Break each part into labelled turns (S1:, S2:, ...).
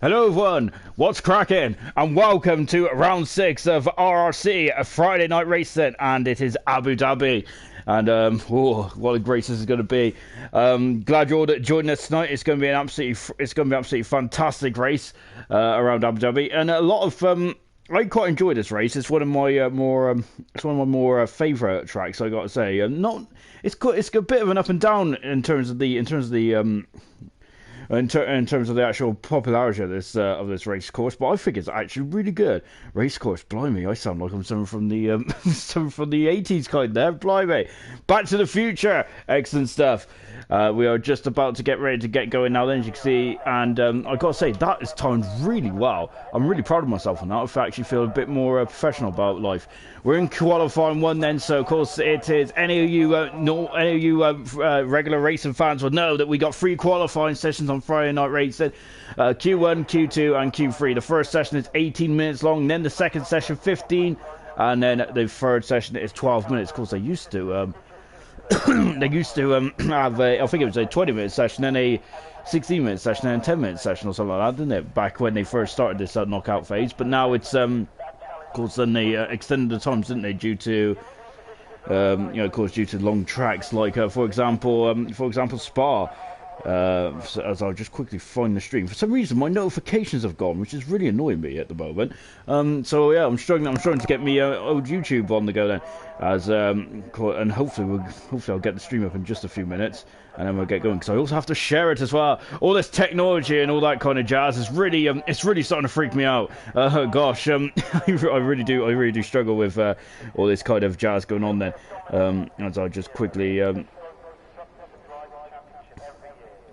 S1: Hello everyone, what's cracking? And welcome to round 6 of RRC, a Friday night racing, and it is Abu Dhabi. And what a race this is going to be. Glad you're all joining us tonight. It's going to be an absolutely fantastic race around Abu Dhabi, and a lot of I quite enjoy this race. It's one of my more favourite tracks, I got to say. It's a bit of an up and down in terms of the in terms of the actual popularity of this race course, but I think it's actually really good. Race course, blimey, I sound like I'm someone from the someone from the 80s kind there, blimey. Back to the Future, excellent stuff. We are just about to get ready to get going now then, as you can see, and I gotta say, that is timed really well. I'm really proud of myself on that. I actually feel a bit more professional about life. We're in qualifying 1 then, so of course it is, any of you regular racing fans will know that we got 3 qualifying sessions on Friday night racing, Q1, Q2 and Q3. The first session is 18 minutes long, then the second session 15, and then the third session is 12 minutes. Of course they used to have I think it was a 20-minute session, then a 16-minute session, and a 10-minute session or something like that, didn't it, back when they first started this knockout phase. But now it's of course then they extended the times, didn't they, due to of course, due to long tracks, like for example Spa. So as I'll just quickly find the stream. For some reason, my notifications have gone, which is really annoying me at the moment. So yeah, I'm struggling to get me old YouTube on the go then, and hopefully I'll get the stream up in just a few minutes, and then we'll get going. Because I also have to share it as well. All this technology and all that kind of jazz is really, it's really starting to freak me out. Gosh, I really do struggle with all this kind of jazz going on then. As I'll just quickly.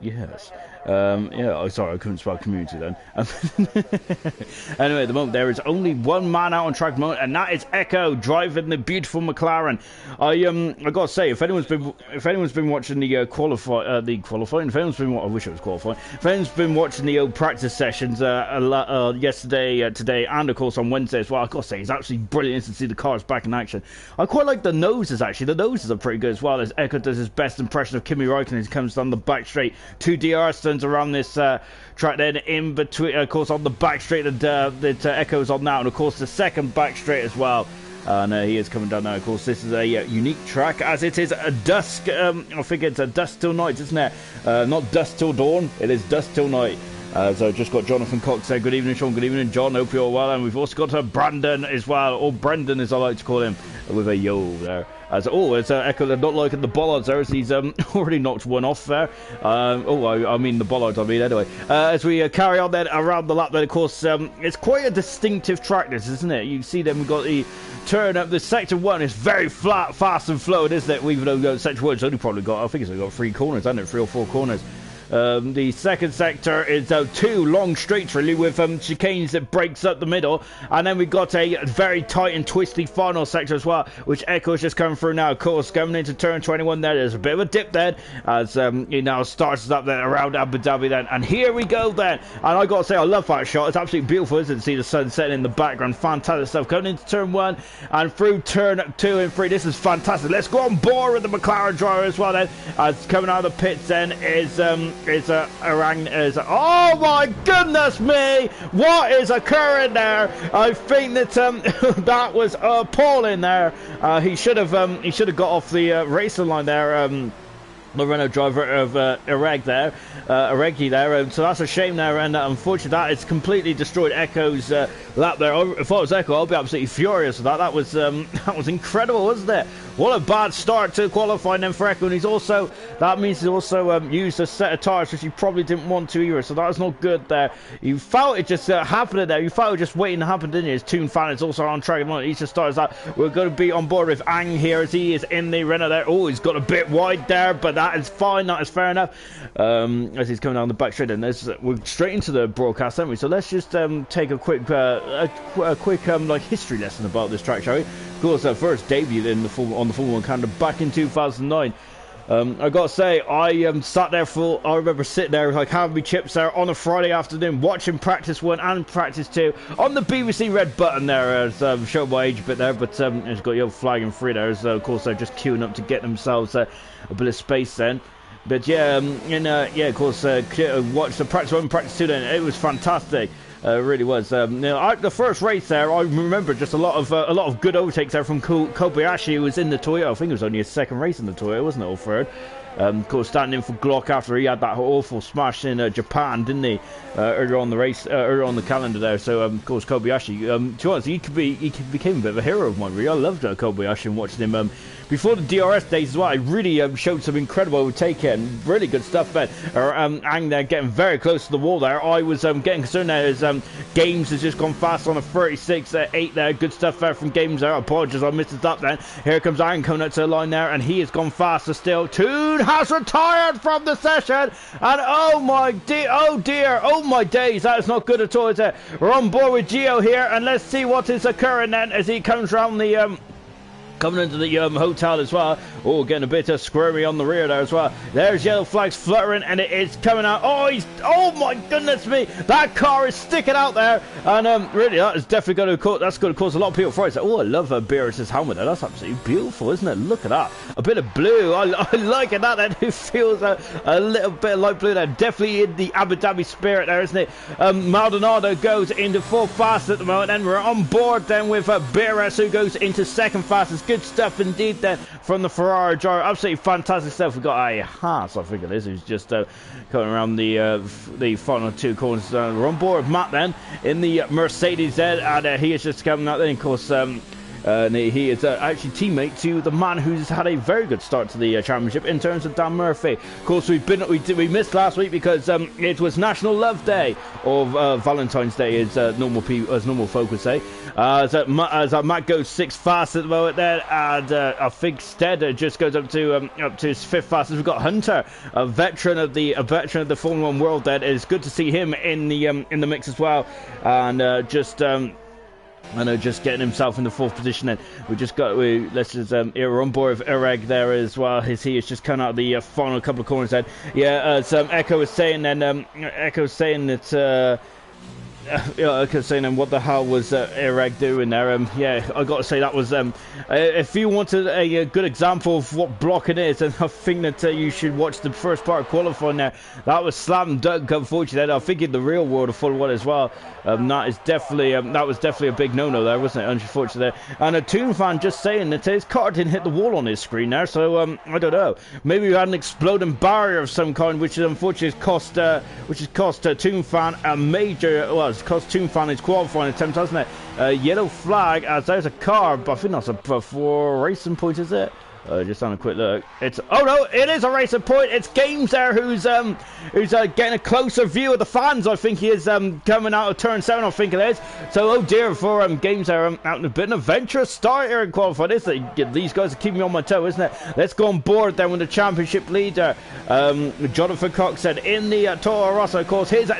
S1: Yes. Yeah, sorry, I couldn't spell community then. Anyway, at the moment, there is only one man out on track at the moment, and that is Echo driving the beautiful McLaren. I gotta say, if anyone's been watching the qualifying, if anyone's been, I wish it was qualifying. If anyone's been watching the old practice sessions yesterday, today, and of course on Wednesday as well, I gotta say, it's absolutely brilliant to see the cars back in action. I quite like the noses actually. The noses are pretty good as well, as Echo does his best impression of Kimi Räikkönen as he comes down the back straight. 2 DRS turns around this track, then in between, of course, on the back straight that Echo's on now, and of course the second back straight as well. And he is coming down now. Of course, this is a unique track, as it is a dusk. I think it's a dusk till night, isn't it? Not dusk till dawn. It is dusk till night. So I've just got Jonathan Cox there. Good evening, Sean. Good evening, John. Hope you're well. And we've also got Brandon as well, or Brendan as I like to call him, with a yo there. It's Echo not liking the bollards there, as he's already knocked one off there. I mean the bollards, anyway. As we carry on then around the lap then, of course, it's quite a distinctive track, this, isn't it? You see then we've got the turn up. The sector 1 is very flat, fast and flowing, isn't it? Even though sector 1's only probably got, I think it's only got 3 corners, hasn't it? 3 or 4 corners. The second sector is 2 long straights really, with chicanes that breaks up the middle, and then we've got a very tight and twisty final sector as well, which Echo's just coming through now. Of course, coming into turn 21 there's a bit of a dip then, as he now starts up then around Abu Dhabi then, and here we go then. And I gotta say, I love that shot. It's absolutely beautiful, isn't it, to see the sun setting in the background. Fantastic stuff. Coming into turn 1 and through turn 2 and 3, this is fantastic. Let's go on board with the McLaren driver as well then, as coming out of the pits then is oh my goodness me, what is occurring there? I think that that was appalling there. He should have got off the racing line there, the Renault driver of Rrc there, so that's a shame there, and unfortunately that has completely destroyed Echo's lap there. If I was Echo, I'll be absolutely furious with that. That was incredible, wasn't it? What a bad start to qualifying then for Echo, and that means he's also used a set of tyres which he probably didn't want to either, so that's not good there. You felt it just happening there. You felt it just waiting to happen, didn't you? His Toon fan is also on track at the moment. He just starts that. We're going to be on board with Ang here, as he is in the Renault there. Oh, he's got a bit wide there, but that is fine. That is fair enough. As he's coming down the back straight, and we're straight into the broadcast, aren't we? So let's just take a quick like history lesson about this track, shall we? Of course, first debuted on the Formula 1 calendar back in 2009. I gotta say, I remember sitting there like having me chips there on a Friday afternoon, watching practice 1 and practice 2 on the BBC red button there, as show my age a bit there, but it's got your flag and free there, as of course they're just queuing up to get themselves a bit of space then. But yeah, yeah, of course, watched the practice 1, practice 2. Then it was fantastic. Really was. The first race there, I remember just a lot of good overtakes there from Kobayashi, who was in the Toyota. I think it was only his second race in the Toyota, wasn't it, or third? Of course, standing in for Glock after he had that awful smash in Japan, didn't he? Earlier on the race, earlier on the calendar there. So, of course, Kobayashi. To be honest, he became a bit of a hero of mine. Really, I loved Kobayashi and watching him. Before the DRS days as well, I really showed some incredible overtaking, really good stuff. But and they're getting very close to the wall there. I was getting concerned there as Games has just gone fast on a 36.8 there. Good stuff there from Games there. I apologize, I missed it up then. Here comes Aaron coming out to the line there, and he has gone faster still. Toon has retired from the session, and oh my dear, oh my days, that is not good at all, is it? We're on board with Gio here, and let's see what is occurring then as he comes around the coming into the hotel as well. Oh, getting a bit of squirmy on the rear there as well. There's yellow flags fluttering, and it is coming out. Oh my goodness me, that car is sticking out there, and really that is definitely going to cause a lot of people frightened. Oh, I love Beerus's helmet there. That's absolutely beautiful, isn't it? Look at that, a bit of blue. I like it. That it feels a little bit of light blue there. Definitely in the Abu Dhabi spirit there, isn't it? Maldonado goes into fourth fast at the moment, and we're on board then with Beerus, who goes into second fastest. Good stuff indeed there from the Ferrari driver. Absolutely fantastic stuff. We've got a Haas, I think it is, who's just coming around the final 2 corners. We're on board with Matt then in the Mercedes then, and he is just coming out then, of course. He is actually teammate to the man who's had a very good start to the championship in terms of Dan Murphy. Of course, we missed last week because it was National Love Day, or Valentine's Day, as normal folk would say. As Matt goes 6th fast at the moment there, and I think Stead just goes up to his 5th fastest. We've got Hunter, a veteran of the Formula 1 world. That is good to see him in the mix as well, and I know, just getting himself in the 4th position. Then we're on board with Ireg there as well. He is just coming out of the final couple of corners. Then, yeah, as Echo was saying, then Echo was saying that. Saying what the hell was Ireg doing there? Yeah, I got to say that was if you wanted a good example of what blocking is, and I think that you should watch the first part of qualifying there. That was slam dunk, unfortunately. I think in the real world of Formula 1 as well, that was definitely a big no-no there, wasn't it? Unfortunately, and a Toon fan just saying that his car didn't hit the wall on his screen there, so I don't know. Maybe we had an exploding barrier of some kind, which unfortunately has cost Toon fan a major. Well, it's cost Toon fan his qualifying attempt, hasn't it? Yellow flag as there's a car, but I think that's for racing point, is it? Just on a quick look. Oh no, it is a racing point. It's Games there who's getting a closer view of the fans. I think he is coming out of turn 7. I think it is. So oh dear for Games there, out in a bit of an adventurous start here in qualifying. These guys are keeping me on my toe, isn't it? Let's go on board then with the championship leader. Jonathan Cox said in the Toro Rosso, of course, his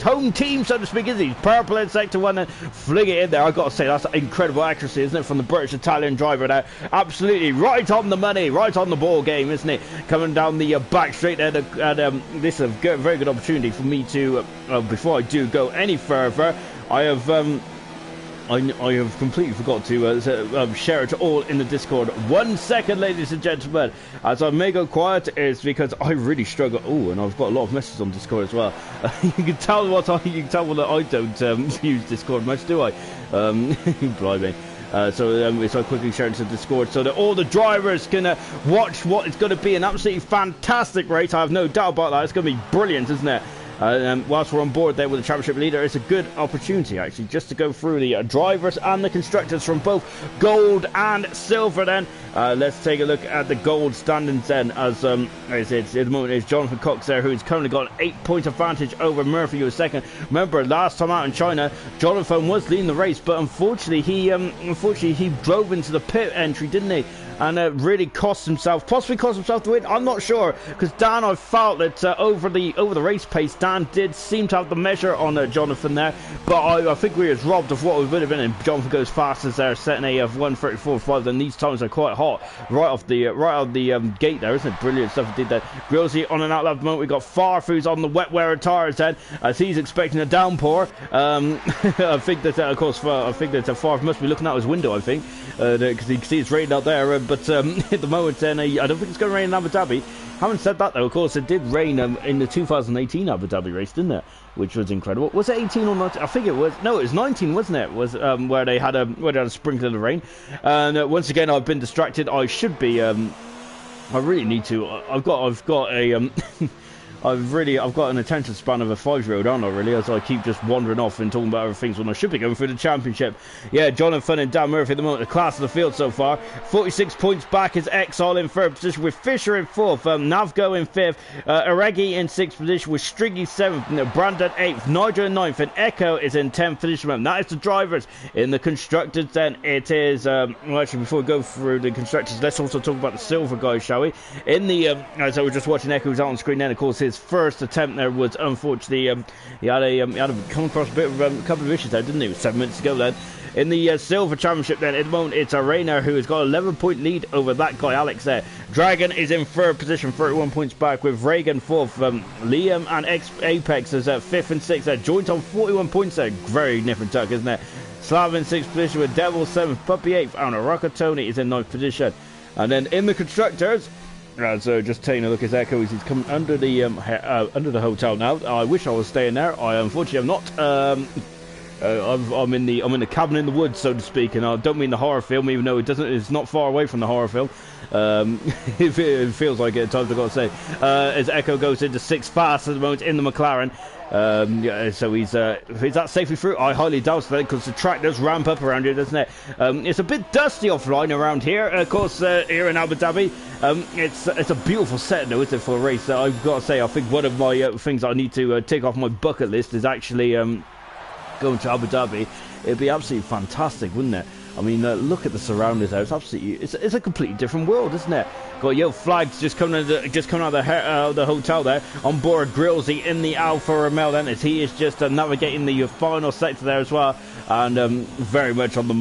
S1: home team, so to speak, is he purple in sector 1 and fling it in there. I got to say that's incredible accuracy, isn't it, from the British Italian driver there? Absolutely right on the money, right on the ball game, isn't it? Coming down the back straight there, and this is a very good opportunity for me to, before I do go any further, I have completely forgot to share it all in the Discord. 1 second, ladies and gentlemen, as I may go quiet, is because I really struggle. Oh, and I've got a lot of messages on Discord as well. You can tell that I don't use Discord much, do I? Blimey. So I quickly share it to Discord so that all the drivers can watch what is going to be an absolutely fantastic race. I have no doubt about that. It's going to be brilliant, isn't it? Whilst we're on board there with the championship leader, it's a good opportunity actually just to go through the drivers and the constructors from both gold and silver. Then let's take a look at the gold standings then, as at the moment is Jonathan Cox there, who's currently got an 8-point advantage over Murphy, who was second. Remember last time out in China, Jonathan was leading the race, but unfortunately he drove into the pit entry, didn't he? And really possibly cost himself the win. I'm not sure, because Dan, I felt that over the race pace, Dan did seem to have the measure on Jonathan there, but I think we was robbed of what we would have been. And Jonathan goes fastest there, setting a of 1:34.5. And these times are quite hot right off the gate there, isn't it? Brilliant stuff he did there. Grillsy on an outlap at the moment. We got Farf, who's on the wet wear tires then, as he's expecting a downpour. I think that Farf must be looking out his window, I think, because he can see it's raining out there. but at the moment, then I don't think it's going to rain in Abu Dhabi. Having said that, though, of course, it did rain in the 2018 Abu Dhabi race, didn't it? Which was incredible. Was it 18 or 19? I think it was. No, it was 19, wasn't it? Was where they had a sprinkle of rain. And once again, I've been distracted. I should be. I really need to. I've got a. I've got an attention span of a 5-year-old, aren't I, really, as I keep just wandering off and talking about other things when I should be going through the championship. Yeah, Jonathan and Dan Murphy at the moment, the class of the field so far. 46 points back is Exile in third position with Fisher in fourth, Navgo in fifth, Aregi in sixth position with Striggy seventh, Brandon eighth, Nigel in ninth, and Echo is in 10th position. That is the drivers. In the constructors, then, it is, well, actually, before we go through the constructors, let's also talk about the silver guys, shall we? In the, as I was just watching Echo's out on screen then, of course, his first attempt there was unfortunately he had come across a bit of a couple of issues there, didn't he? It was 7 minutes ago then. In the silver championship then, at the moment it's Arena who has got an 11-point lead over that guy Alex there. Dragon is in third position, 31 points back, with Reagan fourth. Liam and Apex is at fifth and sixth there, joint on 41 points there. Very nip and tuck, isn't it? Slav in sixth position with Devil seventh, Puppy eighth, and Rocco Tony is in ninth position. And then in the constructors, so just taking a look at Echo, he's coming under the hotel now. I wish I was staying there. I unfortunately am not. I'm in the cabin in the woods, so to speak, and I don't mean the horror film, even though it's not far away from the horror film. It feels like it at times, I've got to say. As Echo goes into sixth fast at the moment in the McLaren. Yeah, so is that safely through? I highly doubt that, because the track does ramp up around here, doesn't it? It's a bit dusty offline around here. Of course, here in Abu Dhabi, it's a beautiful set, though, isn't it, for a race? I've got to say, I think one of my things I need to tick off my bucket list is actually going to Abu Dhabi. It'd be absolutely fantastic, wouldn't it? I mean, look at the surroundings there. It's absolutely, it's a completely different world, isn't it? Got yellow flags just coming out of the hotel there. On board Grillsy in the Alfa Romeo then, as he is just navigating the final sector there as well, and very much on the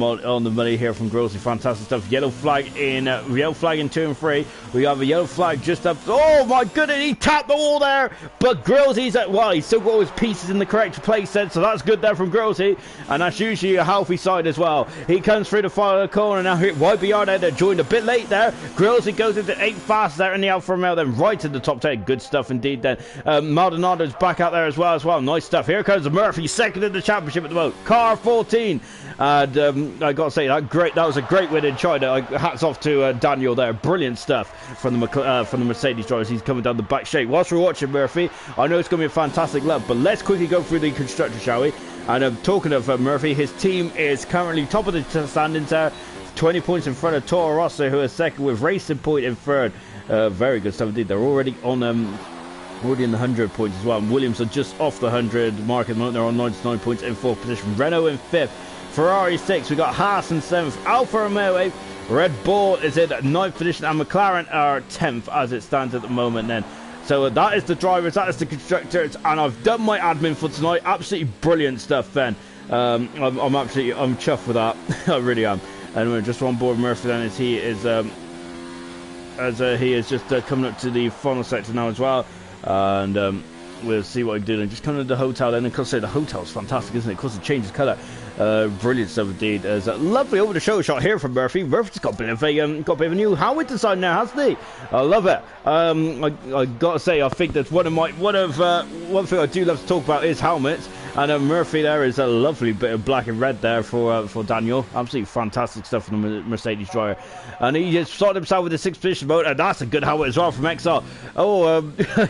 S1: money here from Grillsy. Fantastic stuff. Yellow flag in 2 and 3. We have a yellow flag just up. Oh my goodness, he tapped the wall there, but Grillsy's he's still got all his pieces in the correct place then, so that's good there from Grillsy, and that's usually a healthy side as well. He comes through the final corner now. YBR there, they joined a bit late there. Grillsy goes into 8th fast there in the Alfa Romeo, then right to the top 10. Good stuff indeed then. Maldonado's back out there as well. Nice stuff. Here comes Murphy, second in the championship at the moment. Car 14. And I got to say, that was a great win in China. Hats off to Daniel there. Brilliant stuff from the Mercedes drivers. He's coming down the back straight. Whilst we're watching Murphy, I know it's going to be a fantastic lap, but let's quickly go through the constructor, shall we? And talking of Murphy, his team is currently top of the standings there, 20 points in front of Toro Rosso, who is second, with Racing Point in third. Very good stuff indeed. They're already on already in the 100 points as well. And Williams are just off the 100 mark at the moment. They're on 99 points in fourth position. Renault in fifth, Ferrari sixth. We got Haas in seventh, Alfa Romeo eighth, Red Bull is in ninth position, and McLaren are 10th as it stands at the moment then. So that is the drivers, that is the constructors, and I've done my admin for tonight. Absolutely brilliant stuff, Ben. I'm chuffed with that. I really am. And we're just on board Murphy then, as he is just coming up to the final sector now as well. And we'll see what we do. And just coming to the hotel then. Of course, the hotel's fantastic, isn't it? Of course, it changes colour. Brilliant stuff indeed. There's a lovely over the shoulder shot here from Murphy. Murphy's got a bit of a new helmet design now, hasn't he? I love it. I gotta say, I think that's one thing I do love to talk about is helmets. And Murphy there is a lovely bit of black and red there for Daniel. Absolutely fantastic stuff from the Mercedes driver. And he just started himself with the 6th position mode, and that's a good helmet as well from XR.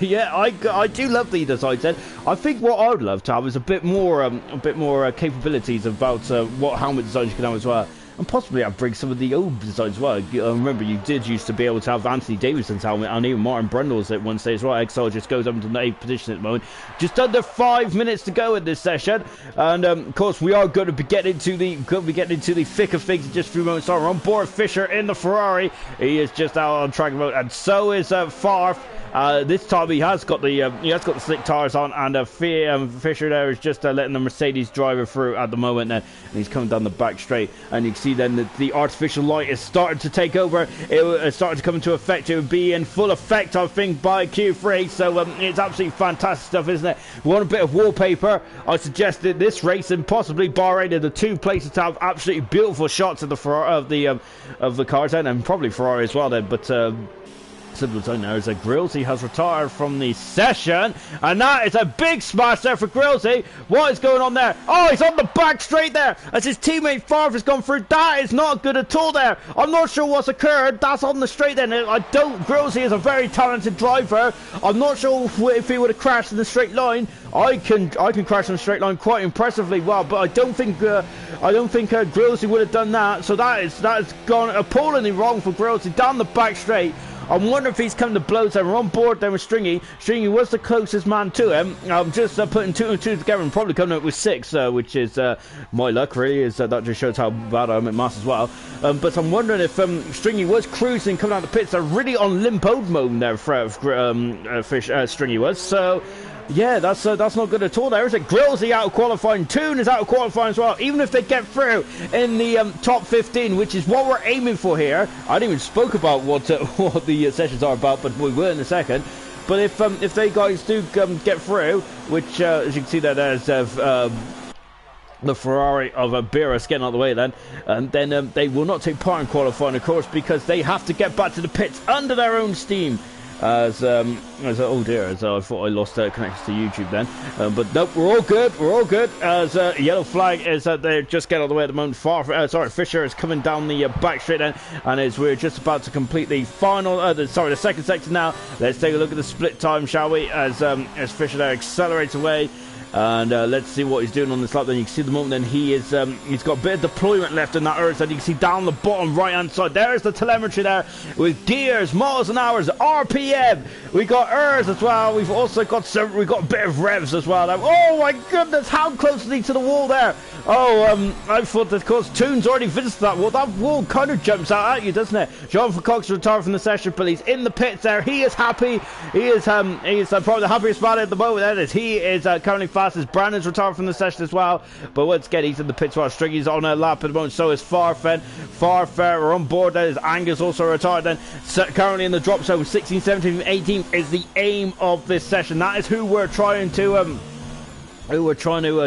S1: Yeah, I do love the designs then. I think what I would love to have is a bit more capabilities about what helmet designs you can have as well. And possibly I'd bring some of the old designs as well. I remember you did used to be able to have Anthony Davidson's helmet, and even Martin Brundle's at one stage as well. XL just goes up into the 8th position at the moment. Just under 5 minutes to go in this session, and of course we are going to be getting into the thick of things in just a few moments. So we're on board Fisher in the Ferrari. He is just out on track mode, and so is Favre. This time he has got the slick tires on, and Fisher there is just letting the Mercedes driver through at the moment then, and he's coming down the back straight, and you can see then that the artificial light is starting to take over. It started to come into effect. It would be in full effect, I think, by Q3, so it's absolutely fantastic stuff, isn't it? We want a bit of wallpaper. I suggest that this race and possibly Bahrain are the two places to have absolutely beautiful shots of the of the cars then, and probably Ferrari as well then, but simple time now is that Grillsy has retired from the session, and that is a big smash there for Grillsy. What is going on there? Oh, he's on the back straight there as his teammate Favre has gone through. That is not good at all there. I'm not sure what's occurred. That's on the straight then. Grillsy is a very talented driver. I'm not sure if he would have crashed in the straight line. I can crash in the straight line quite impressively well, but I don't think Grillsy would have done that. So that is gone appallingly wrong for Grillsy down the back straight. I wonder if he's come to blows there. We're on board there with Stringy. Stringy was the closest man to him. I'm just putting 2 and 2 together and probably coming up with 6, which is my luck, really. That just shows how bad I am at maths as well. But I'm wondering if Stringy was cruising, coming out of the pits. They're really on limp mode there for Stringy was. So yeah, that's not good at all. There is a Grillsy out of qualifying. Toon is out of qualifying as well. Even if they get through in the top 15, which is what we're aiming for here. I didn't even spoke about what the sessions are about, but we will in a second. But if they guys do get through, which as you can see there's the Ferrari of Rrc getting out of the way then, and then they will not take part in qualifying, of course, because they have to get back to the pits under their own steam. Oh dear, as I thought I lost connection to YouTube then, but nope, we're all good. As yellow flag is that they just get out of the way at the moment. Fisher is coming down the back straight then, and as we're just about to complete the final, the second sector now. Let's take a look at the split time, shall we? As Fisher there accelerates away. And let's see what he's doing on this lap. Then you can see the moment then he's got a bit of deployment left in that Rrc. That you can see down the bottom right hand side. There's the telemetry there with gears, miles and hours, RPM. We got Rrc as well. We've also got a bit of revs as well. Oh my goodness, how close is he to the wall there? Oh, I thought that, of course, Toon's already visited that wall. That wall kind of jumps out at you, doesn't it? Jonathan Cox retired from the session, but he's in the pits there. He is happy. He is probably the happiest man at the moment. That is, he is currently fastest. Brandon's retired from the session as well, but once again he's in the pits while Stringy's on a lap at the moment. So is Farfen. We're on board. There is Angus also retired then. So currently in the drop zone, 16, 17, 18 is the aim of this session. That is who we're trying to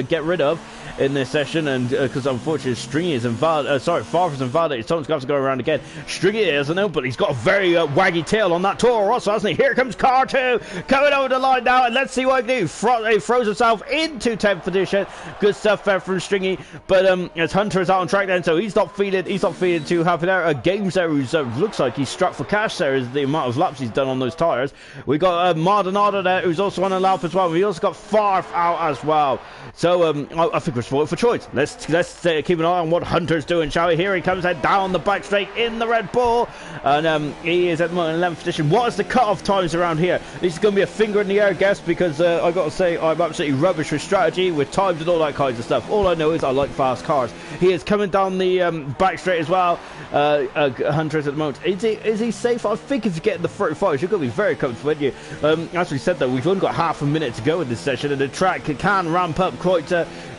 S1: get rid of in this session, and because unfortunately Stringy is invalid. Farfer's invalidated. Someone's got to go around again. Stringy doesn't know, but he's got a very waggy tail on that Toro Rosso, hasn't he? Here comes car 2 coming over the line now, and let's see what he can do. He throws himself into 10th position. Good stuff there from Stringy, but as Hunter is out on track then, so he's not feeling too happy there. Games there, who's looks like he's struck for cash there, is the amount of laps he's done on those tires. We got Maldonado there, who's also on a lap as well. We also got Farf out as well. So I think we're spoiled for choice. Let's keep an eye on what Hunter's doing, shall we? Here he comes down the back straight in the Red Bull, and he is at the moment in 11th position. What is the cut-off times around here? This is going to be a finger in the air guess, because I got to say I'm absolutely rubbish with strategy, with times and all that kinds of stuff. All I know is I like fast cars. He is coming down the back straight as well. Hunter is at the moment. Is he safe? I think if you get in the 35s, you're going to be very comfortable, aren't you? As we said though, we've only got half a minute to go in this session, and the track can ramp up quite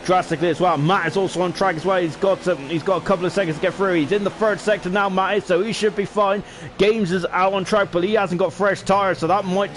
S1: drastically as well. Matt is also on track as well. He's got a couple of seconds to get through. He's in the third sector now, Matt is, so he should be fine. Games is out on track, but he hasn't got fresh tyres, so that might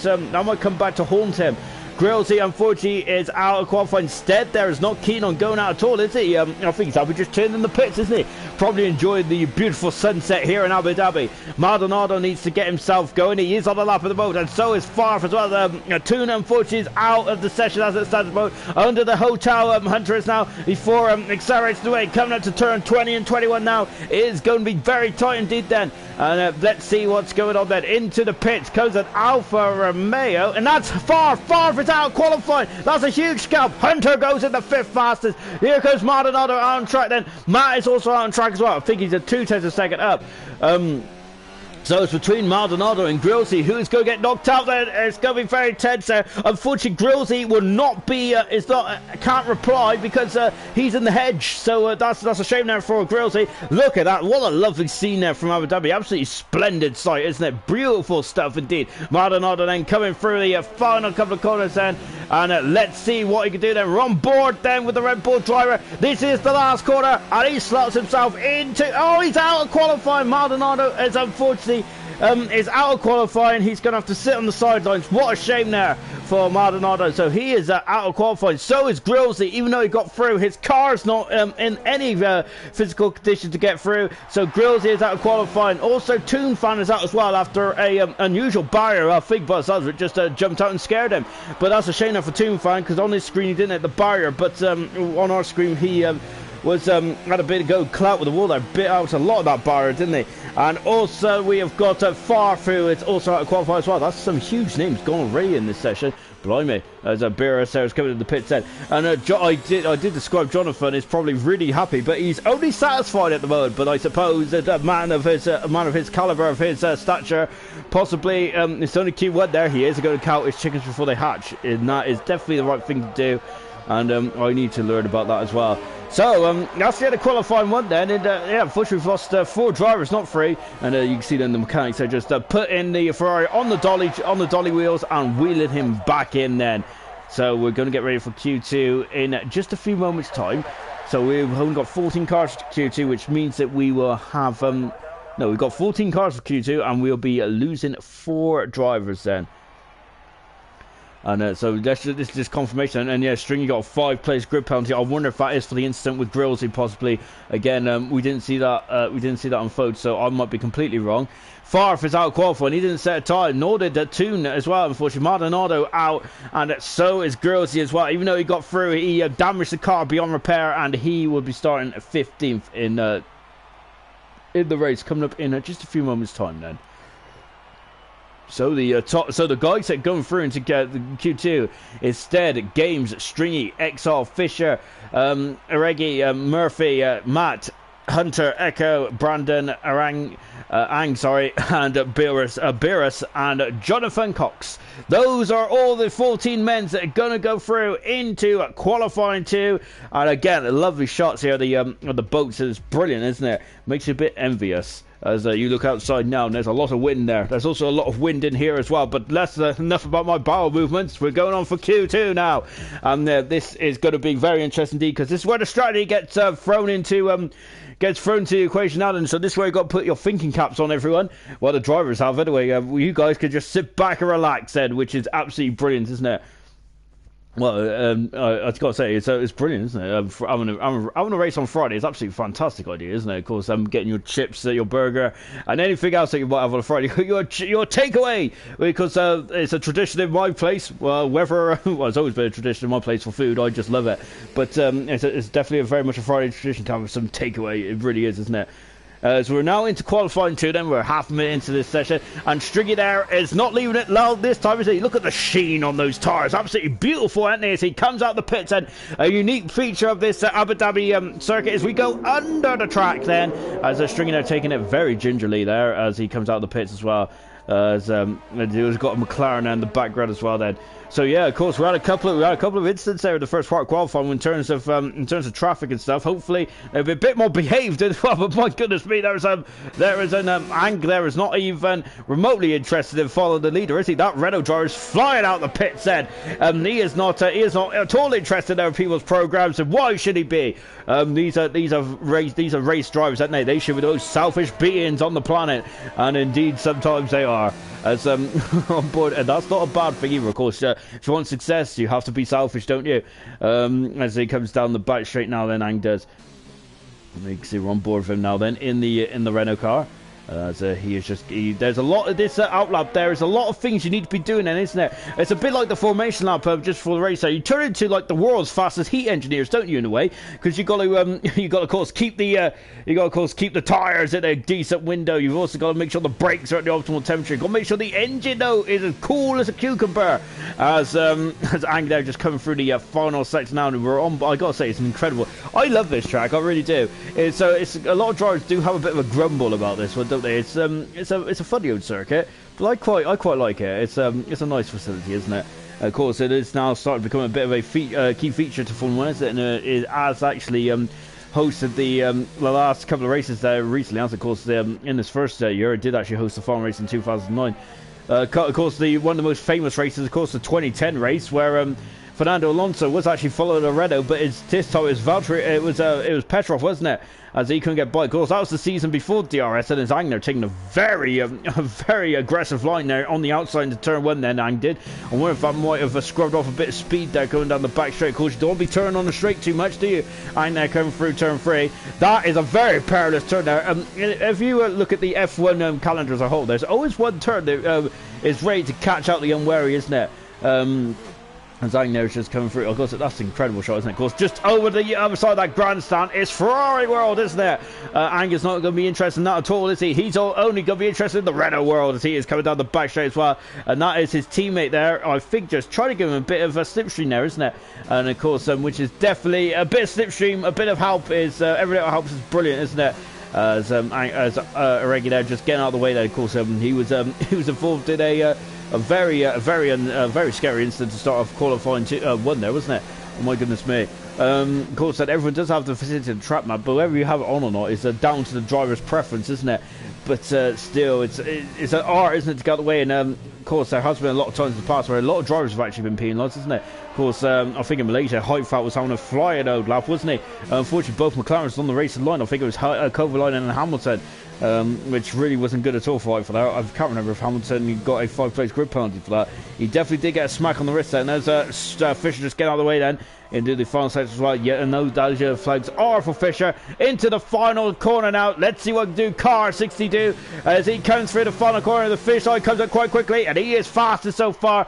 S1: come back to haunt him. Grillsy, unfortunately, is out of qualifying. Instead, there is not keen on going out at all, is he? I think he's happy just turning in the pits, isn't he? Probably enjoying the beautiful sunset here in Abu Dhabi. Maldonado needs to get himself going. He is on the lap at the moment, and so is Farf as well. Tuna, unfortunately, is out of the session as it stands at the moment. Under the hotel, Hunter is now before accelerates the way. Coming up to turn 20 and 21 now. It is going to be very tight indeed then. And let's see what's going on then. Into the pits comes an Alfa Romeo, and that's Farf is out qualifying. That's a huge scalp. Hunter goes in the 5th fastest. Here comes Maldonado out on track then. Matt is also out on track as well. I think he's a 2/10 of a second up. So it's between Maldonado and Grillsy. Who's going to get knocked out there? It's going to be very tense there. Unfortunately, Grillsy will not be, can't reply because he's in the hedge. So that's a shame there for Grillsy. Look at that. What a lovely scene there from Abu Dhabi. Absolutely splendid sight, isn't it? Beautiful stuff indeed. Maldonado then coming through the final couple of corners then. And let's see what he can do then. We're on board then with the Red Bull driver. This is the last corner. And he slots himself into... Oh, he's out of qualifying. Maldonado is unfortunately... is out of qualifying. He's going to have to sit on the sidelines. What a shame there for Maldonado. So he is out of qualifying. So is Grillsy. Even though he got through, his car's not in any physical condition to get through. So Grillsy is out of qualifying. Also, Toon Fan is out as well after a unusual barrier. I think Buzz Aldrin just jumped out and scared him. But that's a shame there for Toon Fan because on his screen he didn't hit the barrier. But on our screen he... had a bit of go clout with the wall there, bit out a lot of that barrier, didn't they? And also we have got Far Through, it's also out of qualify as well. That's some huge names gone already in this session. Blimey, as a Rrc Fnr coming to the pit then. And I did describe Jonathan is probably really happy, but he's only satisfied at the moment. But I suppose that a man of his caliber, of his stature, possibly it's only Q1 there. He is going to count his chickens before they hatch, and that is definitely the right thing to do. And I need to learn about that as well. So that's the end of qualifying one then. And yeah, unfortunately we've lost 4 drivers, not 3. And you can see then the mechanics are just put in the Ferrari on the dolly wheels and wheeling him back in then. So we're going to get ready for Q2 in just a few moments time. So we've only got 14 cars for Q2, which means that we will have no, we've got 14 cars for Q2 and we'll be losing 4 drivers then. And so this is just confirmation. And yeah, Stringy got a 5-place grid penalty. I wonder if that is for the incident with Grillsy, possibly. Again, we didn't see that. We didn't see that unfold, so I might be completely wrong. Farf is out qualifying. He didn't set a time, nor did Toon as well. Unfortunately, Maldonado out, and so is Grillsy as well. Even though he got through, he damaged the car beyond repair, and he will be starting 15th in the race, coming up in just a few moments' time. Then. So the guys that going through into the Q2 instead, Games, Stringy, XR, Fisher, Aregi, Murphy, Matt, Hunter, Echo, Brandon, Ang, and Beerus, and Jonathan Cox. Those are all the 14 men that are going to go through into qualifying 2. And again, lovely shots here of the boats. It's brilliant, isn't it? Makes you a bit envious. As you look outside now, and there's a lot of wind there. There's also a lot of wind in here as well. But that's enough about my bowel movements. We're going on for Q2 now. And this is going to be very interesting indeed, because this is where the strategy gets thrown into the equation now. And so this is where you've got to put your thinking caps on, everyone. Well, the drivers have anyway. You guys can just sit back and relax then, which is absolutely brilliant, isn't it? Well, I've got to say, it's brilliant, isn't it? Having a race on Friday is absolutely fantastic idea, isn't it? Of course, getting your chips, your burger, and anything else that you might have on a Friday. your takeaway, because it's a tradition in my place. Well, it's always been a tradition in my place for food. I just love it. But it's definitely very much a Friday tradition to have some takeaway. It really is, isn't it? So we're now into qualifying 2 then. We're half a minute into this session, and Striggy there is not leaving it loud this time, is he? Look at the sheen on those tyres, absolutely beautiful, aren't they, as he comes out the pits. And a unique feature of this Abu Dhabi circuit is we go under the track then, as Striggy there taking it very gingerly there as he comes out the pits as well. As he's got a McLaren in the background as well then. So yeah, of course we had a couple of incidents there in the first part of qualifying in terms of traffic and stuff. Hopefully they'll be a bit more behaved as well. But my goodness me, there is an Ang there is not even remotely interested in following the leader, is he? That Renault driver is flying out the pits then. He is not at all interested in other people's programs, and why should he be? These are race drivers, aren't they? They should be the most selfish beings on the planet, and indeed sometimes they are. As on board, and that's not a bad thing either. Of course, if you want success, you have to be selfish, don't you? As he comes down the back straight now, then Ang does. You can see we're on board with him now. Then in the Renault car. There's a lot of this outlap. There is a lot of things you need to be doing, then, isn't it? It's a bit like the formation lap just for the race. You turn into like the world's fastest heat engineers, don't you? In a way, because you got to of course keep the tires at a decent window. You've also got to make sure the brakes are at the optimal temperature. You've got to make sure the engine though is as cool as a cucumber. As Ang there just coming through the final section now, and we're on. I gotta say, it's incredible. I love this track. I really do. It's a lot of drivers do have a bit of a grumble about this one, don't don't they? It's a funny old circuit, but I quite like it. It's a nice facility, isn't it? Of course, it is now starting to become a bit of a key feature to Formula 1, isn't it? And it has actually hosted the last couple of races there recently. As of course, in this first year, it did actually host the final race in 2009. Of course, one of the most famous races, of course, the 2010 race, where Fernando Alonso was actually followed a Renault, but this time it was Valtteri. It was Petrov, wasn't it? As he couldn't get by. Of course, that was the season before DRS, and it's Agner taking a very aggressive line there on the outside into turn 1. Then Ang did. I wonder if that might have scrubbed off a bit of speed there going down the back straight. Of course, you don't want to be turning on the straight too much, do you? Ang there coming through turn 3. That is a very perilous turn there. If you look at the F1 calendar as a whole, there's always one turn that is ready to catch out the unwary, isn't it? And Zang is just coming through. Of course, that's an incredible shot, isn't it? Of course, just over the other side of that grandstand is Ferrari world, isn't it? Angus not going to be interested in that at all, is he? He's only going to be interested in the Renault world as he is coming down the back straight as well. And that is his teammate there. I think just trying to give him a bit of a slipstream there, isn't it? And of course, which is definitely a bit of slipstream, a bit of help is every little help is brilliant, isn't it? As Rrc there just getting out of the way there. Of course, he was involved in a very scary incident to start off qualifying 1 there, wasn't it? Oh my goodness me. Of course, that everyone does have the facility of the track map, but whether you have it on or not is down to the driver's preference, isn't it? But still, it's an art, isn't it, to get out of the way? And of course, there has been a lot of times in the past where a lot of drivers have actually been penalised, isn't it? Of course, I think in Malaysia, Heifeld was having a flying old lap, wasn't he? Unfortunately, both McLarens on the racing line. I think it was Kovalainen and Hamilton. Which really wasn't good at all for that. I can't remember if Hamilton got a 5-place grid penalty for that. He definitely did get a smack on the wrist there. And there's Fisher just getting out of the way then into the final sector as well. Yeah, and those yellow flags are for Fisher into the final corner now. Let's see what can do. Car 62 as he comes through the final corner. The finish line comes up quite quickly, and he is fastest so far.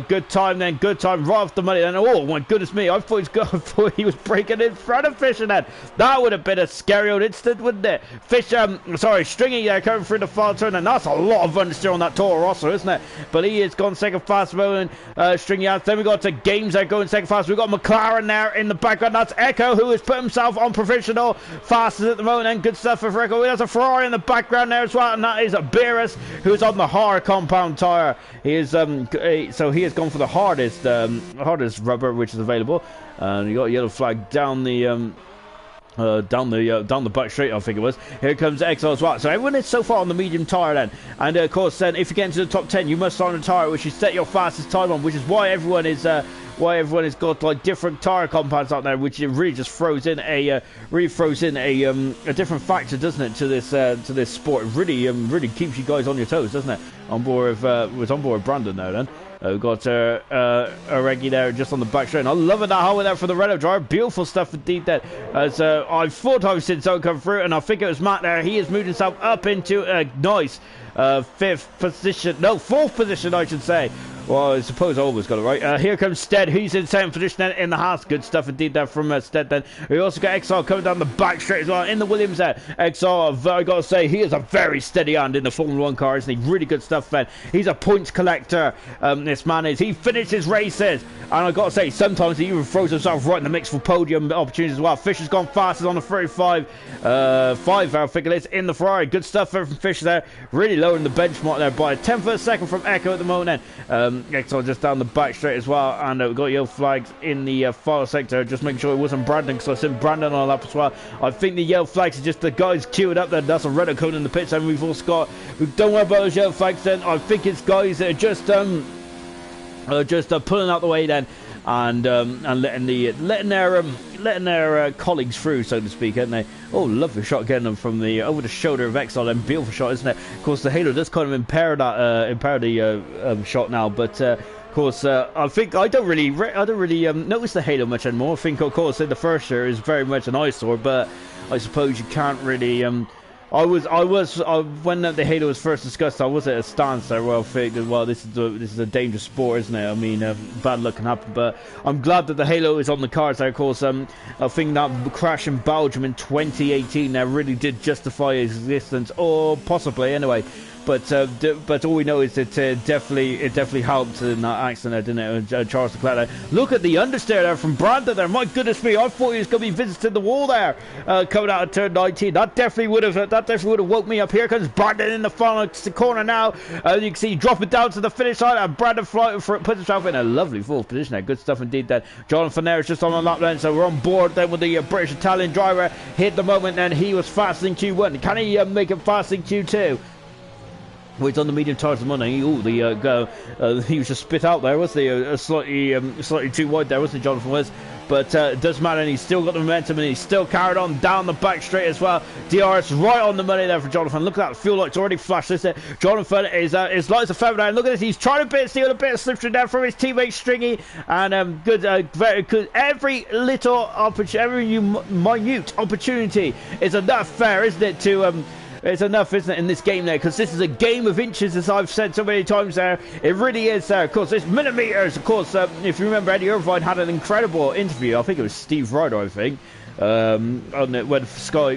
S1: Good time then, good time, right off the money then. Oh my goodness me, I thought he was breaking in front of Fisher then. That would have been a scary old incident, wouldn't it? Fisher, sorry, Stringy there coming through the final turn, and that's a lot of understeer on that Toro Rosso, isn't it? But he has gone second fast moment. Stringy out. Then we got to Games there going second fast. We've got McLaren there in the background. That's Echo, who has put himself on provisional fastest at the moment, and good stuff for Echo. There's a Ferrari in the background there as well, and that is Beerus, who's on the hard compound tyre. He is so he has gone for the hardest rubber which is available, and you got a yellow flag down the down the back straight, I think it was. Here comes Exo as well. So everyone is so far on the medium tyre then. And of course then if you get into the top 10 you must start on a tyre which you set your fastest time on, which is why everyone has got like different tyre compounds out there, which it really just throws in a different factor, doesn't it, to this sport. It really keeps you guys on your toes, doesn't it? On board with Brandon there then. We've got Rrc there just on the back straight. And I love it, that hole there for the Renault driver. Beautiful stuff indeed there. As I thought I've seen someone come through, and I think it was Matt there. He has moved himself up into a nice fourth position, I should say. Well, I suppose I always got it right. Here comes Stead. He's in second position then in the Haas. Good stuff indeed there from Stead then. We also got Exar coming down the back straight as well in the Williams there. Exar, I got to say, he is a very steady hand in the Formula 1 car, isn't he? Really good stuff then. He's a points collector, this man is. He finishes races. And I got to say, sometimes he even throws himself right in the mix for podium opportunities as well. Fisher's gone fastest on the 35. 5, I think it is, in the Ferrari. Good stuff from Fisher there. Really lowering the benchmark there by a tenth of a second from Echo at the moment then. Exxon just down the back straight as well, and we've got yellow flags in the final sector. Just making sure it wasn't Brandon, because I seen Brandon on that as well. I think the yellow flags are just the guys queued up there. That's a red code in the pits, and we've also got. Don't worry about those yellow flags then. I think it's guys that are just pulling out the way then, and letting their colleagues through, so to speak, aren't they? Oh, lovely shot getting them from the over the shoulder of Exxon, and beautiful shot, isn't it? Of course, the halo does kind of impair the shot now, but of course, I think I don't really notice the halo much anymore. I think, of course, in the first year is very much an eyesore, but I suppose you can't really. I was when the halo was first discussed, I was at a stance there where I figured, well, this is a dangerous sport, isn't it? I mean, bad luck can happen, but I'm glad that the halo is on the cards there. Of course, I think that crash in Belgium in 2018 really did justify his existence, or possibly anyway. but all we know is that it definitely helped in that accident, didn't it? Charles Leclerc. Look at the understeer there from Brandon there. My goodness me, I thought he was going to be visiting the wall there, coming out of turn 19. That definitely would have woke me up. Here comes Brandon in the final corner now. You can see dropping down to the finish line, and Brandon puts himself in a lovely fourth position there. Good stuff indeed. Then Jonathan Fnr is just on the lap then, so we're on board then with the British Italian driver. Hit the moment, and he was fast in Q1. Can he make it fast in Q2? Well, he's on the medium tires of money. Oh, he was just spit out there, wasn't he? Slightly too wide there, wasn't he, Jonathan was? But it doesn't matter, and he's still got the momentum, and he's still carried on down the back straight as well. DRS right on the money there for Jonathan. Look at that, fuel light's already flashed, isn't it? Jonathan is light as a feather down. Look at this, he's trying to steal a bit of slipstream down from his teammate Stringy, and very good. Every little opportunity, every minute opportunity is enough fair, isn't it, to it's enough, isn't it, in this game there? Because this is a game of inches, as I've said so many times there. It really is there. Of course, it's millimeters. Of course, if you remember, Eddie Irvine had an incredible interview. I think it was Steve Ryder, I think, when Sky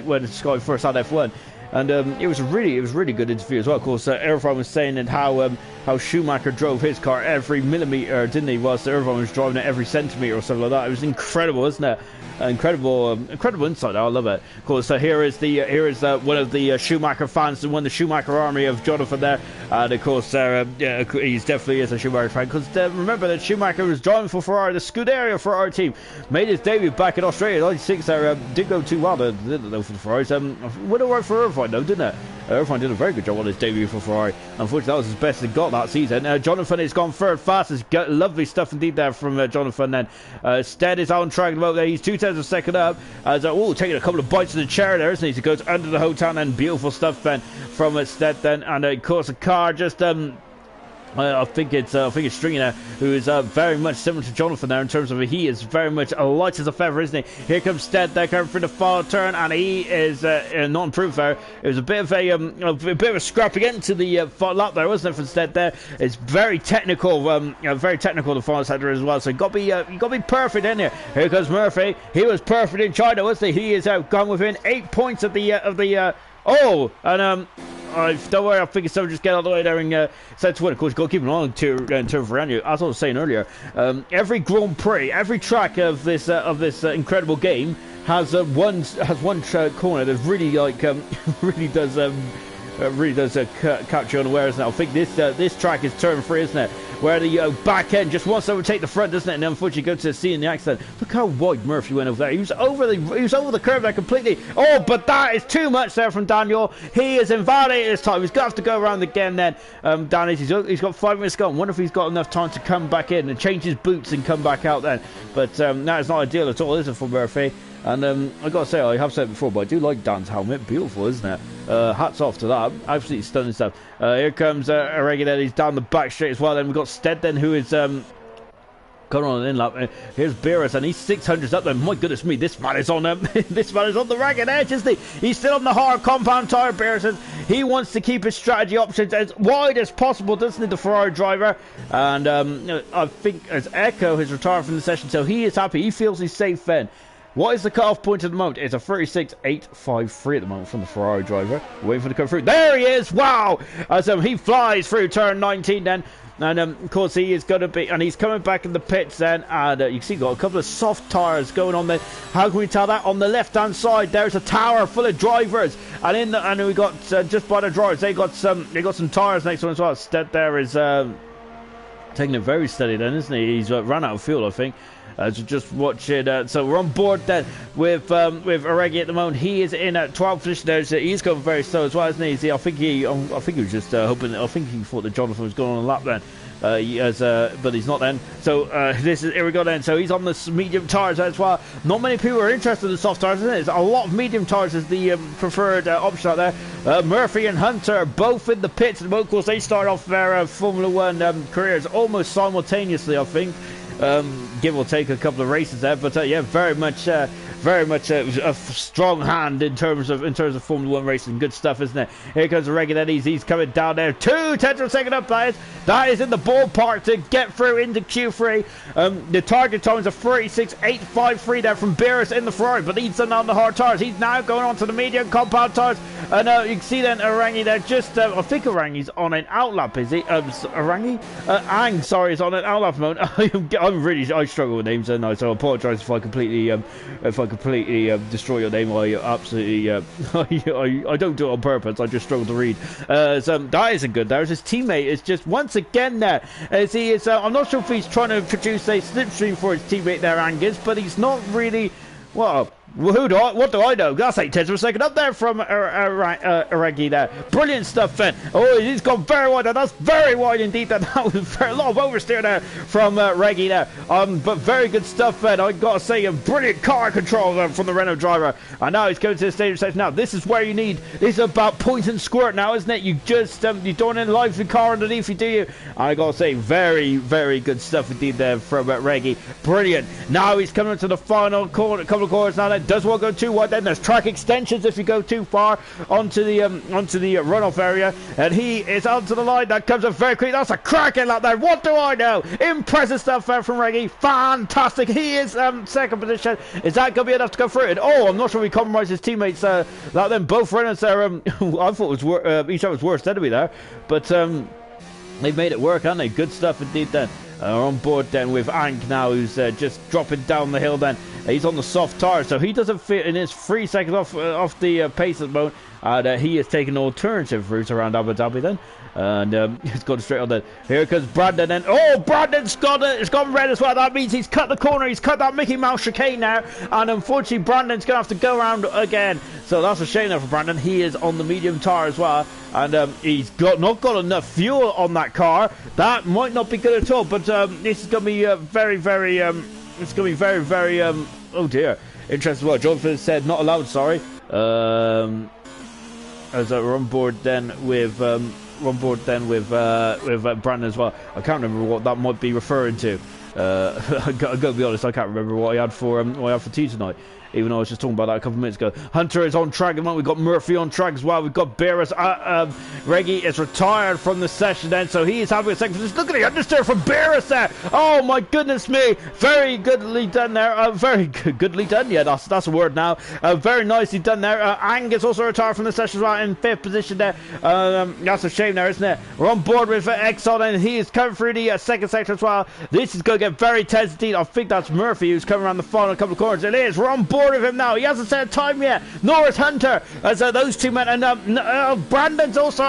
S1: first had F1. And it was a really good interview as well. Of course, Irvine was saying that how Schumacher drove his car every millimeter, didn't he? Whilst Irvine was driving it every centimeter or something like that. It was incredible, wasn't it? Incredible insight. I love it. Of course, here is one of the Schumacher fans, one of the Schumacher army of Jonathan there, and of course, he's definitely is a Schumacher fan. Because remember that Schumacher was driving for Ferrari, the Scuderia Ferrari team, made his debut back in Australia. '96 there didn't go too well, didn't know, for the Ferraris. Went all right for Irvine though, didn't it? Irvine did a very good job on his debut for Ferrari. Unfortunately, that was his best he got that season. Jonathan has gone third fastest. Lovely stuff indeed there from Jonathan. Then Stead is on track about there. He's 2/10 of a second up. Taking a couple of bites of the chair there, isn't he? He goes under the hotel, and beautiful stuff then from Stead then. And of course, the car just I think it's Stringy there, who is very much similar to Jonathan there in terms of he is very much light as a feather, isn't he? Here comes Stead there, coming through the final turn, and he is not improved there. It was a bit of a scrap again to the final lap there, wasn't it, for Stead there? It's very technical, the final sector as well. So you got to be perfect in here. Here comes Murphy. He was perfect in China, wasn't he? He is gone within 8 points of the don't worry, I figured someone just get all the way there and set to win. Of course, you've got to keep an eye on turn for you. As I was saying earlier, every Grand Prix, every track of this incredible game has one corner that really does catch you unawares. Now I think this track is turn 3, isn't it? Where the back end just wants to overtake the front, doesn't it? And unfortunately go to the sea in the accident. Look how wide Murphy went over there. He was over the curve there completely. Oh, but that is too much there from Daniel. He is invalidated this time. He's going to have to go around again then. He's got 5 minutes to go. I wonder if he's got enough time to come back in and change his boots and come back out then. But that is not ideal at all, is it, for Murphy? And I got to say, I have said it before, but I do like Dan's helmet. Beautiful, isn't it? Hats off to that. Absolutely stunning stuff. Here comes Irregular. He's down the back straight as well. Then we've got Stead then, who is going on an in-lap. Here's Beerus, and he's 600s up there. My goodness me, this man is on the ragged edge, isn't he? He's still on the hard compound tyre, Beerus. He wants to keep his strategy options as wide as possible, doesn't he, the Ferrari driver? And I think as Echo has retired from the session, so he is happy. He feels he's safe then. What is the cut-off point at the moment? It's a 36.853 at the moment from the Ferrari driver. Waiting for him to come through. There he is! Wow! As he flies through turn 19 then. And of course he is going to be, and he's coming back in the pits then, and you can see got a couple of soft tyres going on there. How can we tell that? On the left hand side there's a tower full of drivers, and we got just by the drivers they got some tyres next to them as well. Stead there is taking it very steady then, isn't he? He's run out of fuel, I think. So just watch it. So we're on board then with Aregi at the moment. He is in at 12th position there. So he's going very slow as well, isn't he? See, I think he was just hoping. I think he thought that Jonathan was going on a lap then. But he's not then. So here we go then. So he's on the medium tyres as well. Not many people are interested in the soft tyres, isn't it? It's a lot of medium tyres is the preferred option out there. Murphy and Hunter both in the pits. And of course they start off their Formula 1 careers almost simultaneously, I think. Give or take a couple of races there, but yeah, very much very much a strong hand in terms of Formula 1 racing. Good stuff, isn't it? Here comes Rrc then. He's coming down there. 2/10 of a second up, that is in the ballpark to get through into Q3. The target times are 36.853 there from Rrc in the Ferrari, but he's done on the hard tires. He's now going on to the medium compound tires, and you can see then Rrc there. Just I think Rrc's on an outlap, is he? Rrc? Ang, sorry, is on an outlap mode. I struggle with names, and so I apologise if I completely destroy your name. I absolutely I don't do it on purpose. I just struggle to read. So that isn't good. There's his teammate is just once again there. As he is, I'm not sure if he's trying to produce a slipstream for his teammate there, Angus, but he's not really. Well, what do I know? That's 8/10 of a second up there from Rrc there. Brilliant stuff, Finn. Oh, he's gone very wide. That's very wide indeed. That was a lot of oversteer there from Rrc there. But very good stuff, Finn. I got to say, a brilliant car control from the Renault driver. And now he's going to the stadium stage. Now, this is where you need. This is about point and squirt now, isn't it? You just you don't enliven the car underneath you, do you? I got to say, very, very good stuff indeed there from Rrc. Brilliant. Now he's coming to the final corner, couple of corners now. Does one go too wide? Then there's track extensions if you go too far onto the runoff area, and he is onto the line. That comes up very quick. That's a cracking lap there. What do I know? Impressive stuff from Rrc. Fantastic. He is second position. Is that going to be enough to go through it? Oh, I'm not sure he compromised his teammates. Like them both Renaults there. I thought it was each other's worst enemy there, but they've made it work, haven't they? Good stuff indeed then. On board then with Ank now, who's just dropping down the hill then. He's on the soft tire, so he doesn't fit in his 3 seconds off the pace at the moment. And he is taking an alternative route around Abu Dhabi then. And he's gone straight on there. Here comes Brandon, and oh, Brandon's gone red as well. That means he's cut the corner. He's cut that Mickey Mouse chicane now, and unfortunately Brandon's gonna have to go around again. So that's a shame there for Brandon. He is on the medium tire as well, and he's not got enough fuel on that car. That might not be good at all. But this is gonna be very, very. It's gonna be very, very. Oh dear, interesting. Well, Jonathan said not allowed. Sorry. As we're on board then with. Brandon as well. I can't remember what that might be referring to. I gotta be honest, I can't remember what I had for tea tonight. Even though I was just talking about that a couple of minutes ago. Hunter is on track at the moment. We've got Murphy on track as well. We've got Rrc. Rrc is retired from the session then, so he is having a second position. Look at the understeer from Rrc there. Oh my goodness me. Very goodly done there. Very goodly done. Yeah, that's a word now. Very nicely done there. Angus also retired from the session as well in 5th position there. That's a shame there, isn't it? We're on board with Exxon, and he is coming through the second section as well. This is going to get very tense indeed. I think that's Murphy who's coming around the final couple of corners. It is. We're on board with him now. He hasn't set a time yet, nor is Hunter, as those two men, and Brandon's also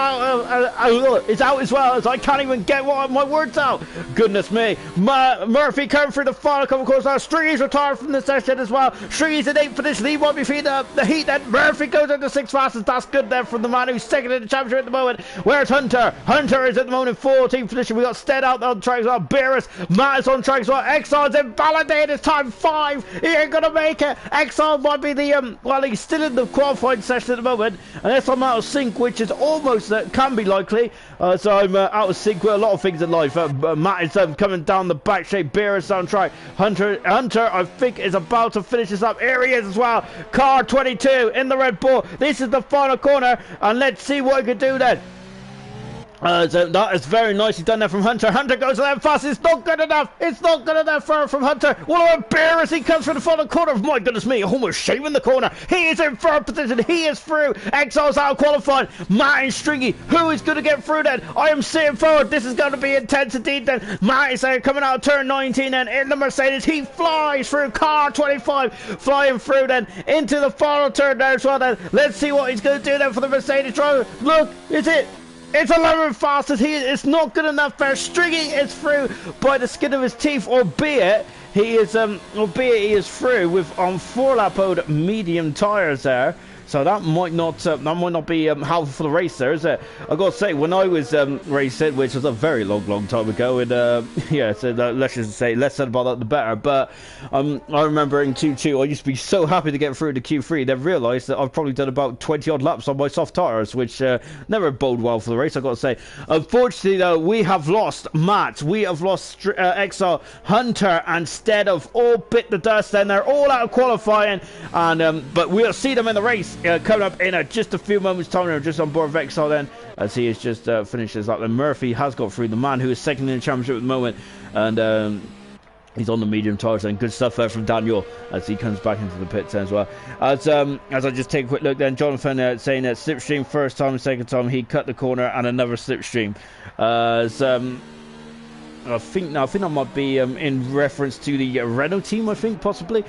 S1: is out as well, as I can't even get my words out. Goodness me. Murphy coming through the final couple of courses now. Stringy's retired from the session as well. Stringy's in 8th position. He won't be feeding the heat, then Murphy goes into 6th fastest. That's good there from the man who's second in the championship at the moment. Where's Hunter? Hunter is at the moment in 14th position. We got Stead out on track as well. Rrc, Matt is on track as well. Exxon's invalidated. It's time 5. He ain't gonna make it. Exxon might be the well, he's still in the qualifying session at the moment, unless I'm out of sync, which is almost can be likely. So I'm out of sync with a lot of things in life. Matt is coming down the back straight. Rrc on track. Hunter I think is about to finish this up. Here he is as well. Car 22 in the Red Bull. This is the final corner, and let's see what he can do then. So that is very nicely done there from Hunter. Hunter goes to that fast. It's not good enough. It's not good enough from Hunter. What about Rrc as he comes from the final corner? My goodness me, almost shaving the corner. He is in 3rd position. He is through. Exile's out qualifying. Matt and Stringy. Who is going to get through then? I am sitting forward. This is going to be intense indeed then. Matt is coming out of turn 19 and in the Mercedes. He flies through car 25. Flying through then into the final turn there as well then. Let's see what he's going to do then for the Mercedes driver. Look, is it? It's 11th fastest. It's not good enough there. Stringy is through by the skin of his teeth, albeit he is through with on 4-lap old medium tyres there. So that might not be helpful for the race there, is it? I got to say, when I was racing, which was a very long time ago, and yeah, so let's just say less said about that the better. But I remember in Q2, I used to be so happy to get through to Q3. Then realised that I've probably done about 20 odd laps on my soft tyres, which never bode well for the race, I got to say. Unfortunately, though, we have lost Matt, we have lost XR, Hunter, and Stead have all bit the dust. Then they're all out of qualifying, and but we'll see them in the race coming up in just a few moments' time. They're just on board of XR then, as he has just finished his lap. And Murphy has got through, the man who is second in the championship at the moment, and he's on the medium tyres. And good stuff there from Daniel as he comes back into the pits as well. As I just take a quick look then, Jonathan saying that slipstream first time and second time he cut the corner and another slipstream. I think that might be in reference to the Renault team, I think, possibly,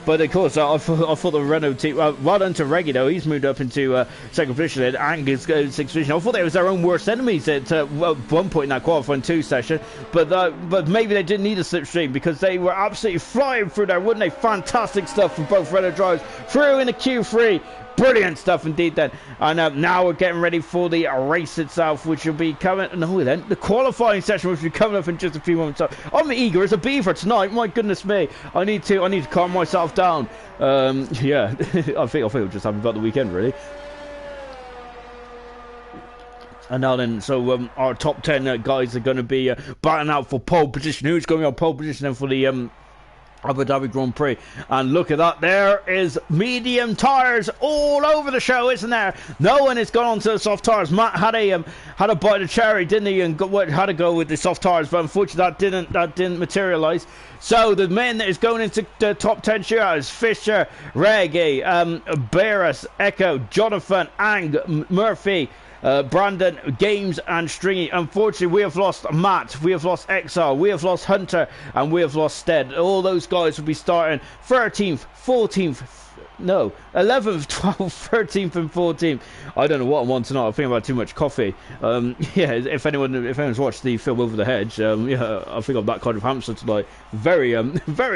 S1: but of course I thought the Renault team, well done to Reggie though, he's moved up into second position, and Angus sixth position. I thought they was their own worst enemies at one point in that qualifying 2 session, but maybe they didn't need a slipstream, because they were absolutely flying through there, wouldn't they? Fantastic stuff from both Renault drivers through in the Q3. Brilliant stuff indeed then. And now we're getting ready for the race itself, which will be coming. No, then the qualifying session, which will be coming up in just a few moments. So I'm eager as a beaver tonight. My goodness me, I need to calm myself down. Yeah, I think we're just having about the weekend really. And now then, so our top 10 guys are going to be battling out for pole position. Who's going to be on pole position then for the Abu Dhabi Grand Prix? And look at that, there is medium tyres all over the show, isn't there? No one has gone on to the soft tyres. Matt had a bite of cherry, didn't he, and had to go with the soft tyres, but unfortunately that didn't materialise. So the men that is going into the top 10 shootouts: Fisher, Reggie, Barris, Echo, Jonathan, Ang, Murphy, Brandon, Games, and Stringy. Unfortunately, we have lost Matt, we have lost XR, we have lost Hunter, and we have lost Stead. All those guys will be starting 13th, 14th, no, 11th, 12th, 13th, and 14th. I don't know what I'm on tonight. I think I've had too much coffee. Yeah, if anyone's watched the film Over the Hedge, yeah, I think I'm that kind of hamster tonight. Very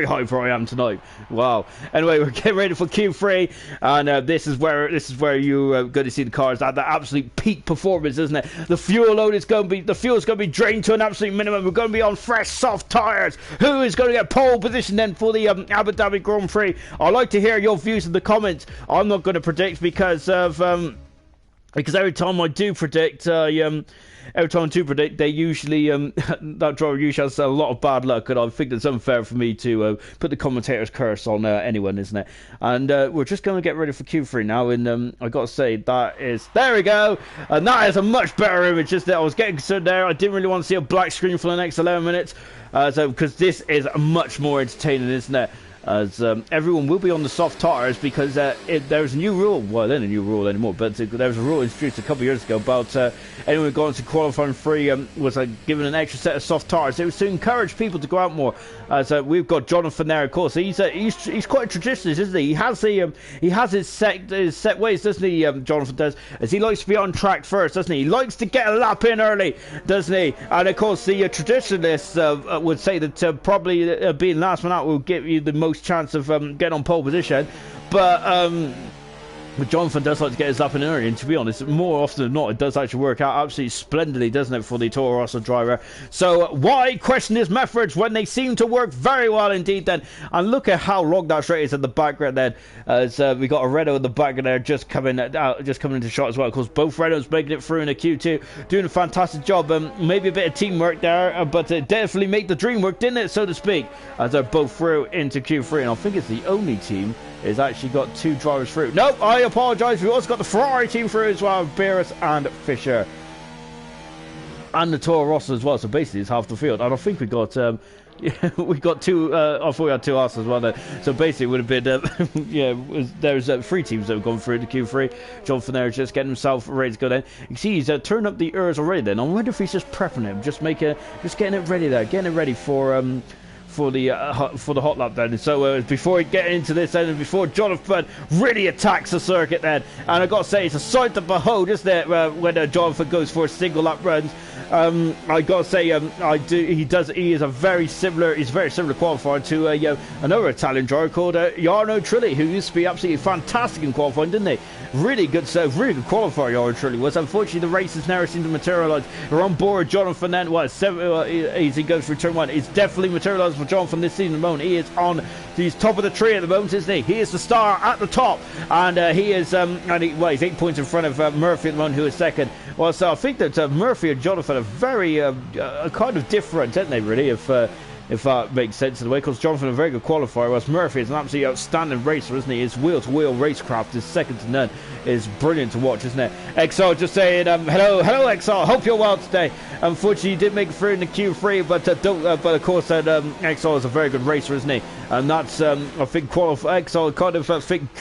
S1: hyper I am tonight. Wow. Anyway, we're getting ready for Q3, and this is where you going to see the cars at the absolute peak performance, isn't it? The fuel load is going to be drained to an absolute minimum. We're going to be on fresh soft tyres. Who is going to get pole position then for the Abu Dhabi Grand Prix? I'd like to hear your views in the comments. I'm not going to predict because every time I do predict, they usually that driver usually has a lot of bad luck, and I think it's unfair for me to put the commentator's curse on anyone, isn't it? And we're just going to get ready for Q3 now, and I got to say there we go, and that is a much better image. Just that I was getting concerned there. I didn't really want to see a black screen for the next 11 minutes, because this is much more entertaining, isn't it? As everyone will be on the soft tyres, because there's a new rule. Well, there isn't a new rule anymore, but there was a rule introduced a couple of years ago about anyone who got into qualifying free was given an extra set of soft tyres. It was to encourage people to go out more. We've got Jonathan there, of course. He's quite a traditionalist, isn't he? He has his set ways, doesn't he? Jonathan does, as he likes to be on track first, doesn't he? He likes to get a lap in early, doesn't he? And of course, the traditionalists would say that probably being last one out will give you the most chance of getting on pole position, but Jonathan does like to get his lap in early, and to be honest, more often than not, it does actually work out absolutely splendidly, doesn't it, for the Toro Rosso driver? So why question his methods when they seem to work very well indeed then? And look at how long that straight is in the background then, as we got a Renault in the background there just coming into shot as well. Of course, both Renaults making it through in a Q2, doing a fantastic job. Maybe a bit of teamwork there, but it definitely made the dream work, didn't it, so to speak, as they're both through into Q3. And I think it's the only team is actually got 2 drivers through. No, I apologise. We've also got the Ferrari team through as well, Barris and Fisher, and the Toro Rosso as well. So basically, it's half the field. And I think we got we got 2. I thought we had 2 us as well then. So basically, it would have been yeah. There's 3 teams that have gone through the Q3. Jonathan there is just getting himself ready to go then. You can see he's turned up the Rrc already. Then I wonder if he's just prepping him, just getting it ready there, getting it ready for for the hot lap then. So before we get into this then, and before Jonathan really attacks the circuit then, and I got to say it's a sight to behold, isn't it, when Jonathan goes for a single lap runs. I got to say he is a very similar qualifier to another Italian driver called Jarno Trulli, who used to be absolutely fantastic in qualifying, didn't he? Really good qualifier Jarno Trulli was. Unfortunately, the races never seem to materialise. We're on board Jonathan then. As he goes through turn 1, it's definitely materialised for Jonathan this season at the moment. He's top of the tree at the moment, isn't he? He is the star at the top, and he is he's 8 points in front of Murphy at the moment, who is second. Well, so I think that Murphy and Jonathan are very kind of different, aren't they, really, if that makes sense in the way, because Jonathan is a very good qualifier, whereas Murphy is an absolutely outstanding racer, isn't he? His wheel-to-wheel racecraft is second to none. Is brilliant to watch, isn't it? XR just saying, hello XR, hope you're well today. Unfortunately, you did make it through in the Q3, but of course, XR is a very good racer, isn't he? And that's, I think, XR kind of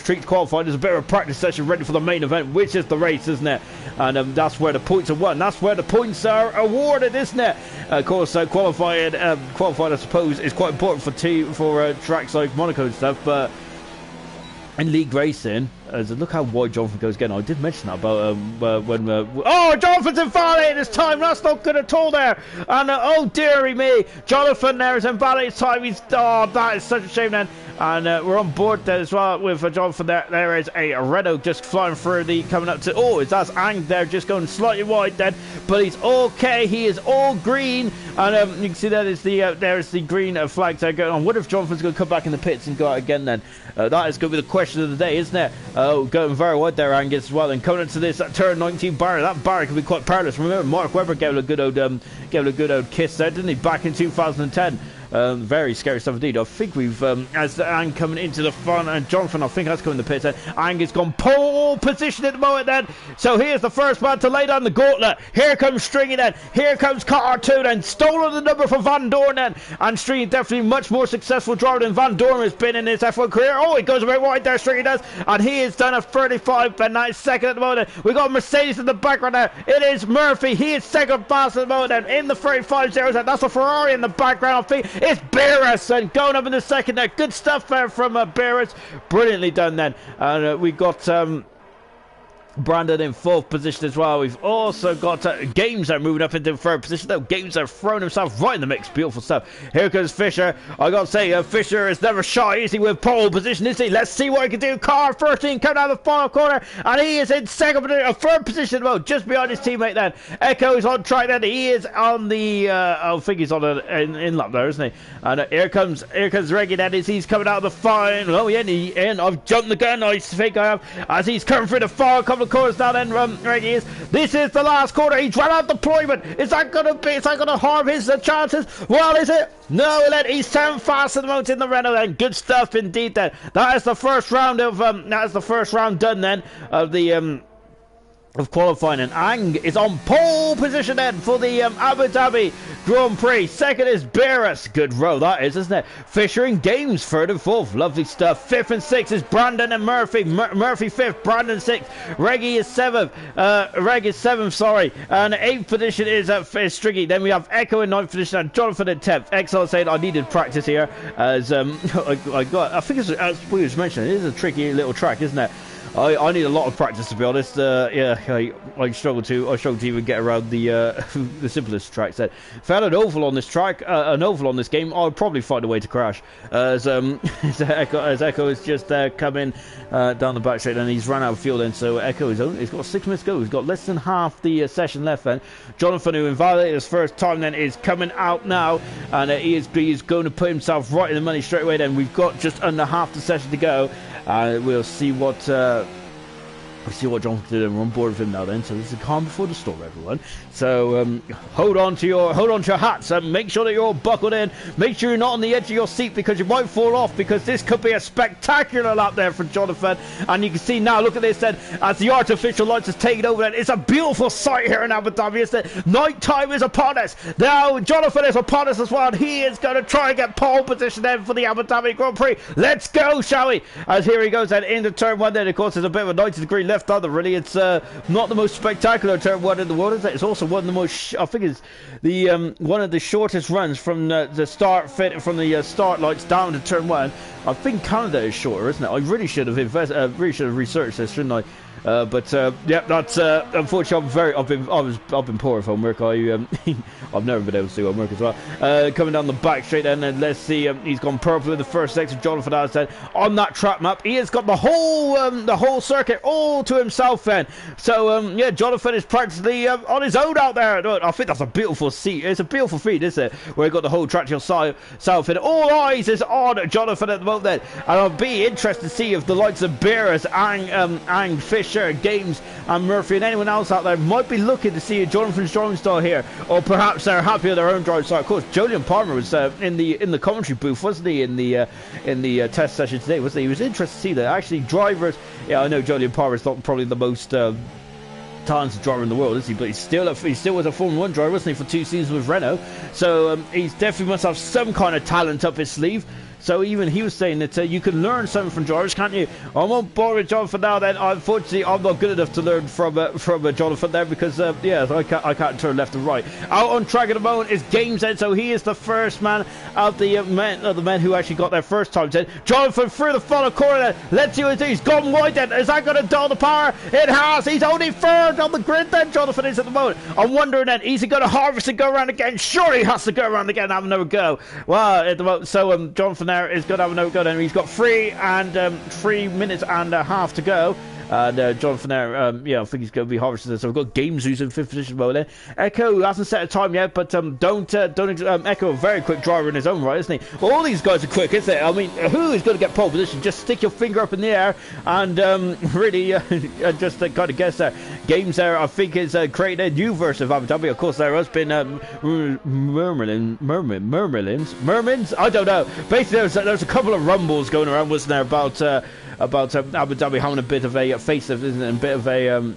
S1: treats qualifying as a bit of a practice session ready for the main event, which is the race, isn't it? And that's where the points are won. That's where the points are awarded, isn't it? Of course, qualifying, I suppose, is quite important for tracks like Monaco and stuff, but in league racing, look how wide Jonathan goes again. I did mention that about when oh, Jonathan's invalidated this time. That's not good at all there. And oh dearie me, Jonathan there is invalidated this time. That is such a shame then. And we're on board there as well with Jonathan there. There is a Renault just flying through coming up to, that's Ang there just going slightly wide then, but he's okay. He is all green, and you can see there is the green flag there going on. What if Jonathan's going to come back in the pits and go out again then? That is going to be the question of the day, isn't it? Going very wide there, Angus, as well. And coming into this turn 19 barrier, that barrier can be quite perilous. Remember, Mark Webber gave it a good old kiss there, didn't he? Back in 2010. Very scary stuff indeed. I think we've, as Ang coming into the front, and Jonathan, I think, has come in the pits. Ang has gone pole position at the moment then. So here's the first man to lay down the gauntlet. Here comes Stringy then. Here comes Carter 2 then. Stolen the number from Van Dorn then. And Stringy definitely much more successful driver than Van Dorn has been in his F1 career. Oh, he goes a bit wide there, Stringy does. And he has done a 35, and that is second at the moment. We got Mercedes in the background there. It is Murphy. He is second fast at the moment then. In the 35-0. That's a Ferrari in the background, I think. It's Beres and going up in the second there. Good stuff there from Beres. Brilliantly done then. And we got Brandon in fourth position as well. We've also got Games are moving up into third position though. Games are throwing himself right in the mix. Beautiful stuff. Here comes Fisher. I gotta say, Fisher is never shy, is he, with pole position, is he? Let's see what he can do. Car 13 coming out of the final corner, and he is in third position though, just behind his teammate then. Echo is on track then. He is on the I think he's on an in-lap there, isn't he? And here comes Reggie then, as he's coming out of the final. Oh yeah, and I've jumped the gun, I think I have, as he's coming through the final couple of corners now then. Reggie is. This is the last corner. He's run out deployment. Is that gonna harm his chances? Well, is it? No, he's 10 fast at the moment in the Renault then. Good stuff indeed then. That is the first round done then of the of qualifying, and Ang is on pole position then for the Abu Dhabi Grand Prix. Second is Beres. Good row that is, isn't it? Fisher and Games third and fourth. Lovely stuff. Fifth and sixth is Brandon and Murphy. Murphy fifth, Brandon sixth. Reggie is seventh. Sorry. And eighth position is Striggy. Then we have Echo in ninth position and Jonathan in 10th. XL saying I needed practice here, as I think as we was mentioning, it is a tricky little track, isn't it? I need a lot of practice, to be honest. I struggle to even get around the simplest tracks. If I had an oval on this track, an oval on this game, I'd probably find a way to crash. As Echo is just coming down the back straight, and he's run out of fuel then. So Echo he's got 6 minutes to go. He's got less than half the session left then. Jonathan, who invalidated his first time then, is coming out now, and he is going to put himself right in the money straight away. Then we've got just under half the session to go. We'll see what John can do, and we're on board with him now then. So this is calm before the storm, everyone. So hold on to your hats and make sure that you're all buckled in. Make sure you're not on the edge of your seat, because you might fall off, because this could be a spectacular lap there for Jonathan. And you can see now, look at this then, as the artificial lights is taking over then. It's a beautiful sight here in Abu Dhabi, isn't it? Night time is upon us. Now Jonathan is upon us as well, and he is going to try and get pole position then for the Abu Dhabi Grand Prix. Let's go, shall we? As here he goes then into turn one then. Of course, there's a bit of a 90-degree left left, are there, really? It's not the most spectacular turn one in the world, is it? It's also one of the most, I think it's the one of the shortest runs from the start start lights down to turn one. I think Canada is shorter, isn't it? I really should have researched this, shouldn't I? But yeah, that's unfortunately. I've been poor at homework. I've never been able to do homework as well. Coming down the back straight, and then let's see. He's gone purple in the first sector. Jonathan has said on that track map, he has got the whole circuit all to himself. Then, so yeah, Jonathan is practically on his own out there. I think that's a beautiful seat. It's a beautiful feat, isn't it? Where he got the whole track to yourself, and all eyes is on Jonathan at the moment. Then, and I'll be interested to see if the likes of Beers, Ang, Fisher, Games, and Murphy, and anyone else out there might be looking to see a Jonathan's driving style here, or perhaps they're happy with their own driving style. Of course, Julian Palmer was in the commentary booth, wasn't he? In the test session today, wasn't he? He was interested to see that actually drivers. Yeah, I know Julian Palmer is not probably the most talented driver in the world, is he? But he still was a Formula 1 driver, wasn't he, for 2 seasons with Renault? So he's definitely must have some kind of talent up his sleeve. So even he was saying that you can learn something from drivers, can't you? I won't bore with Jonathan now. Then unfortunately, I'm not good enough to learn from Jonathan there because yeah, I can't turn left and right. Out on track at the moment is Games End, so he is the first man of the men who actually got their first time. Then Jonathan through the final corner. Let's see what he's gone wide. Then is that going to dull the power? It has. He's only third on the grid. Then Jonathan is at the moment. I'm wondering then, is he going to harvest and go around again? Sure, he has to go around again and have another go. Well, at the moment, so Jonathan there is going to have another go. Then he's got 3 minutes and a half to go. And Jonathan there, yeah, I think he's going to be harvested. So we've got Games who's in 5th position mode there. Echo hasn't set a time yet, but don't Echo a very quick driver in his own right, isn't he? Well, all these guys are quick, isn't it? I mean, who is going to get pole position? Just stick your finger up in the air and really just kind of guess there. Games there, I think, is creating a new version of Abu Dhabi. Of course, there has been mermins. I don't know. Basically, there's a couple of rumbles going around, wasn't there, about Abu Dhabi having a bit of a facelift, isn't it? And a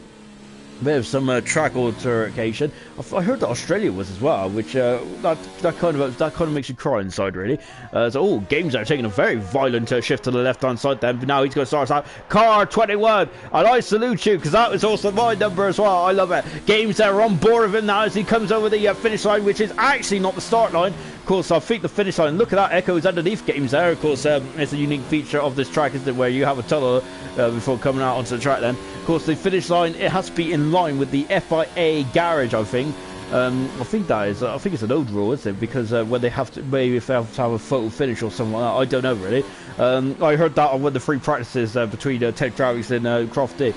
S1: bit of some track altercation. I heard that Australia was as well, which that kind of makes you cry inside, really. So Games are taking a very violent shift to the left hand side then, but now he's going to start us out. Car 21, and I salute you because that was also my number as well. I love it. Games are on board with him now as he comes over the finish line, which is actually not the start line. Of course, I think the finish line, look at that, Echo's underneath Games there. Of course, it's a unique feature of this track, isn't it, where you have a tunnel before coming out onto the track then. Of course, the finish line, it has to be in line with the FIA garage, I think. I think it's an old rule, isn't it? Because when they have to, maybe if they have to have a photo finish or something like that, I don't know really. I heard that on one of the free practices between Ted Travis and Croft D.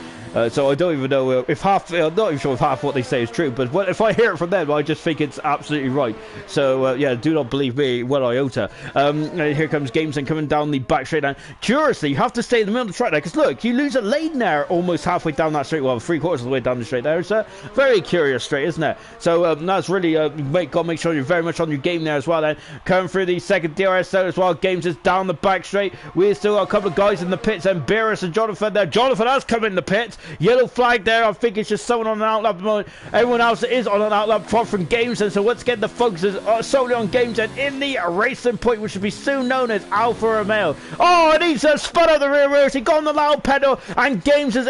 S1: So I don't even know if I'm not even sure if half what they say is true, but if I hear it from them, I just think it's absolutely right. So yeah, do not believe me one iota. Here comes Games and coming down the back straight down. Curiously, you have to stay in the middle of the track there, because look, you lose a lane there almost halfway down that straight, well, 3/4 of the way down the straight there. It's a very curious straight, isn't it? So that's really, got to make sure you're very much on your game there as well then. Coming through the second DRS zone as well, Games is down the back straight. We've still got a couple of guys in the pits, and Beerus and Jonathan there. Jonathan has come in the pits. Yellow flag there. I think it's just someone on an outlap at the moment. Everyone else is on an outlap apart from Games, and so once again the focus is solely on Games and in the racing point, which will be soon known as Alfa Romeo. Oh, and he's spun out the rear wheels. He got on the loud pedal, and Games has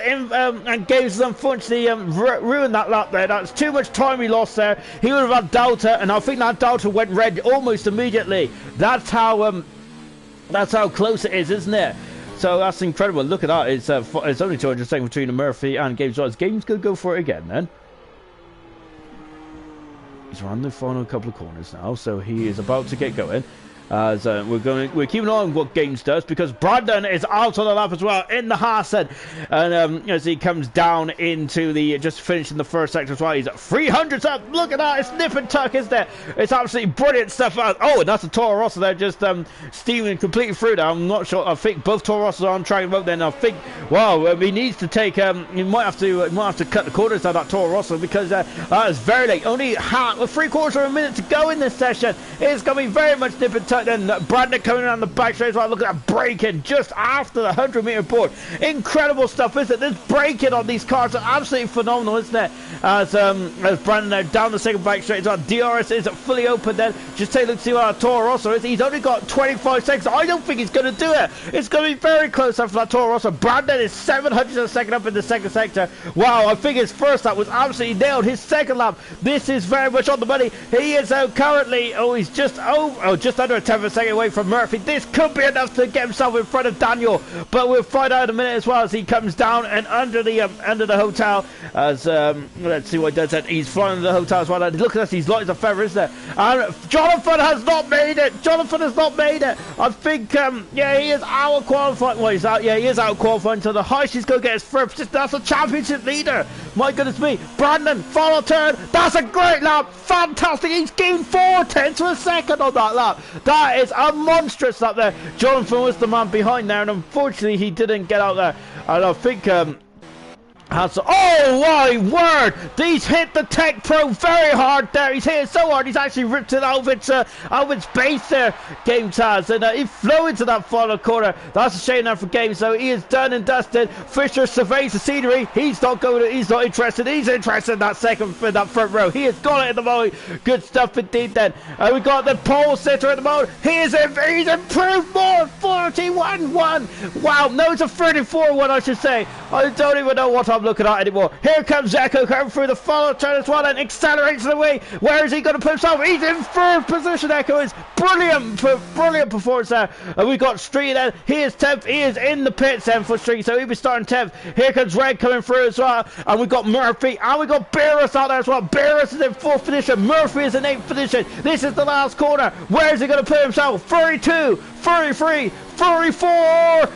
S1: unfortunately ruined that lap there. That's too much time he lost there. He would have had Delta, and I think that Delta went red almost immediately. That's how close it is, isn't it? So that's incredible. Look at that. It's only 200 seconds between Murphy and Games. Games could go for it again then. He's around the final couple of corners now, so he is about to get going. As we're keeping on what Games does, because Brandon is out on the lap as well in the Haas, and as he comes down into the just finishing the first sector as well, he's at 300 up. Look at that, it's nip and tuck, isn't it? It's absolutely brilliant stuff. Oh, and that's a Toro Rosso there, just steaming completely through there. I'm not sure. I think both Toro Rossos are on track about then. I think he needs to take. He might have to cut the corners out of that Toro Rosso, because that is very late. Only 3/4 of a minute to go in this session. It's going to be very much nip and tuck. tight then. Brandon coming around the back straight as well. Look at that braking just after the 100-meter board. Incredible stuff, isn't it? This braking on these cars are absolutely phenomenal, isn't it? As Brandon there down the second back straight as well. DRS is fully open then. Just take a look to see what our Toro Rosso is. He's only got 25 seconds. I don't think he's going to do it. It's going to be very close after that Toro Rosso. Brandon is 700 a second up in the second sector. Wow, I think his first lap was absolutely nailed. His second lap, this is very much on the money. He is currently, he's just under a tenth of a second away from Murphy. This could be enough to get himself in front of Daniel, but we'll find out in a minute as well as he comes down and under the hotel. As let's see what he does then. He's flying into the hotel as well. Look at this, he's light as a feather, isn't it? And Jonathan has not made it. Jonathan has not made it. I think yeah, he is out of qualifying. Well, he's out. Yeah, he is out of qualifying. So the highest he's going to get his first. That's a championship leader. My goodness me. Brandon, follow turn. That's a great lap. Fantastic. He's gained 4/10 of a second on that lap. That is a monstrous lap there. Jonathan was the man behind there, and unfortunately he didn't get out there. And I think oh my word! He's hit the Tech Pro very hard there. He's hit it so hard he's actually ripped it out of its base there, Games has, and he flew into that final corner. That's a shame now for Games. So he is done and dusted. Fisher surveys the scenery. He's not interested. He's interested in that that front row. He has got it at the moment. Good stuff indeed. Then we got the pole sitter at the moment. He's improved more. 41-1. Wow, no, it's a 34-1 I should say. I don't even know what I'm looking at anymore. Here comes Echo coming through the follow turn as well and accelerates the way. Where is he going to put himself? He's in third position. Echo is brilliant performance there. And we got Street then. He is 10th. He is in the pits then for Street, so he'll be starting 10th. Here comes Red coming through as well. And we got Murphy and we got Beerus out there as well. Beerus is in 4th position. Murphy is in 8th position. This is the last corner. Where is he going to put himself? 32, 33, 34.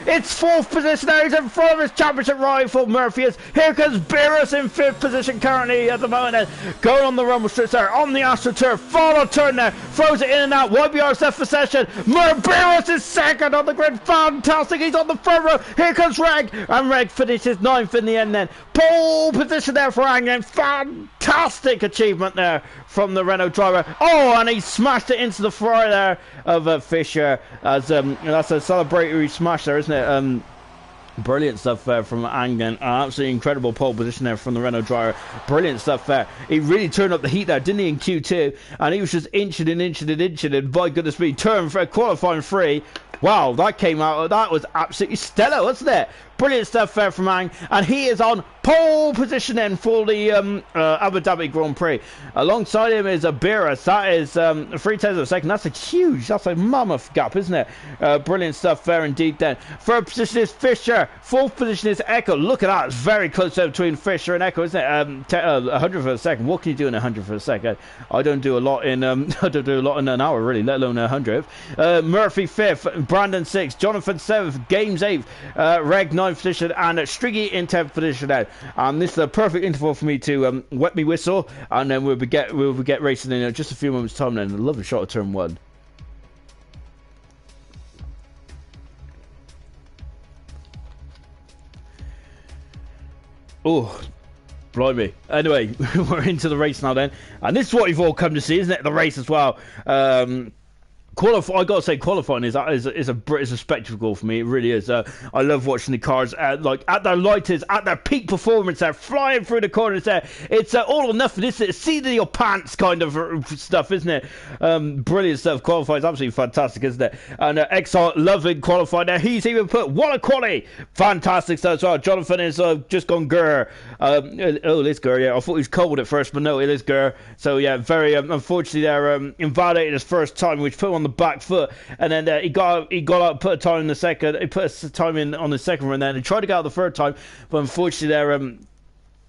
S1: It's 4th position now. He's in front of his championship rival Murphy is. Here comes Beerus in 5th position currently at the moment. Going on the rumble strips there on the AstroTurf. Follow turn there. Throws it in and out. YBR set for session. Beerus is 2nd on the grid. Fantastic. He's on the front row. Here comes Reg. And Reg finishes 9th in the end then. Pole position there for Anglen. Fantastic achievement there from the Renault driver. Oh, and he smashed it into the Ferrari there of Fisher. As that's a celebratory smash there, isn't it? Brilliant stuff there from Anglen. Absolutely incredible pole position there from the Renault driver. Brilliant stuff there. He really turned up the heat there, didn't he, in Q2? And he was just inching and by goodness me, turn for qualifying 3. Wow, that came out. That was absolutely stellar, wasn't it? Brilliant stuff there from Ang, and he is on pole position then for the Abu Dhabi Grand Prix. Alongside him is Beerus. That is 3/10 of a second. That's a mammoth gap, isn't it? Brilliant stuff there indeed then. 3rd position is Fisher. 4th position is Echo. Look at that. It's very close there between Fisher and Echo, isn't it? 100th of a second. What can you do in 100th of a second? I don't do a lot in I don't do a lot in an hour really, let alone 100th. Murphy 5th, Brandon 6th, Jonathan 7th, Games 8th, Reg 9th position, and Striggy in 10th position now. This is a perfect interval for me to wet me whistle, and then we'll get racing in just a few moments time then. A lovely shot of turn 1. Oh, blimey. Anyway, we're into the race now then, and this is what you've all come to see, isn't it? The race as well. I gotta say, qualifying is a spectacle for me. It really is. I love watching the cars like at their lightest, at their peak performance. They're flying through the corners there. It's all or nothing. It's seat of your pants kind of stuff, isn't it? Brilliant stuff. Qualifying is absolutely fantastic, isn't it? And Exile loving qualifying there. He's even put what a quality, fantastic stuff as well. Jonathan is just gone grr. Oh, this grr. Yeah, I thought he was cold at first, but no, it is grr. So yeah, very unfortunately, they're invalidated his first time, which put him on the back foot, and then he got out, put a time in the second. He put a time in on the second run, then he tried to get out the third time, but unfortunately there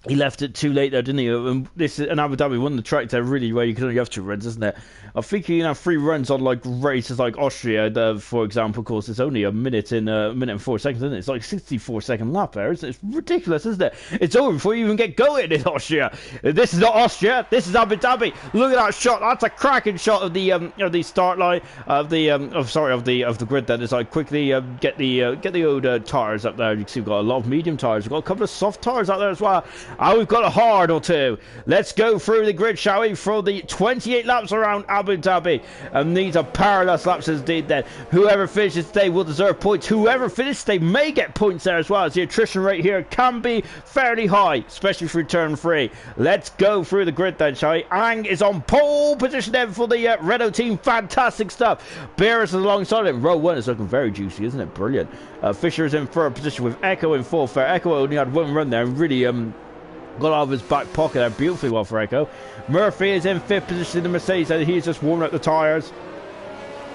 S1: he left it too late there, didn't he? This is an Abu Dhabi, one of the tracks there really where you can only have 2 runs, isn't it? I think you can have 3 runs on like races like Austria, for example. Of course, it's only a minute and 4 seconds, isn't it? It's like 64-second lap there. It's ridiculous, isn't it? It's over before you even get going in Austria. This is not Austria. This is Abu Dhabi. Look at that shot. That's a cracking shot of the start line of the grid. Then it's like quickly get the old tires up there. You can see we've got a lot of medium tires. We've got a couple of soft tires out there as well. And we've got a hard or two. Let's go through the grid, shall we, for the 28 laps around Abu Dhabi. And these are perilous laps indeed then. Whoever finishes today will deserve points. Whoever finishes today may get points there as well, as the attrition rate here can be fairly high, especially through turn 3. Let's go through the grid then, shall we? Ang is on pole position then for the Renault team. Fantastic stuff. Beers is alongside it. Row 1 is looking very juicy, isn't it? Brilliant. Fisher is in third position with Echo in fourth. Echo only had one run there and really got out of his back pocket there beautifully well for Echo. Murphy is in 5th position in the Mercedes and he's just warming up the tyres.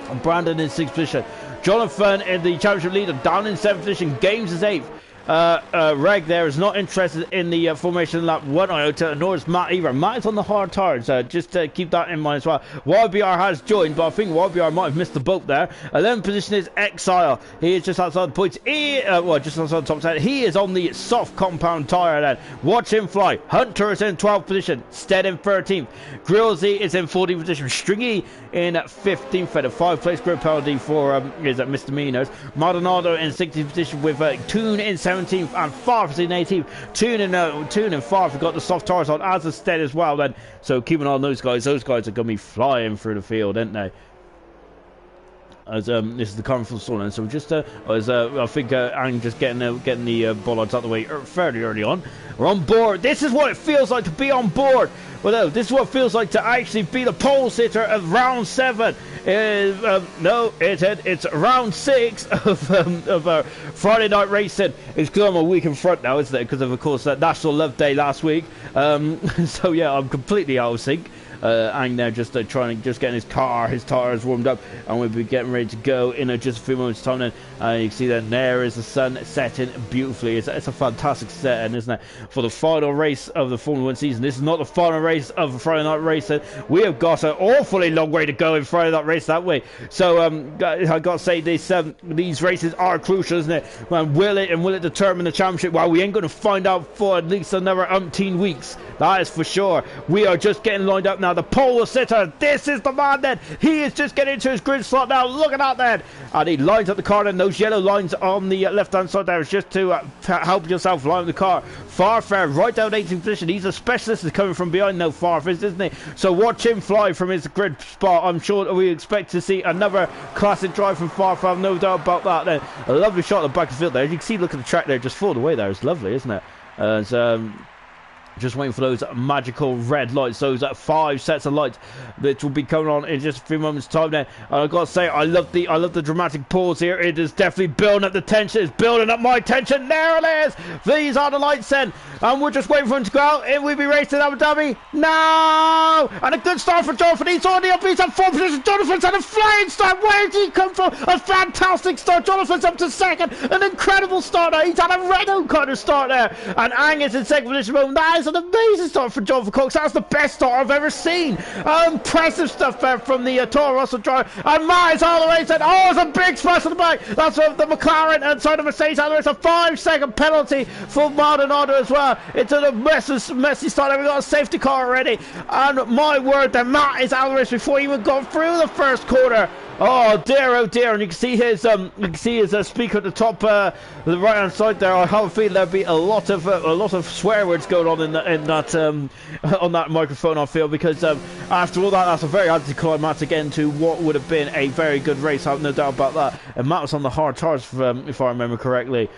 S1: And Brandon in 6th position. Jonathan in the championship leader down in 7th position. Games is 8th. Reg there is not interested in the formation lap 1 iota, nor is Matt either. Matt is on the hard tyres, just keep that in mind as well. YBR has joined, but I think YBR might have missed the boat there. 11th position is Exile. He is just outside the points. Well, just outside the top 10. He is on the soft compound tyre then. Watch him fly. Hunter is in 12th position. Stead in 13th. Grillsy is in 14th position. Stringy in 15th. Fed a 5-place grid penalty for is misdemeanors. Maldonado in 16th position with Toon in 17th and Farf in 18th. Toon and Farf have got the soft tyres on as a Stead as well then. So keep an eye on those guys. Those guys are going to be flying through the field, aren't they? As this is the current full stall, and so just as I think Ang just getting the bollards out the way fairly early on. We're on board. This is what it feels like to be on board. Well, no, this is what it feels like to actually be the pole sitter of round 7. No, it's round 6 of Friday night racing. It's because I'm a week in front now, isn't it? Because of course that National Love Day last week. So yeah, I'm completely out of sync. Ang there just getting his tyres warmed up, and we'll be getting ready to go in just a few moments time then. You can see that there is the sun setting beautifully. It's a fantastic setting, isn't it, for the final race of the Formula 1 season. This is not the final race of Friday night racing. We have got an awfully long way to go in Friday night race that way, so I got to say these races are crucial, isn't it? Will it determine the championship? Well, we ain't going to find out for at least another umpteen weeks, that is for sure. We are just getting lined up now. The pole sitter, this is the man then. He is just getting into his grid slot now. Look at that then. And he lines up the car, and those yellow lines on the left-hand side there is just to help yourself line the car. Farfair right down 18th position. He's a specialist. He's coming from behind now, Farfair, isn't he? So watch him fly from his grid spot. I'm sure we expect to see another classic drive from Farfair. No doubt about that then. A lovely shot at the back of the field there. You can see, look at the track there, just fall away there. It's lovely, isn't it? Just waiting for those magical red lights, those 5 sets of lights that will be coming on in just a few moments' time there. And I've got to say, I love the dramatic pause here. It is definitely building up the tension. It's building up my tension. There it is. These are the lights then. And we're just waiting for him to go out. It will be racing Abu Dhabi. No! And a good start for Jonathan. He's already up. He's at 4th position. Jonathan's had a flying start. Where did he come from? A fantastic start. Jonathan's up to 2nd. An incredible start there. He's had a Renault kind of start there. And Ang is in 2nd position. That is an amazing start for Jonathan Cox. That's the best start I've ever seen. Impressive stuff there from the Toro Rosso driver. And Matt is all the way said, oh, it's a big splash on the back. That's the McLaren and side of Mercedes. And there's a 5-second penalty for Maldonado as well. It's a messy start. We've got a safety car already. And my word, the Matt is out of the race before he even got through the first quarter. Oh dear, and you can see his speaker at the top, the right hand side there. I have a feeling there'll be a lot of swear words going on in that on that microphone, I feel, because after all that's a very anticlimactic end to what would have been a very good race. I have no doubt about that. And Matt was on the hard tyres, if I remember correctly.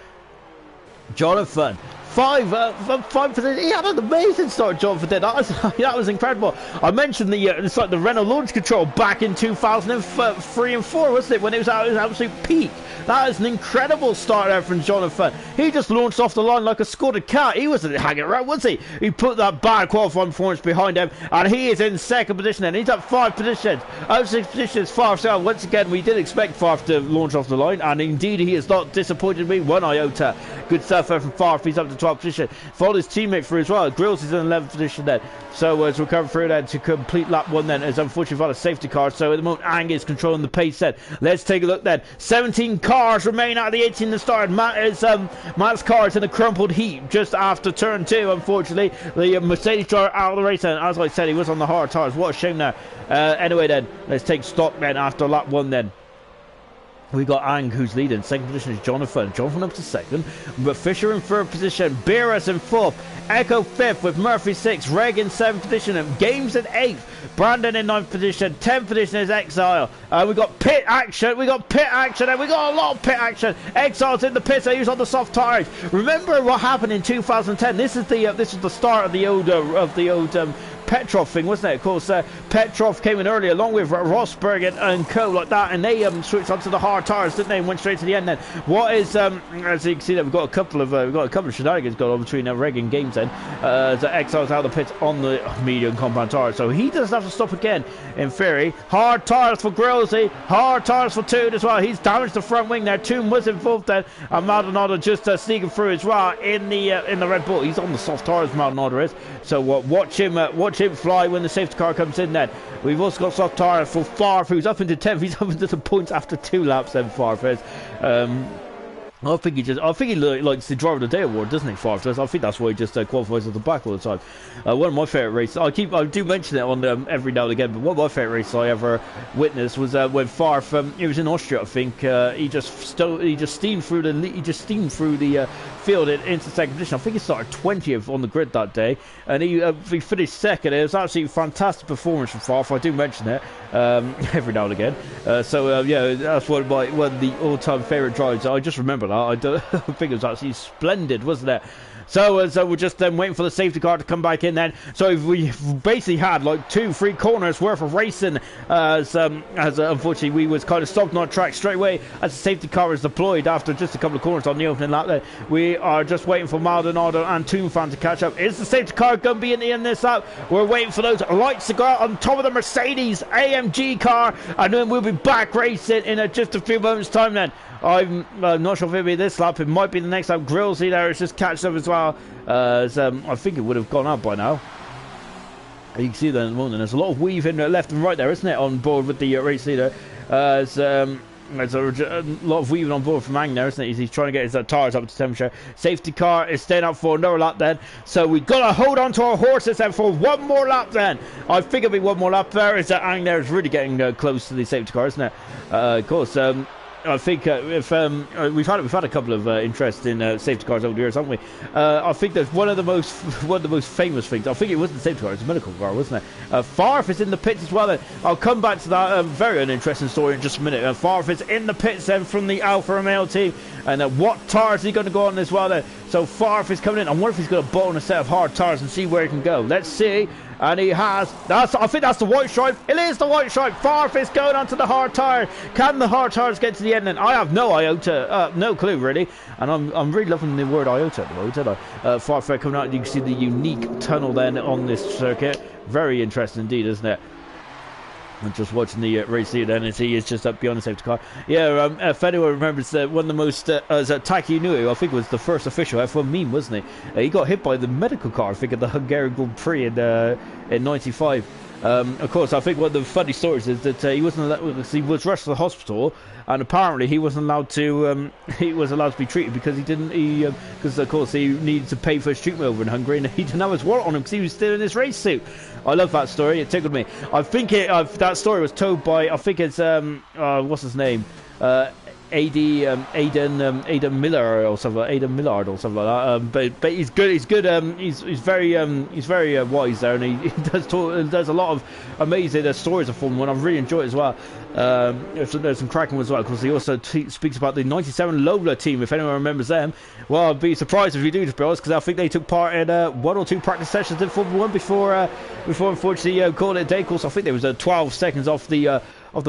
S1: Jonathan, 5%. He had an amazing start, Jonathan did. That was incredible. I mentioned it's like the Renault launch control back in 2003 and 4, wasn't it, when it was at its absolute peak. That is an incredible start there from Jonathan. He just launched off the line like a scolded cat. He wasn't hanging around, was he? He put that bad qualifying performance behind him, and he is in 2nd position, and he's at 5 positions. 6 positions, Farf. So once again, we did expect Farf to launch off the line, and indeed he has not disappointed me one iota. Good stuff there from Farf. He's up to 12th position. Followed his teammate through as well. Grills is in 11th position then. So as we're coming through then to complete lap 1 then, as unfortunately we've had a safety car. So at the moment, Ang is controlling the pace then. Let's take a look then. 17 cars remain out of the 18 that started. Matt's car is in a crumpled heap just after turn 2, unfortunately. The Mercedes driver out of the race, and as I said, he was on the hard tyres. What a shame there. Anyway then, let's take stock then after lap 1 then. We got Ang, who's leading. 2nd position is Jonathan. Jonathan up to 2nd. But Fisher in 3rd position. Beerus in 4th. Echo 5th with Murphy 6th, Reg in 7th position, and Games in 8th, Brandon in 9th position, 10th position is Exile. We got pit action, and we got a lot of pit action. Exile's in the pits, he was on the soft tires. Remember what happened in 2010? This is the start of the old Petrov thing, wasn't it? Of course, Petrov came in early along with Rosberg and co like that, and they switched onto the hard tires, didn't they? And went straight to the end. Then what is as you can see, that we've got a couple of shenanigans going on between Reg and Games. Then the Exile's out of the pits on the medium compound tire, so he doesn't have to stop again. In theory, hard tires for Grillsy, hard tires for Toon as well. He's damaged the front wing there. Toon was involved then, and Maldonado just sneaking through as well in the Red Bull. He's on the soft tires, Maldonado is. So watch him fly when the safety car comes in. Then we've also got soft tires for Farf, who's up into 10th. He's up into the points after 2 laps. Then Farf is. I think he likes the Driver of the Day award, doesn't he, Farf? I think that's why he just qualifies at the back all the time. One of my favourite races, I do mention it on every now and again, but one of my favourite races I ever witnessed was when Farf, he was in Austria, I think. He just steamed through the field into second position. I think he started 20th on the grid that day, and he finished second. It was absolutely fantastic performance from Farf. I do mention it every now and again. Yeah, that's one of the all-time favourite drives. I just remember that. I think it was actually splendid, wasn't it? So we're just waiting for the safety car to come back in then. So we've basically had like 2-3 corners worth of racing as unfortunately we was kind of stopped on our track straight away as the safety car is deployed after just a couple of corners on the opening lap there. We are just waiting for Maldonado and Toonfan to catch up. Is the safety car going to be in the end this lap? We're waiting for those lights to go out on top of the Mercedes AMG car, and then we'll be back racing in just a few moments time then. I'm not sure if it'll be this lap. It might be the next lap. Grillsy there is just catching up as well. I think it would have gone up by now. You can see that in the morning. There's a lot of weaving left and right there, isn't it, on board with the race leader. There's a lot of weaving on board from Ang there, isn't it? He's trying to get his tyres up to temperature. Safety car is staying up for another lap then. So we've got to hold on to our horses then for one more lap then. I think it'll be one more lap there. Is that Ang there is really getting close to the safety car, isn't it? Of course. I think if we've had a couple of interesting safety cars over the years, haven't we? I think there's one of the most famous things. I think it wasn't the safety car; it was a medical car, wasn't it? Farf is in the pits as well. Then I'll come back to that very uninteresting story in just a minute. Farf is in the pits then from the Alfa Romeo team, and what tires is he going to go on as well? Then so Farf is coming in. I wonder if he's going to bolt on a set of hard tires and see where he can go. Let's see. And he has. I think that's the white stripe. It is the white stripe. Farf is going onto the hard tire. Can the hard tires get to the end? And I have no iota, no clue really. And I'm really loving the word iota at the moment, don't I? Farf coming out. You can see the unique tunnel then on this circuit. Very interesting indeed, isn't it? I'm just watching the race here then, and he is just up beyond the safety car. Yeah, if anyone remembers, one of the most, Taki Inui, I think was the first official F1 meme, wasn't he? He got hit by the medical car, I think, at the Hungarian Grand Prix in 95. Of course, I think one of the funny stories is that he was rushed to the hospital, and apparently he wasn't allowed to. He was allowed to be treated because because of course he needed to pay for his treatment over in Hungary, and he didn't have his wallet on him because he was still in his race suit. I love that story. It tickled me. I think that story was told by, I think it's what's his name, Aidan Miller or something, Aidan Millard or something like that. But he's good. He's good. He's very wise there, and he does a lot of amazing stories of Formula 1. I really enjoy it as well. There's some cracking ones as well, because he also speaks about the '97 Lola team. If anyone remembers them, well, I'd be surprised if you do, to be honest, because I think they took part in 1 or 2 practice sessions in Formula 1 before unfortunately calling it a day. Of course, I think there was 12 seconds off the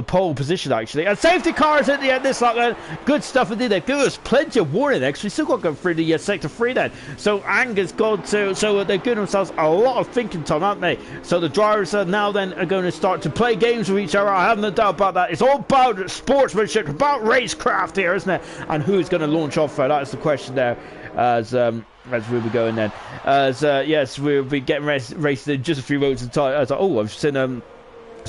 S1: pole position actually, and safety cars at the end this lap then. Good stuff indeed. They give us plenty of warning actually. We still got to go through the sector 3 then, so Anger's gone to, so they're giving themselves a lot of thinking time, aren't they? So the drivers are now then are going to start to play games with each other. I have no doubt about that. It's all about sportsmanship, about racecraft here, isn't it? And who's going to launch off there? That's the question there, as we'll be going then. Yes, we'll be getting raced in just a few moments of time. I've seen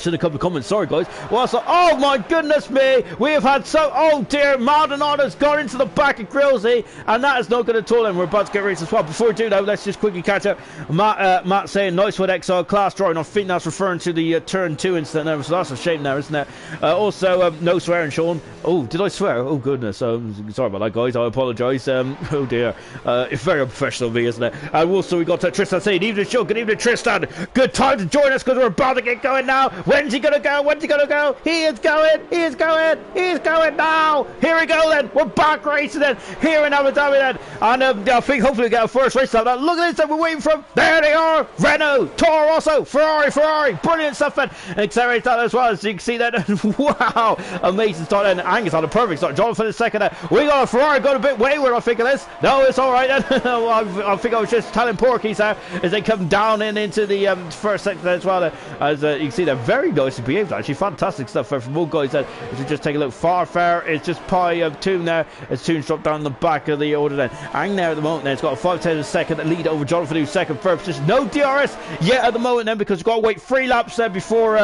S1: Seen a couple of comments, sorry guys. Well, so, oh my goodness me, we have had so, oh dear, Maldonado's gone into the back of Grillsy, and that is not good at all, and we're about to get race as well. Before we do though, let's just quickly catch up. Matt saying, nice one Exile, class drawing. I think that's referring to the turn 2 incident there, so that's a shame there, isn't it? Also, no swearing, Sean. Oh, did I swear? Oh goodness, sorry about that guys, I apologise. Oh dear, it's very unprofessional of me, isn't it? And also we got Tristan saying, evening Sean, good evening Tristan, good time to join us because we're about to get going now. When's he gonna go? When's he gonna go? He is going! He is going! He is going now! Here we go then! We're back racing then! Here in Abu Dhabi then! And I think hopefully we get our first race now. Look at this that we're waiting for! There they are! Renault! Toro Rosso! Ferrari! Brilliant stuff then! Accelerate that as well, as you can see that. Wow! Amazing start then. Angus on a perfect start. Jonathan in second there. We got a Ferrari going a bit wayward, I think of this. No, it's alright then. I think I was just telling Porky's there as they come down into the first sector as well. As you can see they're very nicely behaved actually, fantastic stuff from all guys there. If you just take a look, Farfair is just Pi Toon there as Toon's dropped down the back of the order then. Ang there at the moment then, it's got a 5/10 second lead over Jonathan who's second, third position. No DRS yet at the moment then because we've got to wait 3 laps there before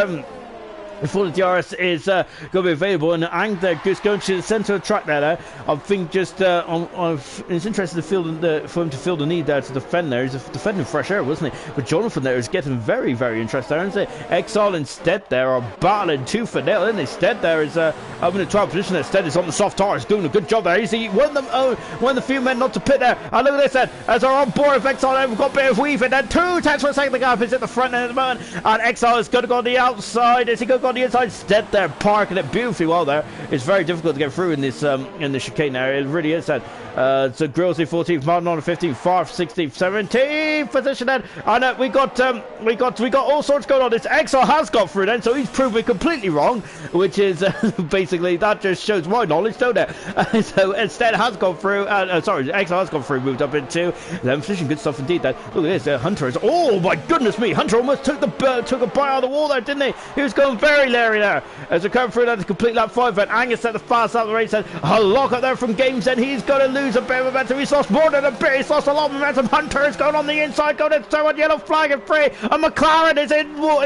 S1: the DRS is going to be available, and Ang there just going to the centre of the track there. I think just it's interesting to feel for him to feel the need there to defend there. He's defending fresh air, wasn't he? But Jonathan there is getting very, very interested there, isn't it? Exile instead there are battling tooth and nail, isn't he? Stead there is up in the 12th position there. Stead is on the soft tire, he's doing a good job there. He's one of the few men not to pit there. And look at this then, as our on board of Exile there, we've got a bit of weaving then. 2 tenths per second the gap is at the front end at the moment, and Exile is going to go on the outside. Is he going to go on the inside? Stead there, parking it beautifully well there. It's very difficult to get through in this in the chicane there. It really is that. So Grillsy 14th, Martin on 15th, Farf 16th, 17th position then, and we got all sorts going on. This Exile has got through then, so he's proven completely wrong, which is basically that just shows my knowledge, don't it? So instead has gone through. Sorry, Exile has gone through, moved up into 11th position. Good stuff indeed. Then look at this, Hunter is. Oh my goodness me, Hunter almost took a bite out of the wall there, didn't he? He was going very leery there as we come through that to complete lap 5. And Angus set the fast out of the race. And a lock up there from Games, and he's going to lose a bit of momentum. He's lost more than a bit. He's lost a lot of momentum. Hunter is going on the inside, going into turn 1, yellow flag and free. And McLaren is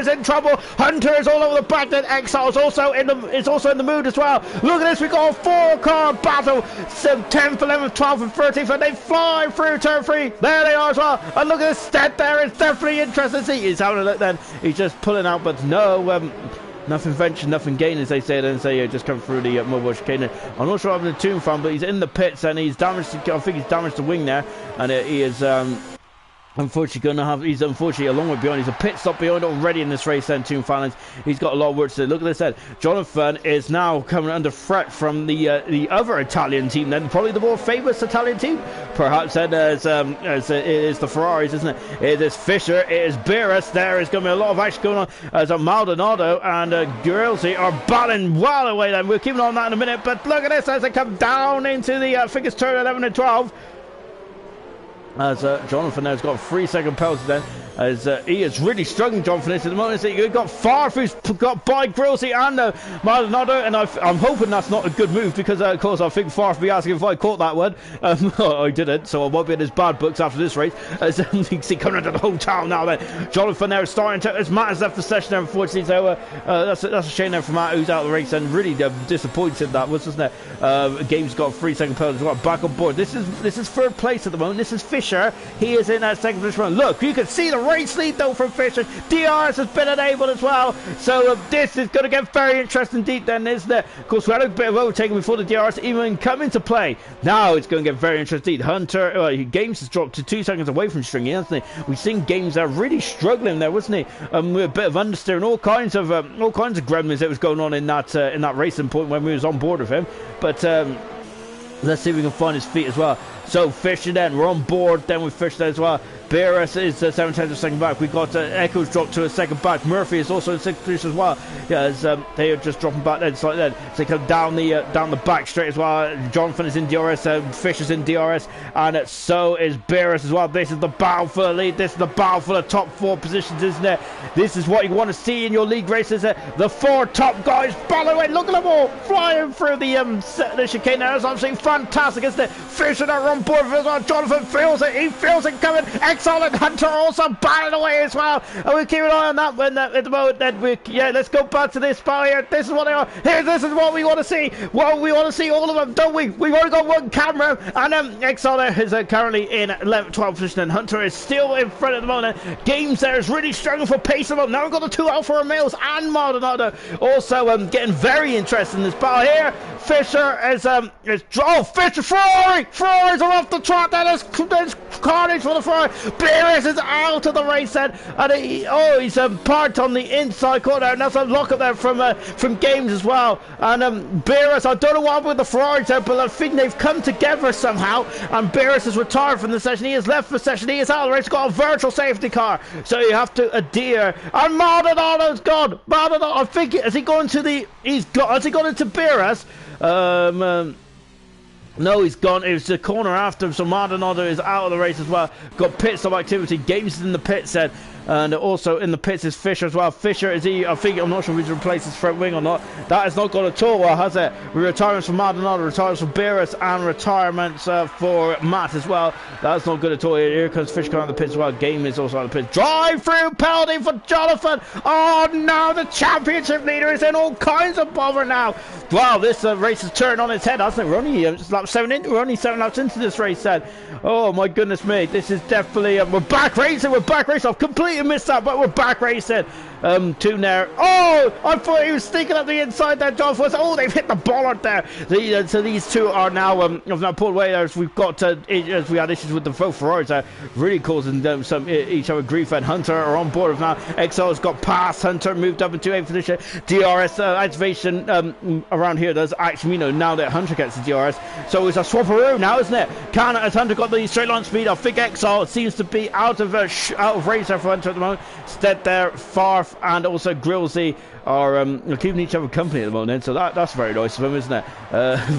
S1: in trouble. Hunter is all over the back. Then Exile is also in the mood as well. Look at this. We got a 4-car battle. 10th, 11th, 12th, and 13th, and they fly through turn 3. There they are as well. And look at this Stead there. It's definitely interesting to see. He's having a look then. He's just pulling out, but no. Nothing venture, nothing gain, as they say. Then say just come through the mobile chicane. I'm not sure what happened to Toon fan, but he's in the pits and he's damaged. I think he's damaged the wing there, and he is unfortunately he's unfortunately a long way behind. He's a pit stop behind already in this race then, Toon Fallons. He's got a lot of work to do. Look at this then. Jonathan is now coming under threat from the other Italian team then, probably the more famous Italian team perhaps then, as it is the Ferraris, isn't it? It is Fisher, it is Beerus. There is going to be a lot of action going on as Maldonado and Grillsy are battling well away then. We'll keep on that in a minute, but look at this as they come down into the I think it's turn 11 and 12. As Jonathan now has got 3-second penalty then, as he is really struggling, Jonathan, at the moment. He got Farf, who's got by Grillsy and Maldonado, and I'm hoping that's not a good move because, of course, I think Farf will be asking if I caught that one. I didn't, so I won't be in his bad books after this race. As you can see coming into the hotel now then, Jonathan there is starting to, as Matt has left the session there, unfortunately, so that's a shame there for Matt, who's out of the race, and really disappointed that was, wasn't it? Game's got a 3-second penalty, got back on board. This is third place at the moment. This is Fisher. He is in that second position. Look, you can see the race lead though from Fisher. DRS has been enabled as well, so this is going to get very interesting deep then, isn't it? Of course, we had a bit of overtaking before the DRS even come into play. Now it's going to get very interesting. Hunter Games has dropped to 2 seconds away from Stringy, hasn't he? We've seen Games there really struggling there, wasn't he? With a bit of understeer and all kinds of gremlins that was going on in that racing point when we was on board with him. But let's see if we can find his feet as well. So Fisher then, we're on board then with Fisher as well. Beerus is 7 tenths of a second back. We've got Echoes dropped to a second back. Murphy is also in 6th position as well. Yeah, as they are just dropping back then slightly then. So they come down the back straight as well. Jonathan is in DRS, Fisher's in DRS, and so is Beerus as well. This is the battle for the lead. This is the battle for the top 4 positions, isn't it? This is what you want to see in your league races. The 4 top guys battling. Look at them all flying through the chicane there. It's absolutely fantastic, isn't it? Fisher there on on board as well. Jonathan feels it. He feels it coming. Exile and Hunter also batting away as well. And we keep an eye on that one at the moment. Then let's go back to this spot here. This is what they are. Here, this is what we want to see. Well, we want to see all of them, don't we? We've only got one camera. And Exile is currently in 11th, 12th position. And Hunter is still in front at the moment. Games there is really struggling for pace. Now we've got the 2 Alfa Romeos and Maldonado also getting very interested in this battle here. Fisher is Fisher, Ferraris are off the track. There's carnage for the Ferrari. Beres is out of the race then, and he's parked on the inside corner, and that's a lock up there from Games as well. And Beres, I don't know what happened with the Ferraris there, but I think they've come together somehow. And Beres is retired from the session. He is left the session. He is out of the race. Got a virtual safety car, so you have to adhere. And Maldonado's gone. Maldonado, I think, has he gone into Beres? No, he's gone. It was the corner after him, so Maldonado is out of the race as well. Got pit stop activity. Games is in the pit set. And also in the pits is Fisher as well. Fisher, I'm not sure if he's replaced his front wing or not. That has not gone at all well, has it? Retirements for Maldonado, retirements for Beres, and retirements for Matt as well. That's not good at all. Here comes Fisher coming out of the pits as well. Game is also out of the pits. Drive-through penalty for Jonathan. Oh no, the championship leader is in all kinds of bother now. Wow, this race has turned on its head, hasn't it? We're only we're only 7 laps into this race then. Oh my goodness me, this is definitely we're back racing. I've completely missed that, but we're back racing. Two there. Oh, I thought he was sneaking up the inside there, John. Oh, they've hit the bollard there. So these two are now have now pulled away. As we've got as we had issues with the both Ferraris, really causing them some each other grief. And Hunter are on board now. Excel's got past Hunter, moved up into 8th position. DRS activation around here. There's actually now that Hunter gets the DRS, so it's a swapperoo now, isn't it? Has Hunter got the straight line speed? I think Exile seems to be out of race there for Hunter at the moment. Stead there, Farf and also Grillsy are keeping each other company at the moment, so that's very nice of them, isn't it?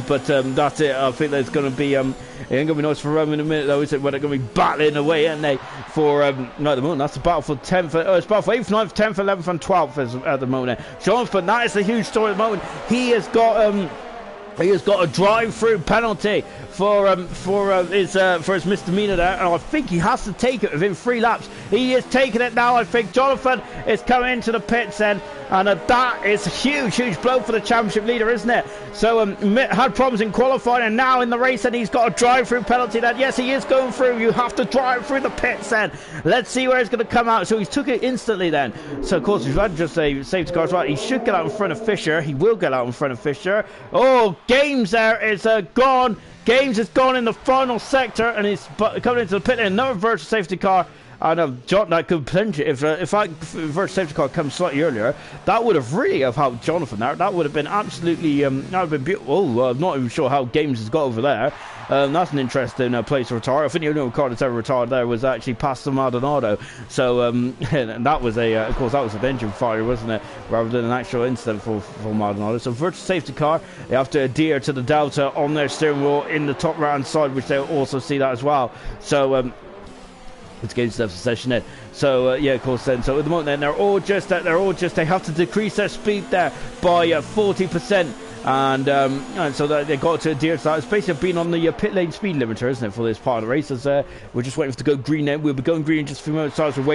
S1: But that's it. I think there's going to be it ain't going to be nice for Rome in a minute, though, is it? When they're going to be battling away, aren't they? For at the moment, that's the battle for 10th. It's battle for 8th, 9th, 10th, 11th, and 12th at the moment. Jonathan, that is the huge story at the moment. He has got a drive-through penalty for his misdemeanor there, and I think he has to take it within 3 laps. He is taking it now. I think Jonathan is coming into the pits then, and that is a huge blow for the championship leader, isn't it? So had problems in qualifying, and now in the race, and he's got a drive-through penalty then. Yes, he is going through. You have to drive through the pits then. Let's see where it's going to come out. So he took it instantly then. So of course we've had just a safety car as well. He should get out in front of Fisher. He will get out in front of Fisher. Oh, Games there is gone. Games is gone in the final sector, and he's coming into the pit in another virtual safety car. And John, that could potentially, if virtual safety car comes slightly earlier, that would have really helped Jonathan there. That would have been absolutely, that would have been beautiful. Oh, I'm not even sure how Games has got over there. That's an interesting place to retire. I think the only car that's ever retired there was actually Pastor Maldonado. So and that was of course, that was an engine fire, wasn't it? Rather than an actual incident for Maldonado. So virtual safety car, they have to adhere to the delta on their steering wheel in the top right hand side, which they'll also see that as well. So it's against the session in. So yeah, of course. Then, so at the moment, then they have to decrease their speed there by 40%. And so they got to adhere to that. It's basically been on the pit lane speed limiter, isn't it, for this part of the race? As we're just waiting to go green now. We'll be going green in just a few moments' time. So we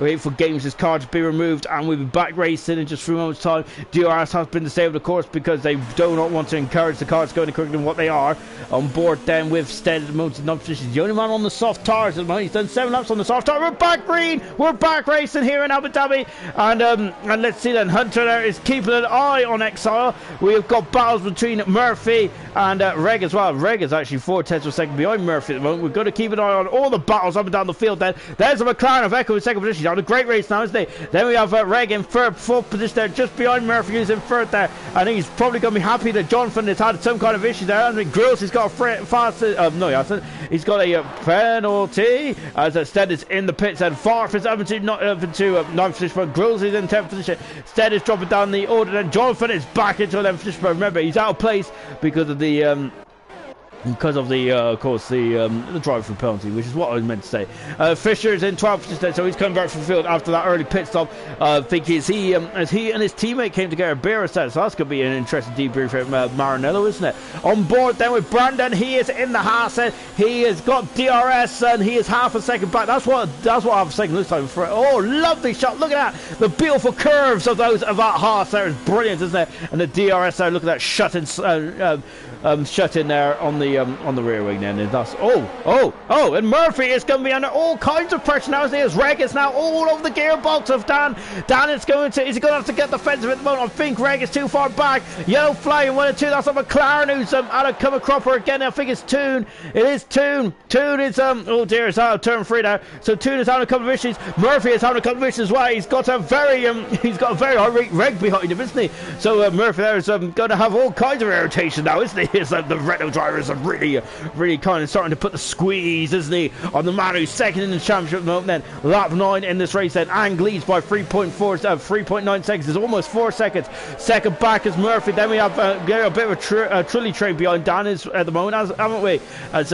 S1: wait for Games' car to be removed, and we'll be back racing in just a few moments' time. DRS has been disabled, of course, because they do not want to encourage the cars going quicker than what they are. On board then with Stead at the moment in position. He's the only man on the soft tires at the moment. He's done 7 laps on the soft tire. We're back green. We're back racing here in Abu Dhabi, and let's see then. Hunter there is keeping an eye on Exile. We have got battles between Murphy and Reg as well. Reg is actually 4 tenths of a second behind Murphy at the moment. We've got to keep an eye on all the battles up and down the field then. There's a McLaren of Echo in second position. He's on a great race now, isn't he? Then we have Reg in fourth position there, just behind Murphy, who's in third there. I think he's probably going to be happy that Jonathan has had some kind of issue there. I think Grills, he's got a fast... no, he hasn't. He's got a penalty as Stead is in the pits, and Farf is up into 9th position, but Grills is in 10th position. Stead is dropping down the order, and Jonathan is back into 11th position. But remember, he's out of place because of the because of the, of course, the drive-through penalty, which is what I was meant to say. Fisher's in 12th position, so he's coming back from the field after that early pit stop. I think as he and his teammate came together, Beer said, so that's going to be an interesting debrief from Maranello, isn't it? On board then with Brandon, he is in the Haas, he has got DRS, and he is half a second back. That's what half a second looks like. Oh, lovely shot! Look at that, the beautiful curves of that Haas there is brilliant, isn't it? And the DRS there, look at that shut in there on the rear wing then. And that's and Murphy is going to be under all kinds of pressure now, as Reg is now all over the gearbox of Dan. Dan is he going to have to get defensive at the moment? I think Reg is too far back. Yellow flag in 1 and 2. That's a McLaren who's out of cover cropper again. I think it's Toon. It is Toon. Toon is oh dear, it's out of turn 3 now. So Toon is having a couple of issues. Murphy is having a couple of issues as well. He's got a very high rate Reg behind him, isn't he? So Murphy there is going to have all kinds of irritation now, isn't he? It's the Renault drivers are really kind of starting to put the squeeze, isn't he, on the man who's second in the championship at the moment. Then lap 9 in this race, then Ang leads by 3.9 seconds. It's almost 4 seconds. Second back is Murphy. Then we have a bit of a trolley train behind Dan is at the moment, haven't we? As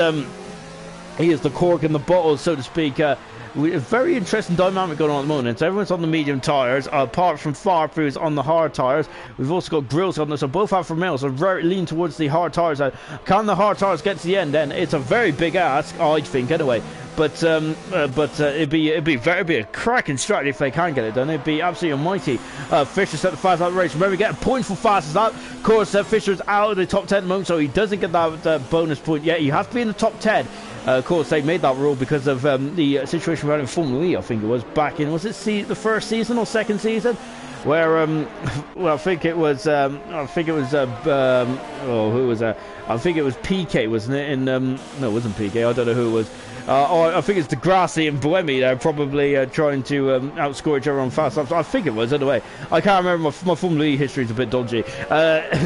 S1: he is the cork in the bottle, so to speak. A very interesting dynamic going on at the moment. So everyone's on the medium tyres, apart from Farp, who's on the hard tyres. We've also got Grills on this, so both Alfa Romeos are very lean towards the hard tyres. Can the hard tyres get to the end? Then it's a very big ask, I think, anyway. But it'd be a cracking strategy if they can get it done. It'd be absolutely almighty. Fisher set the fast lap race. Remember, get a point for fastest lap. Of course, Fisher's out of the top 10 at the moment, so he doesn't get that bonus point yet. You have to be in the top 10. Of course, they made that rule because of the situation we had in Formula E, I think it was, back in, was it the first season or second season? Where, well, I think it was, who was that? I think it was PK, wasn't it? No, it wasn't PK, I don't know who it was. I think it's Degrassi and Buemi. They're probably trying to outscore each other on fast laps. I think it was, anyway. I can't remember. My Formula E history is a bit dodgy.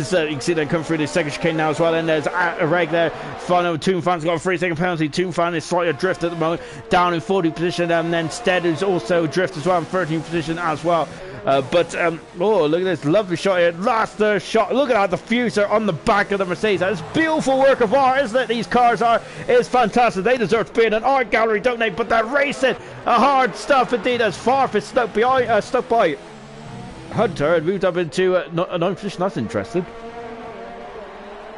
S1: So you can see them come through the second chicane now as well. And there's a Reg there. Final Toon Fan's got a 3-second penalty. Toon Fan is slightly adrift at the moment, down in 40th position. And then Stead is also adrift as well in 13th position as well. Oh, look at this lovely shot here. Last shot. Look at that diffuser on the back of the Mercedes. That's beautiful work of art, isn't it? These cars are. It's fantastic. They deserve to be in an art gallery, don't they? But they're racing. Hard stuff indeed. As Farf is stuck by Hunter and moved up into a 9th position. That's interesting.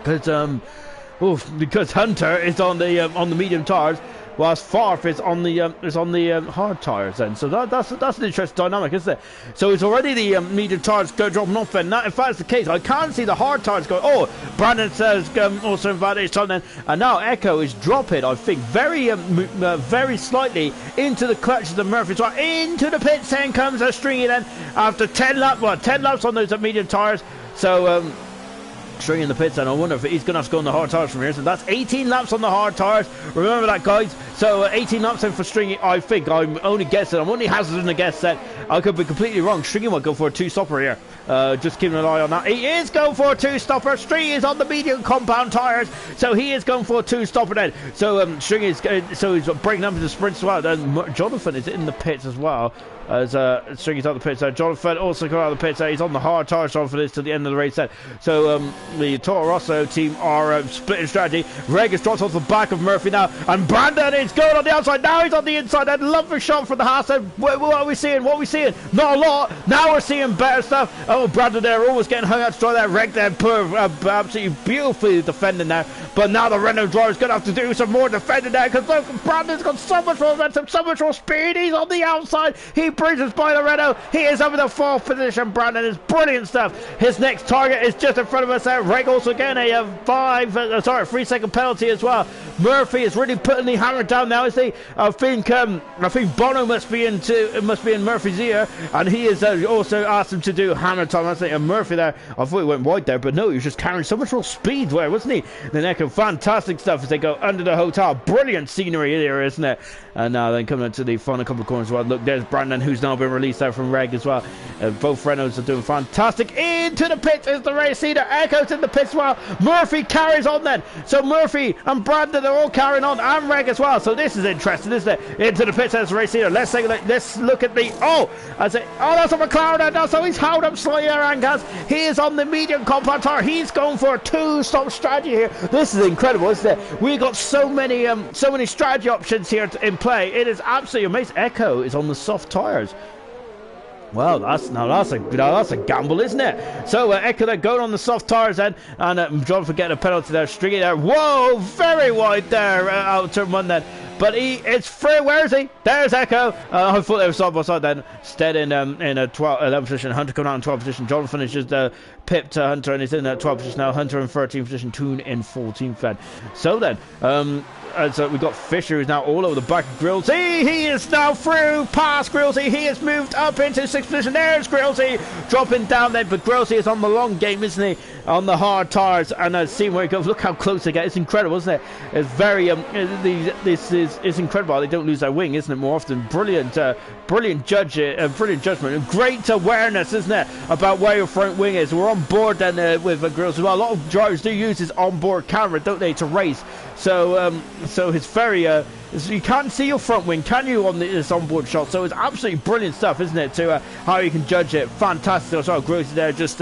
S1: Because Hunter is on the medium tyres, whilst Farf is on the hard tyres then. So that's an interesting dynamic, isn't it? So it's already the medium tyres go dropping off then. Now, if that's the case, I can't see the hard tyres going. Oh, Brandon says also invited time then. And now Echo is dropping, I think, very slightly into the clutches of Murphy. So into the pits then comes a Stringy then after 10 laps on those medium tyres. So String in the pits, and I wonder if he's going to have to go on the hard tyres from here. So that's 18 laps on the hard tyres. Remember that, guys. So 18 laps in for Stringy. I think I'm only guessing. I'm only hazarding a guess that I could be completely wrong. Stringy might go for a 2-stopper here. Just keeping an eye on that. He is going for a 2-stopper. Stringy is on the medium compound tyres, so he is going for a 2-stopper then. So Stringy is he's breaking up into sprints as well. And Jonathan is in the pits as well. As Stringy's out the pits. Jonathan also got out of the pits. He's on the hard tyres for this to the end of the race then. So the Toro Rosso team are splitting strategy. Reg has dropped off the back of Murphy now, and Brandon is going on the outside. Now he's on the inside. I'd love a shot from the Haas. What are we seeing? Not a lot. Now we're seeing better stuff. Oh, Brandon there almost getting hung out to try that. Reg there, absolutely beautifully defending there. But now the Renault driver is going to have to do some more defending there, because look, Brandon's got so much more momentum, so much more speed. He's on the outside. He breezes by the Renault. He is over the 4th position. Brandon is brilliant stuff. His next target is just in front of us there. Reg also getting a 3-second penalty as well. Murphy is really putting the hammer down now, isn't he? I think Bono must be in Murphy's ear, and he has also asked him to do hammer time. I think Murphy there, I thought he went wide there, but no, he was just carrying so much more speed there, wasn't he? Then Echo, fantastic stuff as they go under the hotel. Brilliant scenery here, isn't it? And now then coming into the final couple of corners as well. Look, there's Brandon, who's now been released out from Reg as well. Both Renaults are doing fantastic. into the pits is the Rrc Fnr. Echo's in the pits as well. Murphy carries on then. So Murphy and Brandon are all carrying on, and Reg as well. So this is interesting, isn't it? Into the pits as Rrc Fnr. Let's look at the that's a McLaren. That's how he's held up slightly. Angas. He is on the medium compound tire. He's going for a 2-stop strategy here. This is incredible, isn't it? We got so many strategy options here in play. It is absolutely amazing. Echo is on the soft tires. Well, that's a gamble, isn't it? So Echo they're going on the soft tires then, and Jonathan getting a penalty there, Stringy there. Whoa, very wide there out of turn 1 then. But it's free. Where is he? There's Echo. I thought they were side by side then. Stead in a 11th position. Hunter coming out in 12th position. Jonathan is just pipped Hunter and he's in that 12th position now. Hunter in 13th position. Toon in 14th then. So then, so we've got Fisher who's now all over the back of Grillsy. He is now through past Grillsy. He has moved up into 6th position. There's Grillsy dropping down there. But Grillsy is on the long game, isn't he? On the hard tires, and seeing where he goes. Look how close they get. It's incredible, isn't it? It's very it's incredible. They don't lose their wing, isn't it? More often, brilliant judgment, and great awareness, isn't it, about where your front wing is. We're on board then with Grills as well. A lot of drivers do use his onboard camera, don't they, to race? So it's very you can't see your front wing, can you, on this onboard shot? So it's absolutely brilliant stuff, isn't it, to how you can judge it. Fantastic. So Grills there just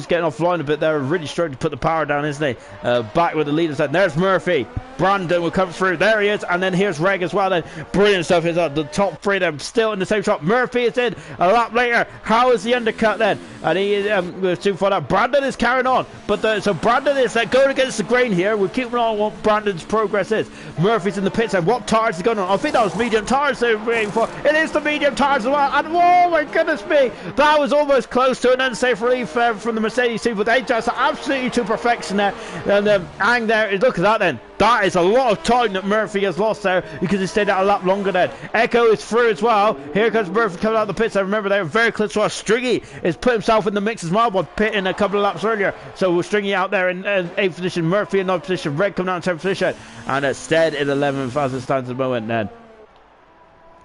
S1: getting offline a bit there, really struggling to put the power down, isn't he? Back with the leader side. There's Murphy. Brandon will come through. There he is. And then here's Reg as well. Then brilliant stuff. Is the top three them still in the same shot. Murphy is in a lap later. How is the undercut then? And he was too far out. Brandon is carrying on. But so Brandon is going against the grain here. We're keeping on what Brandon's progress is. Murphy's in the pits. And what tires is going on? I think that was medium tires they were waiting for. It is the medium tires as well. And oh my goodness me, that was almost close to an unsafe relief from the Mercedes team, but they just absolutely to perfection there. And hang there, look at that then. That is a lot of time that Murphy has lost there because he stayed out a lap longer then. Echo is through as well. Here comes Murphy coming out of the pits. I remember they were very close to us. Stringy has put himself in the mix as well by pitting a couple of laps earlier. So we're Stringy out there in 8th position, Murphy in 9th position, Red coming out in 10th position, and Stead in 11th as it stands at the moment then.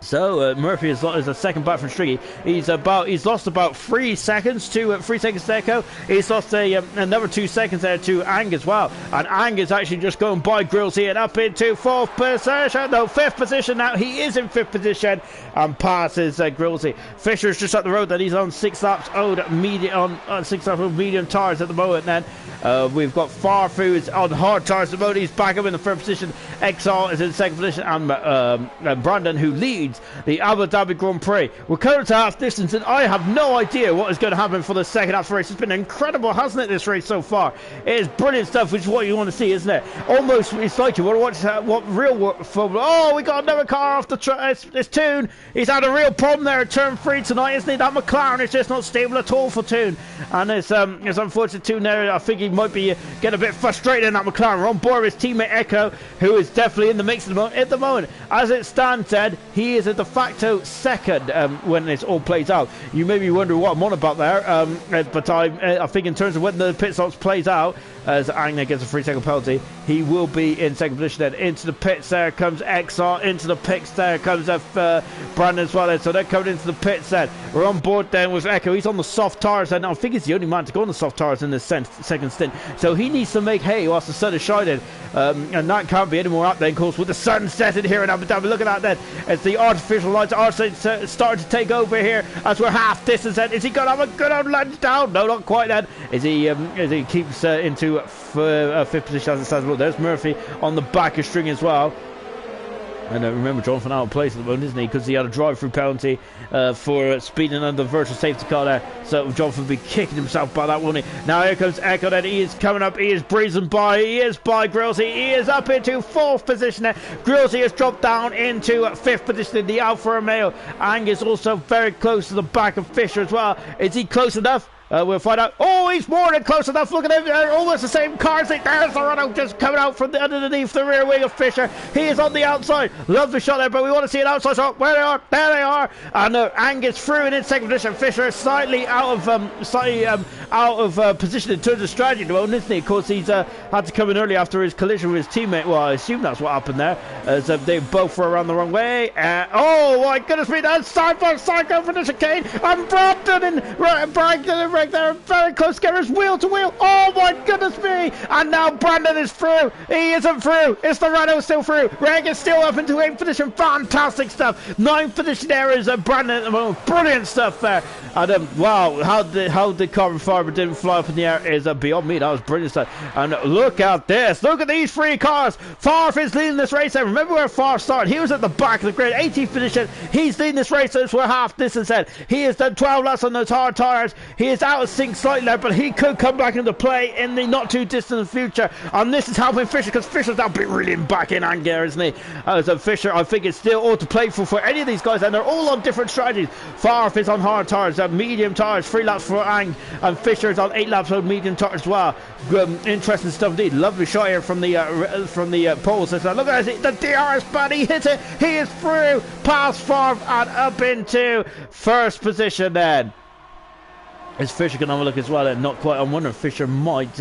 S1: So Murphy is a second back from Stringy. He's lost about 3 seconds to Echo. He's lost another 2 seconds there to Ang as well. And Ang is actually just going by Grillsy and up into 5th position now. He is in 5th position and passes Grillsy. Fisher's just up the road. Then he's on 6 laps old medium 6 laps old medium tires at the moment. Then we've got Farfu is on hard tires at the moment. He's back up in the 3rd position. XR is in 2nd position, and Brandon, who leads the Abu Dhabi Grand Prix. We're coming to half distance, and I have no idea what is going to happen for the second half of the race. It's been incredible, hasn't it, this race so far? It is brilliant stuff, which is what you want to see, isn't it? Almost, it's like you want to watch what real football. Oh, we got another car off the track. It's Toon. He's had a real problem there at turn 3 tonight, isn't he? That McLaren is just not stable at all for Toon, and it's unfortunate Toon there. I think he might be getting a bit frustrated in that McLaren. We're on board with his teammate Echo, who is definitely in the mix at the moment. As it stands, Ed, he is a de facto second when this all plays out. You may be wondering what I'm on about there, but I think in terms of when the pit stops plays out, as Agner gets a 3-second penalty, he will be in 2nd position then. Into the pits there comes XR, into the pits there comes Brandon as well then. So they're coming into the pits then. We're on board then with Echo. He's on the soft tires and I think he's the only man to go on the soft tires in this second stint. So he needs to make hay whilst the sun is shining, and that can't be any more up then, of course, with the sun setting here in Abu Dhabi. Look at that then, as the artificial lights are starting to take over here as we're half distance then. Is he going to have a good old lunge down? No, not quite then. As he keeps into 5th position as it stands. Well, there's Murphy on the back of String as well. And remember, Jonathan out of place at the moment, isn't he? Because he had a drive-through penalty for speeding under the virtual safety car there. So Jonathan will be kicking himself by that, won't he? Now here comes Echo. Then he is coming up. He is breezing by. He is by Grillsy. He is up into 4th position there. Grillsy has dropped down into 5th position in the Alfa Romeo. Ang is also very close to the back of Fisher as well. Is he close enough? We'll find out. Oh, he's more than close enough. Look at him. They're almost the same cars. There's the run just coming out from underneath the rear wing of Fisher. He is on the outside. Lovely shot there, but we want to see an outside shot. Where they are. There they are. And Angus through and in 2nd position. Fisher is slightly out of position in terms of strategy at the moment, isn't he? Of course, he's had to come in early after his collision with his teammate. Well, I assume that's what happened there, as they both were around the wrong way. Oh, my goodness me. That's side by side going for the chicane. And Brandon and Rrc there, very close together, it's wheel to wheel. Oh my goodness me! And now Brandon is through. He isn't through. It's the Renault still through. Rrc is still up into 8th position. Fantastic stuff. 9th position there is Brandon at the moment. Brilliant stuff there. And wow, how the carbon fiber didn't fly up in the air is beyond me. That was brilliant stuff. And look at this. Look at these 3 cars. Favre is leading this race. And remember where Favre started? He was at the back of the grid, 18th position. He's leading this race. So it's we're half distance then. He has done 12 laps on those hard tires. He is out of sync slightly there, but he could come back into play in the not too distant future. And this is helping Fisher, because Fisher's now brilliant back in anger, isn't he? So Fisher, I think it's still all to play for any of these guys, and they're all on different strategies. Favre is on hard tires, medium tires, 3 laps for Ang, and Fisher's on 8 laps on medium tires as well. Interesting stuff indeed. Lovely shot here from the poles. So look at it, the DRS buddy hit it. He is through past Favre and up into first position then. Is Fisher can have a look as well, and not quite. I'm wondering if Fisher might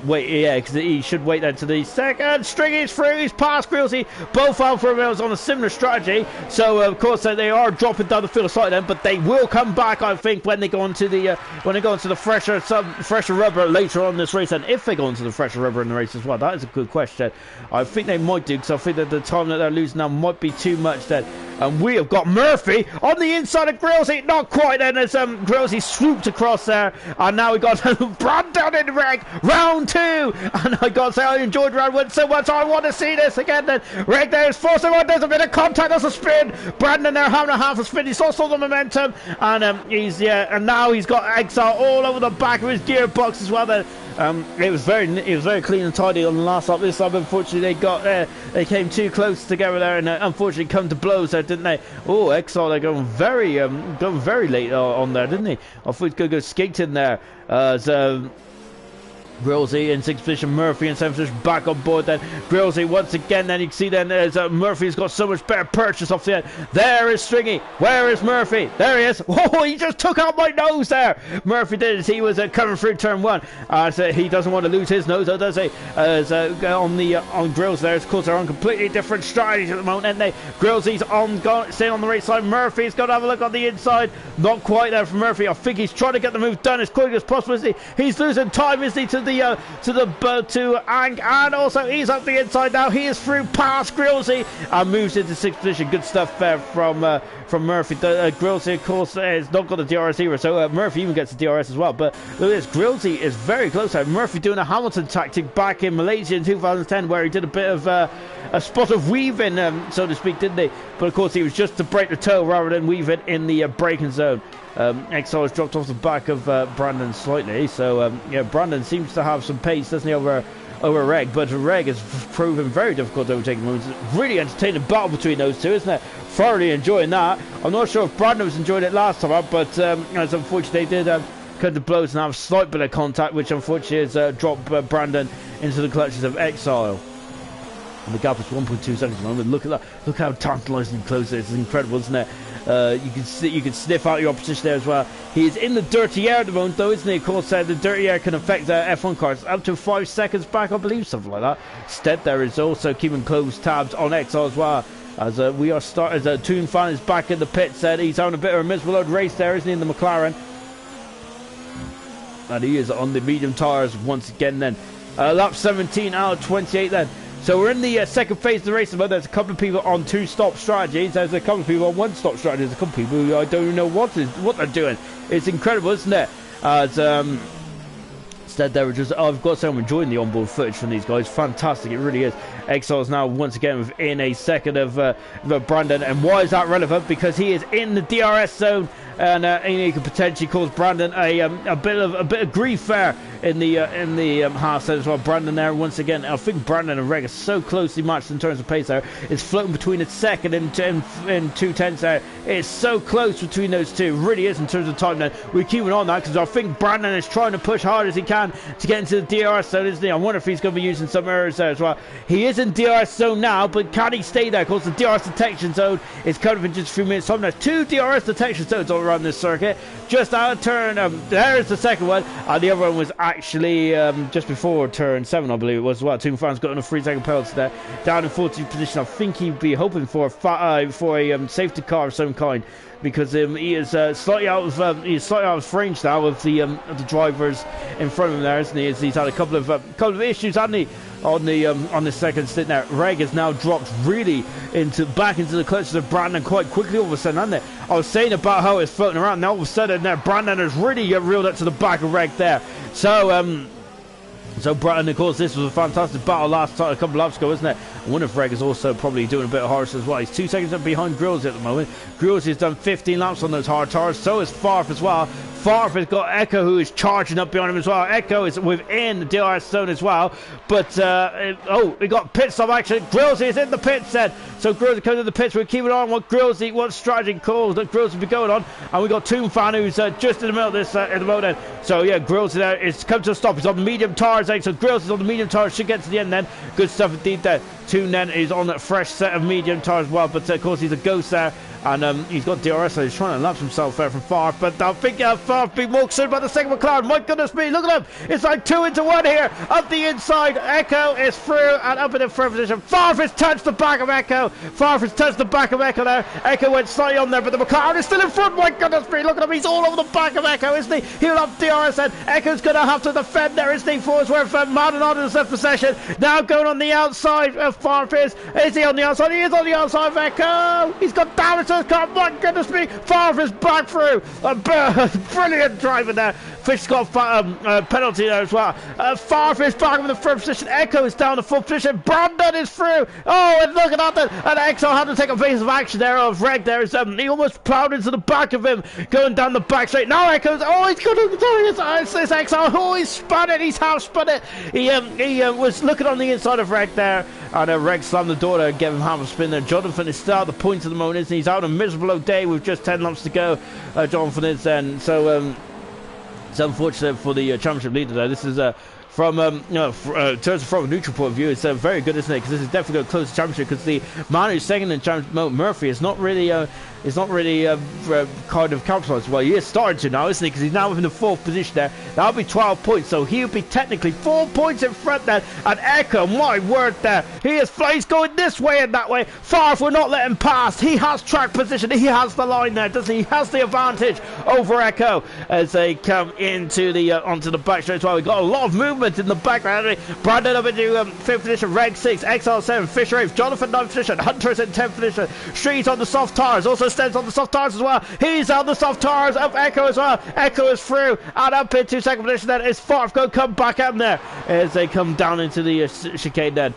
S1: wait, yeah, because he should wait then to the second. Stringy's through, he's past Grillsy. Both Alfa Romeos on a similar strategy, so of course they are dropping down the field slightly then, but they will come back, I think, when they go into the fresher rubber later on this race. And if they go into the fresher rubber in the race as well, that is a good question. I think they might do, because I think that the time that they're losing now might be too much then. And we have got Murphy on the inside of Grillsy. Not quite then, as Grillsy swooped across there. And now we got Brandon in Rrc. Round 2. And I got to say, I enjoyed round 1 so much. I want to see this again then. Rrc there is forcing on. There's a bit of contact. There's a spin. Brandon there having a half a spin. He saw the momentum. And and now he's got Exile all over the back of his gearbox as well then. It was very clean and tidy on the last lap. This time, unfortunately, they came too close together there, and unfortunately come to blows there, didn't they? Oh, Exile, they're going very late on there, didn't they? I thought he was going to go skating there. Grillsy in 6th position, Murphy in 7th position, back on board then. Grillsy once again, then you can see then as Murphy's got so much better purchase off the end. There is Stringy. Where is Murphy? There he is. Oh, he just took out my nose there. Murphy did as he was coming through turn 1. So he doesn't want to lose his nose, does he? On Grills there, of course, they're on completely different strategies at the moment, aren't they? Grillsy's staying on the right side. Murphy's got to have a look on the inside. Not quite there for Murphy. I think he's trying to get the move done as quickly as possible, isn't he? He's losing time, isn't he, to Ang, and also he's up the inside now. He is through past Grillsy and moves into 6th position. Good stuff there from Murphy. Grillsy, of course, has not got the DRS either, so Murphy even gets the DRS as well. But look at this, Grillsy is very close. Murphy doing a Hamilton tactic back in Malaysia in 2010, where he did a bit of a spot of weaving, so to speak, didn't he? But of course, he was just to break the toe rather than weave it in the braking zone. Exile has dropped off the back of Brandon slightly, so yeah, Brandon seems to have some pace, doesn't he, over Rrc, but Rrc is proven very difficult to overtake moments. Really entertaining battle between those two, isn't it? Thoroughly enjoying that. I'm not sure if Brandon was enjoying it last time up, but as unfortunately they did cut the blows and have a slight bit of contact, which unfortunately has dropped Brandon into the clutches of Exile. And the gap is 1.2 seconds at the moment. Look at that. Look how tantalisingly close it is. It's incredible, isn't it? You can sniff out your opposition there as well. He is in the dirty air at the moment, though, isn't he? Of course, the dirty air can affect F1 cars up to 5 seconds back, I believe, something like that. Stead there is also keeping close tabs on Exile as well. As we are starting, as Toon Fan is back in the pits, he's having a bit of a miserable old race there, isn't he, in the McLaren? And he is on the medium tyres once again then. Lap 17 out of 28 then. So we're in the second phase of the race. There's a couple of people on 2-stop strategies. There's a couple of people on 1-stop strategies. There's a couple of people who I don't even know what they're doing. It's incredible, isn't it? As instead they were just, I've got to say I'm enjoying the onboard footage from these guys. Fantastic, it really is. Exile is now once again within a second of Brandon. And why is that relevant? Because he is in the DRS zone. And he could potentially cause Brandon a bit of grief there in the half set as well. Brandon there once again. I think Brandon and Rrc are so closely matched in terms of pace there. It's floating between a second and 2/10 there. It's so close between those two. It really is in terms of time. Now we're keeping on that because I think Brandon is trying to push hard as he can. can to get into the DRS zone, isn't he? I wonder if he's going to be using some errors there as well. He is in DRS zone now, but can he stay there? Of course, the DRS detection zone is coming up in just a few minutes. So there's 2 DRS detection zones all around this circuit. Just out of turn, there's the second one, and the other one was actually just before turn 7, I believe it was as well. Two fans got on a 3-second penalty there, down in 14th position. I think he'd be hoping for a safety car of some kind, because he is slightly out of range now of the drivers in front of him there, isn't he? He's had a couple of issues, hasn't he? On the second stint there. Rrc has now dropped really back into the clutches of Brandon quite quickly all of a sudden, hasn't it? I was saying about how it's floating around, now all of a sudden there Brandon has really reeled up to the back of Rrc there. So Brandon, of course, this was a fantastic battle a couple of laps ago, wasn't it? I wonder if Rrc is also probably doing a bit of harsh as well. He's 2 seconds up behind Grills at the moment. Grills has done 15 laps on those hard tires, so is Farf as well. Farf has got Echo, who is charging up behind him as well. Echo is within the DRS zone as well. But, we got pit stop action. Grills is in the pits then. So Grills comes to the pits. We're keeping on what strategy calls that Grills will be going on. And we got Toonfan, who's just in the middle of this at the moment. So, yeah, Grills is come to a stop. He's on medium tires, so Grills is on the medium tires. Should get to the end then. Good stuff indeed there. Toon then is on that fresh set of medium tires as well. But, of course, he's a ghost there. And he's got DRS, so he's trying to lapse himself there from Farf. But I think Farf being walked soon by the second McLaren. My goodness me, look at him. It's like 2 into 1 here. Up the inside, Echo is through and up in the front position. Farf has touched the back of Echo. Farf has touched the back of Echo there. Echo went slightly on there, but the McLaren is still in front. My goodness me, look at him. He's all over the back of Echo, isn't he? He'll have DRS and Echo's going to have to defend there, isn't he? For his worth, Maldonado is left possession. Now going on the outside of Farf is. Is he on the outside? He is on the outside of Echo. He's got damage to his car. My goodness me, Farf is back through. Brilliant driving there. Fish got a penalty there as well. Farf is back in the first position. Echo is down the 4th position. Brandon is through. Oh, and look at that. And Echo had to take a piece of action there of Rrc there. He almost plowed into the back of him, going down the back straight. Now Echo's. Oh, he's going to. It's Echo. Oh, he's spun it. He's half spun it. He was looking on the inside of Rrc there. And Rrc slammed the door there and gave him half a spin there. Jonathan is still at the point at the moment, isn't he? He's out on a miserable day with just 10 laps to go. Jonathan is then. So it's unfortunate for the championship leader there. This is from in terms of from a neutral point of view, it's very good, isn't it? Because this is definitely going to close the championship. Because the man who's second in championship, Murphy, is not really kind of capitalised. Well, he is starting to now, isn't he? Because he's now in the 4th position there. That'll be 12 points, so he'll be technically 4 points in front there. And Echo, my word there, he's going this way and that way. Farf will not let him pass. He has track position. He has the line there, doesn't he? He has the advantage over Echo as they come into the onto the back straight as well. We've got a lot of movement in the background. Brandon up into 5th position, Rrc 6, XL 7, Fisher 8, Jonathan 9th position, Hunter is in 10th position, Street on the soft tires, also Stens on the soft tires as well. He's on the soft tires of Echo as well. Echo is through and up into 2nd position. Then is Farf going to come back up there as they come down into the chicane then.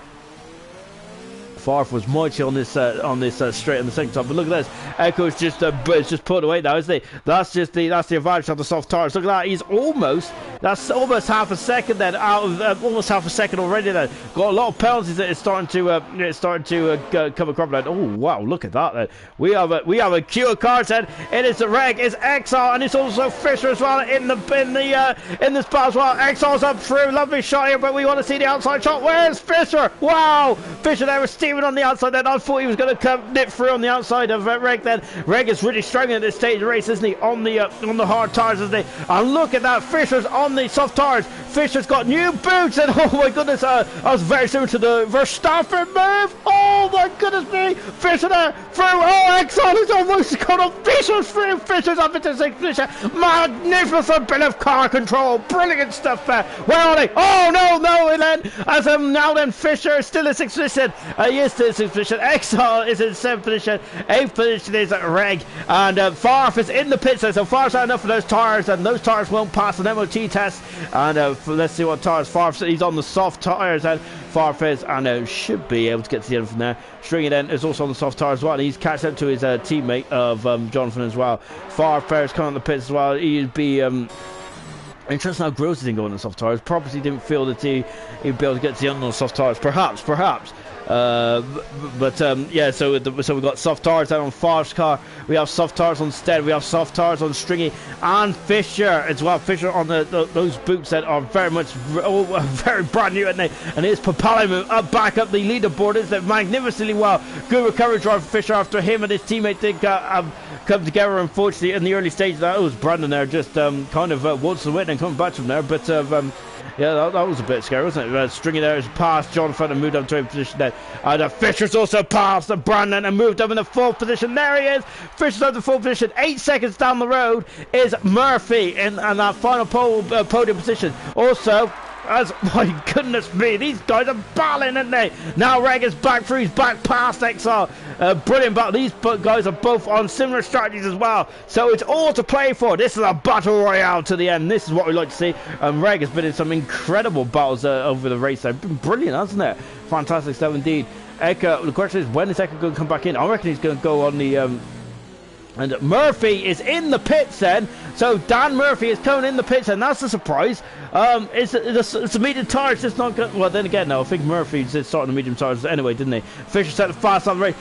S1: Farf was mighty on this straight on the second time, but look at this. Echo's just put away now, isn't he? That's the advantage of the soft tires. Look at that. That's almost half a second then out of almost half a second already. Then got a lot of penalties that it's starting to come across. Then. Oh wow, look at that. Then we have a queue of cars. Then it is the Rrc, it's XR, and it's also Fisher as well in this part as well. XR's up through, lovely shot here, but we want to see the outside shot. Where's Fisher? Wow, Fisher there was steaming on the outside then. I thought he was going to come nip through on the outside of Rrc then. Rrc is really struggling at this stage of the race, isn't he? On the hard tires, isn't he? And look at that, Fisher's on the soft tires. Fisher's got new boots and oh my goodness, that was very similar to the Verstappen move. Oh my goodness me, Fisher there through. Oh, Exxon is almost got on. Fisher's through. Fisher's up into 6th position. Magnificent bit of car control. Brilliant stuff there. Where are they? Oh no, and then as now then Fisher is still in 6th position. He is still in 6th position. Exxon is in 7th position. 8th position is Rrc, and Farf is in the pits. So Farf's had enough of those tires, and those tires won't pass an MOT test. And let's see what tires Farf. He's on the soft tires, and Farf is, and should be able to get to the end from there. Stringer then is also on the soft tires as well. He's catched up to his teammate of Jonathan as well. Farf is coming on the pits as well. He'd be interesting how Gross didn't go on the soft tires. Probably didn't feel that he'd be able to get to the end on the soft tires. Perhaps. Yeah, so we've got soft tires down on Favre's car. We have soft tires on Stead. We have soft tires on Stringy and Fisher as well. Fisher on those boots that are very much very brand new, and it's propelling him back up the leaderboard. It's magnificently well. Good recovery drive for Fisher after him and his teammate did come together. Unfortunately, in the early stages, that was Brandon there just kind of wants to win and come back from there, but. Yeah, that was a bit scary, wasn't it? Stringy there has passed Jonathan and moved up to a position there. And Fisher's also passed Brandon and moved up in the 4th position. There he is. Fisher's up to 4th position. 8 seconds down the road is Murphy in that final podium position. Also, as my goodness me, these guys are battling, aren't they? Now Reg is back through, he's back past XR. Brilliant battle. These guys are both on similar strategies as well, so it's all to play for. This is a battle royale to the end. This is what we like to see. Reg has been in some incredible battles over the race. They've been brilliant, hasn't it? Fantastic stuff indeed. Eka, the question is, when is Eka going to come back in? I reckon he's going to go on the and Murphy is in the pits then. So Dan Murphy is coming in the pits, and that's a surprise. It's a medium tires just not good. Well, then again, no, I think Murphy did start on the medium tires anyway, didn't he? Fisher set the fast on the race.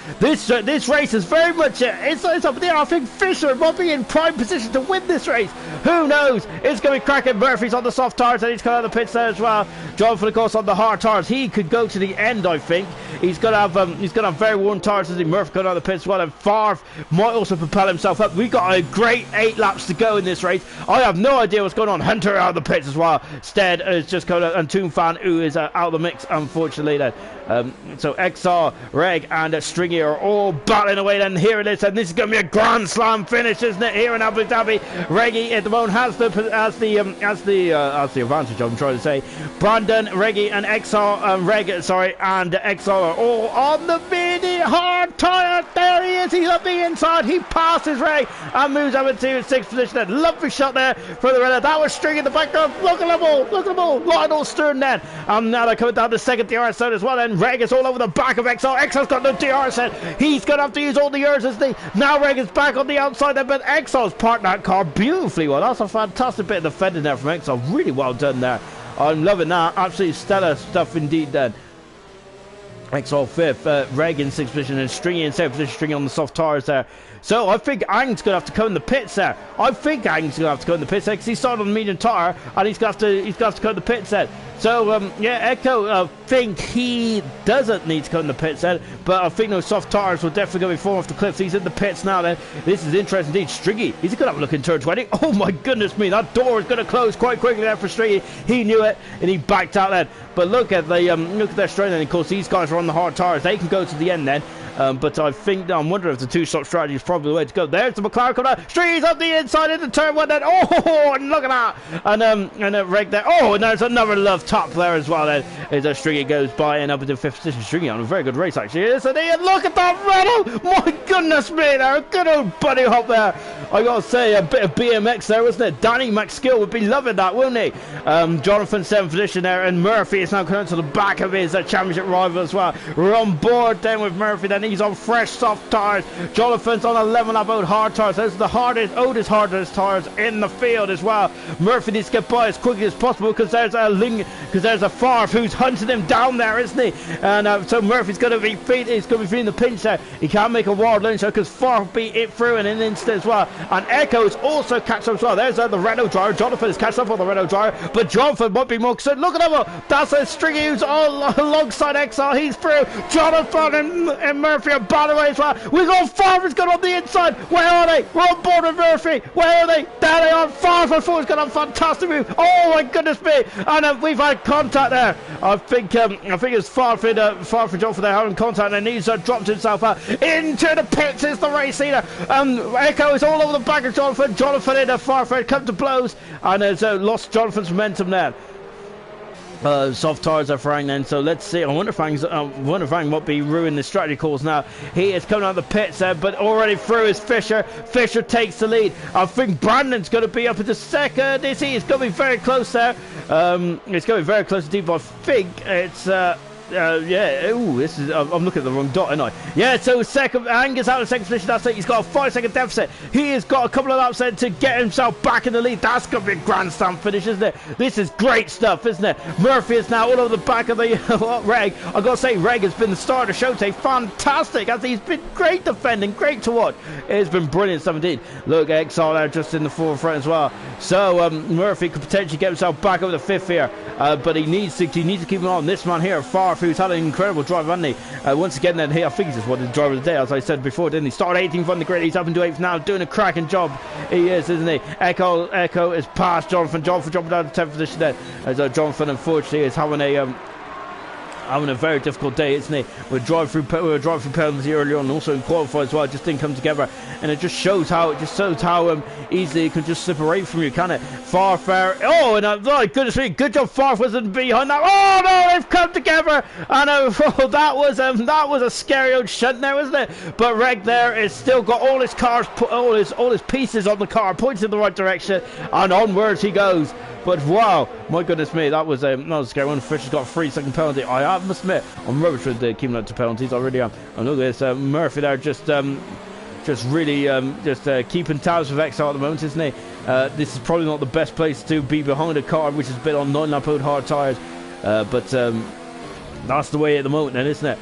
S1: This race is very much it's up there. I think Fisher might be in prime position to win this race. Who knows? It's going to be cracking. Murphy's on the soft tires, and he's coming out of the pits there as well. Jonathan, of course, on the hard tires. He could go to the end, I think. He's going to have very worn tires as he Murphy going out of the pits as well. And Favre might also propel himself up. We've got a great 8 laps to go in this race. I have no idea what's going on. Hunter out of the pits as well. Stead is just coming out, and Toonfan, who is out of the mix, unfortunately. Then. So XR, Reg, and Stringy are all battling away. Then here it is, and this is going to be a Grand Slam finish, isn't it? Here in Abu Dhabi, Reggie at the moment has the advantage. I'm trying to say. Brandon, Reggie, and XR, Reg, sorry, and XR are all on the mini hard tire. There he is. He's up the inside. He passes Reg and moves up into 6th position. Then lovely shot there for the runner. That was Stringy in the background. Look at them all. Look at them all. Lionel Stern then. Now they're coming down the 2nd DRS zone as well. And Reg is all over the back of XR. XR's got no DRS set. He's going to have to use all the yours, isn't he? Now Reg is back on the outside there, but XR's parked that car beautifully well. That's a fantastic bit of defending there from XR. Really well done there. I'm loving that. Absolutely stellar stuff indeed then. XR 5th, Reg in 6th position, and Stringy in 7th position, Stringy on the soft tires there. So I think Ang's going to have to go in the pits there. I think Ang's going to have to go in the pits there because he started on the medium tire, and he's going to have to go in the pits there. So yeah, Echo, I think he doesn't need to go in the pits there, but I think those soft tires will definitely go before off the cliffs. He's in the pits now then. This is interesting indeed. Stringy, he's going to have a look in turn 20. Oh my goodness me, that door is going to close quite quickly there for Stringy. He knew it, and he backed out then. But look at their strength, and of course these guys are on the hard tires. They can go to the end then. But I think I'm wondering if the 2-stop strategy is probably the way to go. There's the McLaren coming out. Stringy's up the inside into turn 1 then. Oh, and look at that. And Reg there. Oh, and there's another love top there as well then. As Stringy goes by and up into 5th position. Stringy on a very good race actually. Isn't he? And look at that Renault. My goodness me there. A good old bunny hop there. I gotta say, a bit of BMX there, wasn't it? Danny McSkill would be loving that, wouldn't he? Jonathan 7th position there, and Murphy is now coming to the back of his championship rival as well. We're on board then with Murphy then. He's on fresh soft tires. Jonathan's on 11 lap out hard tires. Those are the oldest hardest tires in the field as well. Murphy needs to get by as quickly as possible because there's a Favre who's hunting him down there, isn't he? And so Murphy's going to be feeling the pinch there. He can't make a wild lunge because Favre beat it through in an instant as well. And Echo's also catch up as well. There's the Renault driver. Jonathan is catching up on the Renault driver, but Jonathan might be more concerned. Look at him. That's a Stringy who's all alongside XR. He's through. Jonathan and Murphy are batting away as well. We got Favre's got on the inside. Where are they? We're on board with Murphy. Where are they? There they are. Favre has got a fantastic move. Oh my goodness me. And we've had contact there. I think it's Favre Jonathan there having contact, and he's dropped himself out into the pits. It's the race leader. Echo is all over the back of Jonathan. Jonathan in a Favre come to blows, and has lost Jonathan's momentum there. Soft tires are for Ang then, so let's see. I wonder if Ang might be ruining the strategy calls now. He is coming out of the pits there, but already through is Fisher. Fisher takes the lead. I think Brandon's going to be up into 2nd. Is he? It's going to be very close there. It's going to be very close indeed, but I think it's yeah. Ooh, this is. I'm looking at the wrong dot, aren't I? Yeah. So second, Angus out of second position. That's it. He's got a 5-second deficit. He has got a couple of laps then to get himself back in the lead. That's gonna be a grand slam finish, isn't it? This is great stuff, isn't it? Murphy is now all over the back of the Reg. I gotta say, Reg has been the star of the show today. Fantastic. As he's been great defending, great to watch. It's been brilliant stuff indeed. Look, XR there just in the forefront as well. So Murphy could potentially get himself back over the fifth here, but he needs to keep an eye on this man here, Farf, who's had an incredible drive, hasn't he? Once again, then I think he's just wanted the driver of the day, as I said before, didn't he? Started 18th on the grid, he's up into 8th now, doing a cracking job. He is, isn't he? Echo is past Jonathan. Jonathan dropping down to 10th position there, as Jonathan unfortunately is having a very difficult day, isn't he? We were driving through penalty earlier on, also in qualify as well. It just didn't come together, and it just shows how easily it can just slip away from you, can it? Farfare. Oh, and my goodness me, good job. Farf wasn't behind that. Oh no, they've come together, and that was a scary old shunt there, wasn't it? But Reg there has still got all his cars, all his pieces on the car, pointing in the right direction, and onwards he goes. But wow, my goodness me, that was a scary one. Fisher's got a 3-second penalty. I must admit, I'm rubbish with keeping up to penalties. I really am. And look at this, Murphy there, just really keeping tabs with XR at the moment, isn't he? This is probably not the best place to be behind a car which has been on 9-lap old hard tyres, but that's the way at the moment, then, isn't it?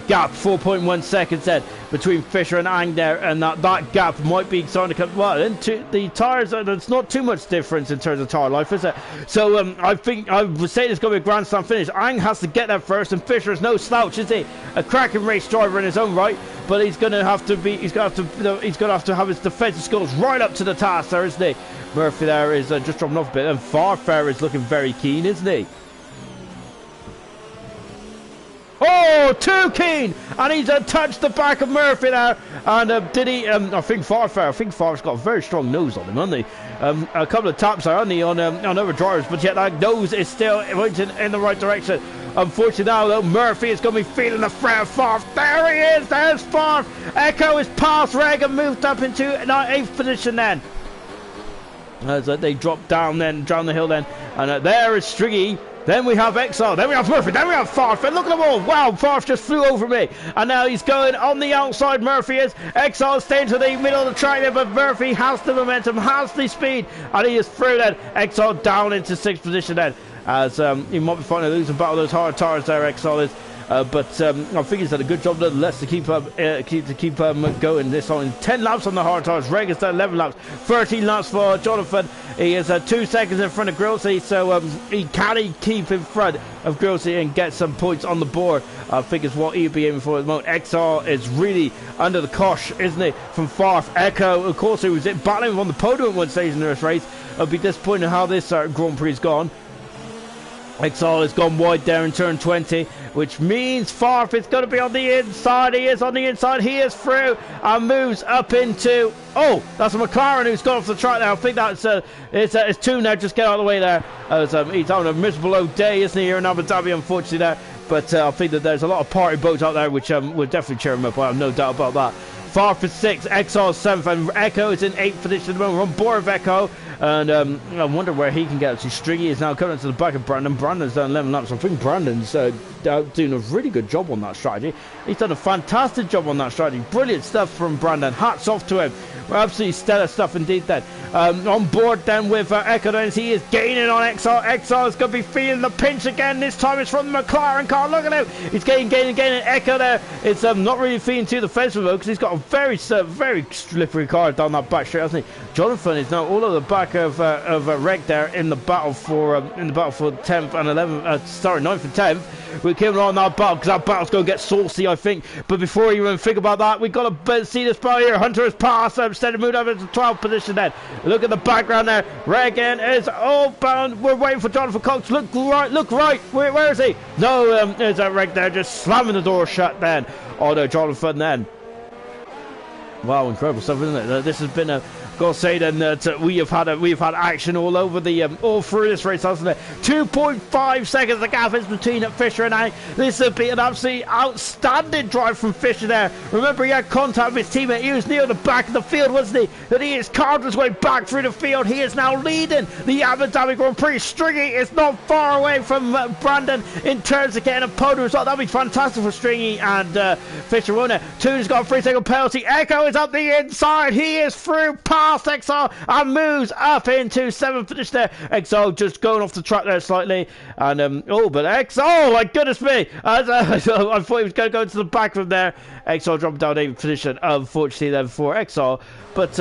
S1: Gap 4.1 seconds then between Fisher and Ang there, and that gap might be starting to come. Well, into the tyres, there's not too much difference in terms of tyre life, is it? So I think I would say it's going to be a grand slam finish. Ang has to get there first, and Fisher is no slouch, is he? A cracking race driver in his own right, but he's going to have to have his defensive skills right up to the task there, isn't he? Murphy there is just dropping off a bit, and Farfair is looking very keen, isn't he? Oh, too keen, and he's touched the back of Murphy there. And did he? I think Farfar's got a very strong nose on him, hasn't he? A couple of taps there, hasn't he, on other drivers, but yet that nose is still pointing in the right direction. Unfortunately now, though, Murphy is going to be feeling the threat of Farf. There he is. There's Farf. Echo is past Reg and moved up into 8th position then. As they drop down the hill then, and there is Striggy. Then we have XR, then we have Murphy, then we have Farf, and look at them all. Wow, Farf just flew over me. And now he's going on the outside, Murphy is. XR staying to the middle of the track there, but Murphy has the momentum, has the speed, and he is through then. XR down into 6th position then, as he might be fighting a losing battle those hard tires there, XR is. But I think he's done a good job nonetheless to keep going this on. 10 laps on the hard tires. Reg has done 11 laps. 13 laps for Jonathan. He is 2 seconds in front of Grillsey, so he can keep in front of Grillsey and get some points on the board. I think is what he'll be aiming for at the moment. XR is really under the cosh, isn't he, from Farf. Echo, of course, who was battling on the podium at one stage in this race. I'll be disappointed how this Grand Prix has gone. XR has gone wide there in turn 20, which means Farf is going to be on the inside. He is on the inside. He is through and moves up into... Oh, that's a McLaren who's gone off the track now. I think that's it's 2 now. Just get out of the way there. He's having a miserable old day, isn't he, here in Abu Dhabi, unfortunately, there. But I think that there's a lot of party boats out there, which will definitely cheer him up. I have no doubt about that. Farf is 6th, XR is 7th, and Echo is in 8th position at the moment. We're on board with Echo, and I wonder where he can get to. Striggy is now coming to the back of Brandon. Brandon's done 11 laps. I think Brandon's doing a really good job on that strategy. He's done a fantastic job on that strategy. Brilliant stuff from Brandon. Hats off to him. Absolutely stellar stuff indeed then. On board then with Echo, and he is gaining on XR. XR is going to be feeling the pinch again. This time it's from the McLaren car. Look at him. He's gaining. Echo there is not really feeling too defensive though, because he's got a very slippery car down that back straight, hasn't he? Jonathan is now all over the back of Reg there in the battle for 10th and 11th. Sorry, 9th and 10th. We're keeping on that battle because that battle's going to get saucy, I think. But before you even think about that, we've got to see this battle here. Hunter has passed. Instead of moved up into 12th position then. Look at the background there. Regan is all bound. We're waiting for Jonathan Cox. Look right. Where is he? No, there's that Reg there just slamming the door shut then. Oh no, Jonathan then. Wow, incredible stuff, isn't it? This has been a Gotta say then that we have had action all over the all through this race, hasn't it? 2.5 seconds the gap is between Fisher and I. This would be an absolutely outstanding drive from Fisher there. Remember, he had contact with his teammate. He was near the back of the field, wasn't he? That he has carved his way back through the field. He is now leading the Abu Dhabi Grand Prix. Stringy is not far away from Brandon in terms of getting a podium result. That'd be fantastic for Stringy and Fisher, won't it? Toon's got a 3-second penalty. Echo is up the inside. He is through past Exile and moves up into 7th position there. Exile just going off the track there slightly. And, but Exile, oh my goodness me. I thought he was going to go to the back from there. Exile dropped down 8th position, unfortunately, then for Exile. But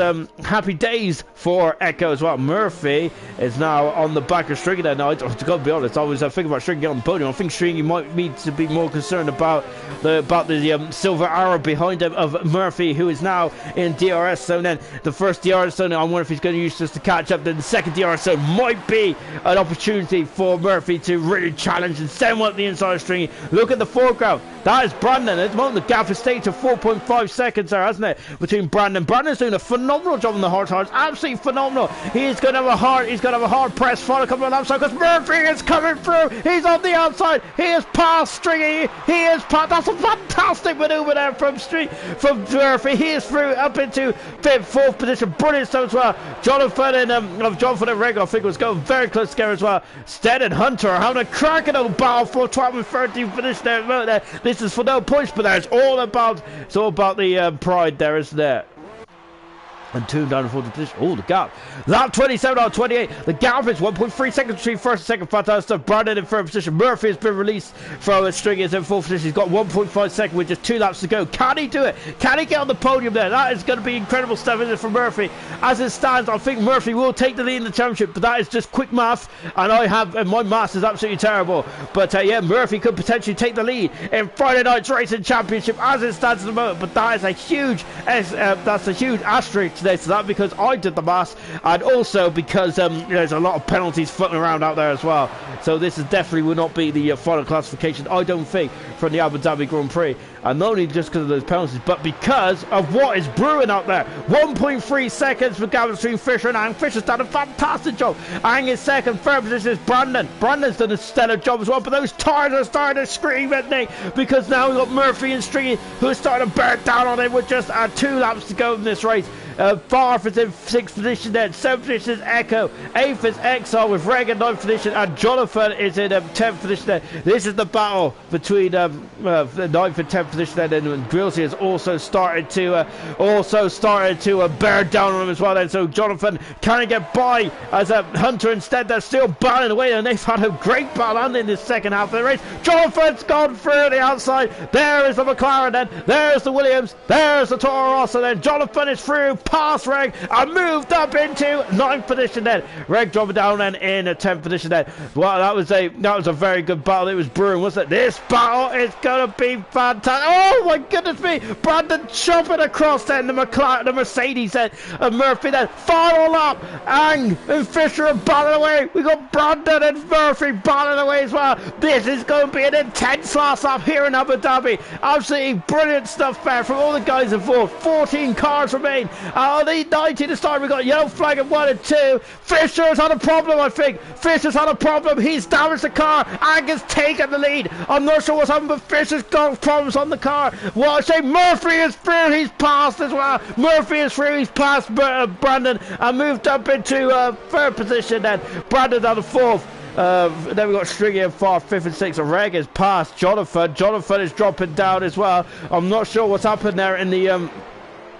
S1: happy days for Echo as well. Murphy is now on the back of Stringy there. Now, I've got to be honest, I was thinking about Stringy on the podium. I think Stringy might need to be more concerned about the silver arrow behind him of Murphy, who is now in DRS zone. Then the first DRS zone, I wonder if he's going to use this to catch up. Then the second DRS zone might be an opportunity for Murphy to really challenge and send one up the inside of Stringy. Look at the foreground. That is Brandon. At the moment, the gap has stayed to 4.5 seconds there, hasn't it? Between Brandon. Brandon's doing a phenomenal job on the hard tires. Absolutely phenomenal. He's going to have a hard press final coming on the outside because Murphy is coming through. He's on the outside. He is past Stringy. He is past. That's a fantastic maneuver there from Murphy. He is through up into 5th, 4th position. Brilliant stuff as well. Jonathan and Reg, I think, was going very close together as well. Stead and Hunter are having a cracking old battle for 12th and 13th position there. This is for no points, but it's all about the pride there, isn't there? And 2 down to 40th position. Oh, the gap. Lap 27 out of 28. The gap is 1.3 seconds between first and second. Fantastic. Brandon in 3rd position. Murphy has been released from Stringy is in 4th position. He's got 1.5 seconds with just 2 laps to go. Can he do it? Can he get on the podium there? That is going to be incredible stuff, isn't it, for Murphy? As it stands, I think Murphy will take the lead in the championship, but that is just quick math, and my maths is absolutely terrible. But yeah, Murphy could potentially take the lead in Friday night's racing championship as it stands at the moment. But that is a huge, that's a huge asterisk today to that, because I did the maths, and also because there's a lot of penalties floating around out there as well. So this is definitely will not be the final classification, I don't think, from the Abu Dhabi Grand Prix. And not only just because of those penalties, but because of what is brewing out there. 1.3 seconds for gap between Fisher and Ang. Fisher's done a fantastic job. Ang is second. 3rd position is Brandon. Brandon's done a stellar job as well, but those tires are starting to scream at me, because now we've got Murphy and Stringy who are starting to bear down on him with just 2 laps to go in this race. Farf is in 6th position then. 7th position is Echo. 8th is Exile with Reg in 9th position, and Jonathan is in 10th position then. This is the battle between the 9th and 10th position then, and Grillsy has also started to bear down on him as well then. So Jonathan can't get by as Hunter instead. They're still battling away, and they've had a great battle in this second half of the race. Jonathan's gone through the outside. There is the McLaren then. There's the Williams. There's the Toro Rosso then. Jonathan is through past Reg and moved up into 9th position then. Reg dropping down then in 10th position then. Well, that was a very good battle. It was brewing, wasn't it? This battle is going to be fantastic. Oh my goodness me. Brandon chopping across then the Mercedes then, and Murphy then. Final lap. Ang and Fisher are battling away. We got Brandon and Murphy battling away as well. This is going to be an intense last lap here in Abu Dhabi. Absolutely brilliant stuff there from all the guys involved. 14 cars remain. On the 90 to start, we've got yellow flag at 1 and 2. Fisher's had a problem, I think. Fisher's had a problem. He's damaged the car. Angus taken the lead. I'm not sure what's happened, but Fisher's got problems on the car. Well, I say Murphy is through. He's passed as well. Murphy is through. He's passed Brandon and moved up into 3rd position then. Brandon down to 4th. Then we've got Stringy and Far 5th and 6th. Reg is past Jonathan. Jonathan is dropping down as well. I'm not sure what's happened there in the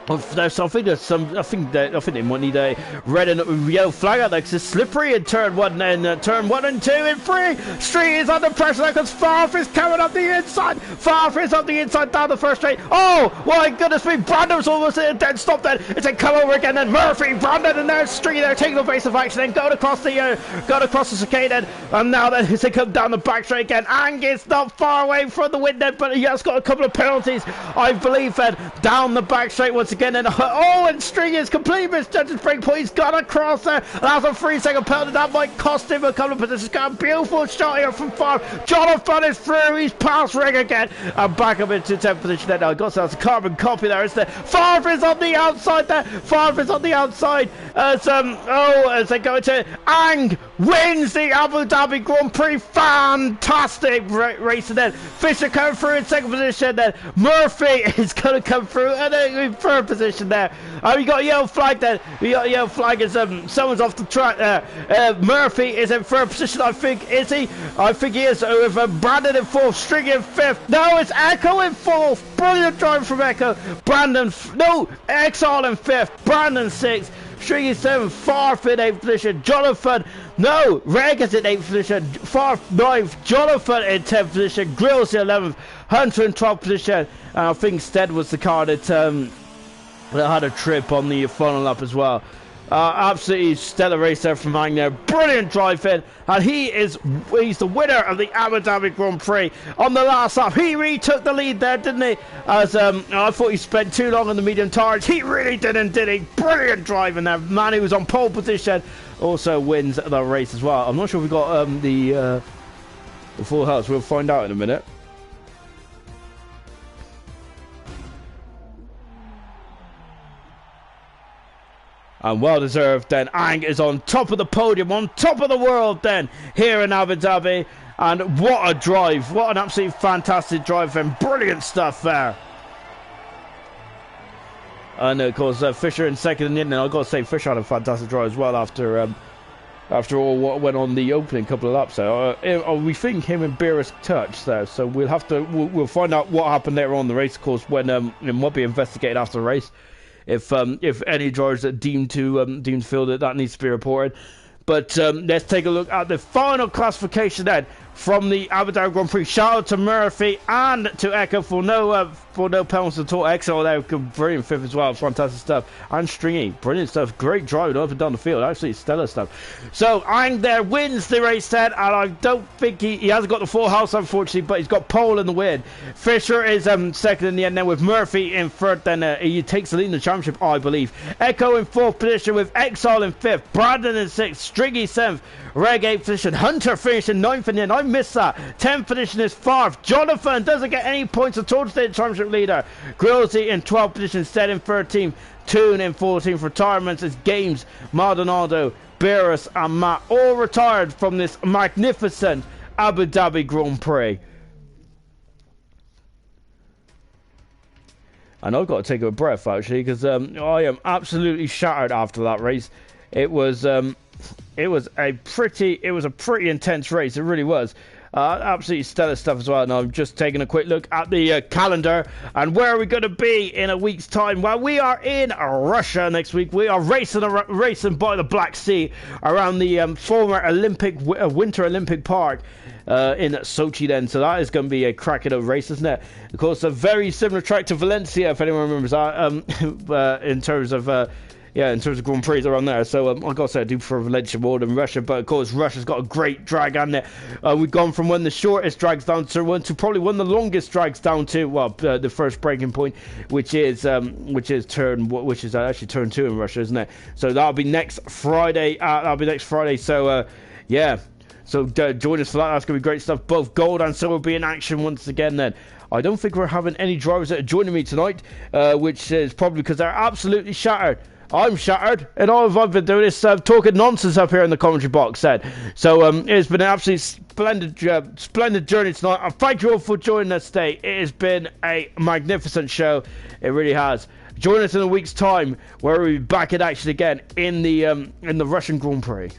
S1: so I think they might need a red and yellow flag out there because it's slippery in turn 1 and turn 1 and 2 and 3. Street is under pressure there because Farf is coming up the inside. Farf is up the inside down the first straight. Oh my goodness me! Brandon's almost in a dead stop then. It's a come over again then. Murphy, Brandon, and there's Street there taking the base of action then going across the chicane then, and now then as they come down the back straight again. Angus not far away from the win then, but he has got a couple of penalties, I believe, then down the back straight once again. again, and oh, and String is completely misjudged break point. He's got across there. That's a 3-second penalty. That might cost him a couple of positions. Got a beautiful shot here from Favre. Jonathan is through. He's past Ring again, and back up into 10th position there. Now, I got a carbon copy there, isn't there? Favre is on the outside there. Favre is on the outside. As they go into Ang wins the Abu Dhabi Grand Prix. Fantastic racing then. Fisher coming through in 2nd position then. Murphy is going to come through and then in 3rd position there. We got a yellow flag then. We got a yellow flag as someone's off the track there. Murphy is in 3rd position, I think. Is he? I think he is. With Brandon in 4th, String in 5th. No, it's Echo in 4th. Brilliant drive from Echo. Brandon, no, Exile in 5th. Brandon 6th. Stringy 7th, Favre in 8th position, Jonathan, no, Reg is in 8th position, Favre 9th, Jonathan in 10th position, Grills in 11th, Hunter in 12th position, and I think Stead was the car that had a trip on the final lap as well. Absolutely stellar race there from Ang there. Brilliant drive in, and he's the winner of the Abu Dhabi Grand Prix on the last lap. He really took the lead there, didn't he? As I thought he spent too long on the medium tires. He really didn't, did he? Brilliant driving there. Man, he was on pole position. Also wins the race as well. I'm not sure if we got the full house. We'll find out in a minute. And well deserved then. Ang is on top of the podium, on top of the world then, here in Abu Dhabi. And what a drive. What an absolutely fantastic drive and brilliant stuff there. And of course Fisher in 2nd in the end. And I've got to say Fisher had a fantastic drive as well after all what went on the opening couple of laps there. We think him and Beerus touched there. So we'll find out what happened later on in the race, of course, when it might be investigated after the race. If any drivers are deemed to feel that needs to be reported. But let's take a look at the final classification then from the Abu Dhabi Grand Prix. Shout out to Murphy and to Echo for no penalties at all. Exo there, brilliant 5th as well, fantastic stuff. And Stringy, brilliant stuff, great driving up and down the field, absolutely stellar stuff. So Ang there wins the race then, and I don't think he hasn't got the full house unfortunately, but he's got pole in the win. Fisher is 2nd in the end then with Murphy in 3rd, then he takes the lead in the championship, I believe. Echo in 4th position with Exile in 5th, Brandon in 6th, Stringy 7th, Reg 8th position, Hunter finishing 9th in the end. I missed that. 10th position is Favre. Jonathan doesn't get any points at all to the championship leader. Grillsy in 12th position, Stead in 13th, Toon in 14th. Retirements is Games, Maldonado, Beerus and Matt, all retired from this magnificent Abu Dhabi Grand Prix. And I've got to take a breath actually, because I am absolutely shattered after that race. It was a pretty intense race. It really was. Absolutely stellar stuff as well. And I'm just taking a quick look at the calendar and where are we going to be in a week's time. Well, we are in Russia next week. We are racing by the Black Sea around the former Winter Olympic Park in Sochi then. So that is going to be a cracking of race, isn't it? Of course, a very similar track to Valencia, if anyone remembers that, in terms of Grand Prix around there. So I've got to say I do prefer Valencia more than Russia, but of course Russia's got a great drag on it. We've gone from one of the shortest drags down to probably one of the longest drags down to the first breaking point, which is actually turn 2 in Russia, isn't it? So that'll be next Friday. So So join us for that. That's going to be great stuff. Both gold and silver will be in action once again then. I don't think we're having any drivers that are joining me tonight, which is probably because they're absolutely shattered. I'm shattered, and all I've been doing is talking nonsense up here in the commentary box then. So it's been an absolutely splendid journey tonight. And thank you all for joining us today. It has been a magnificent show. It really has. Join us in a week's time where we'll be back in action again in the Russian Grand Prix.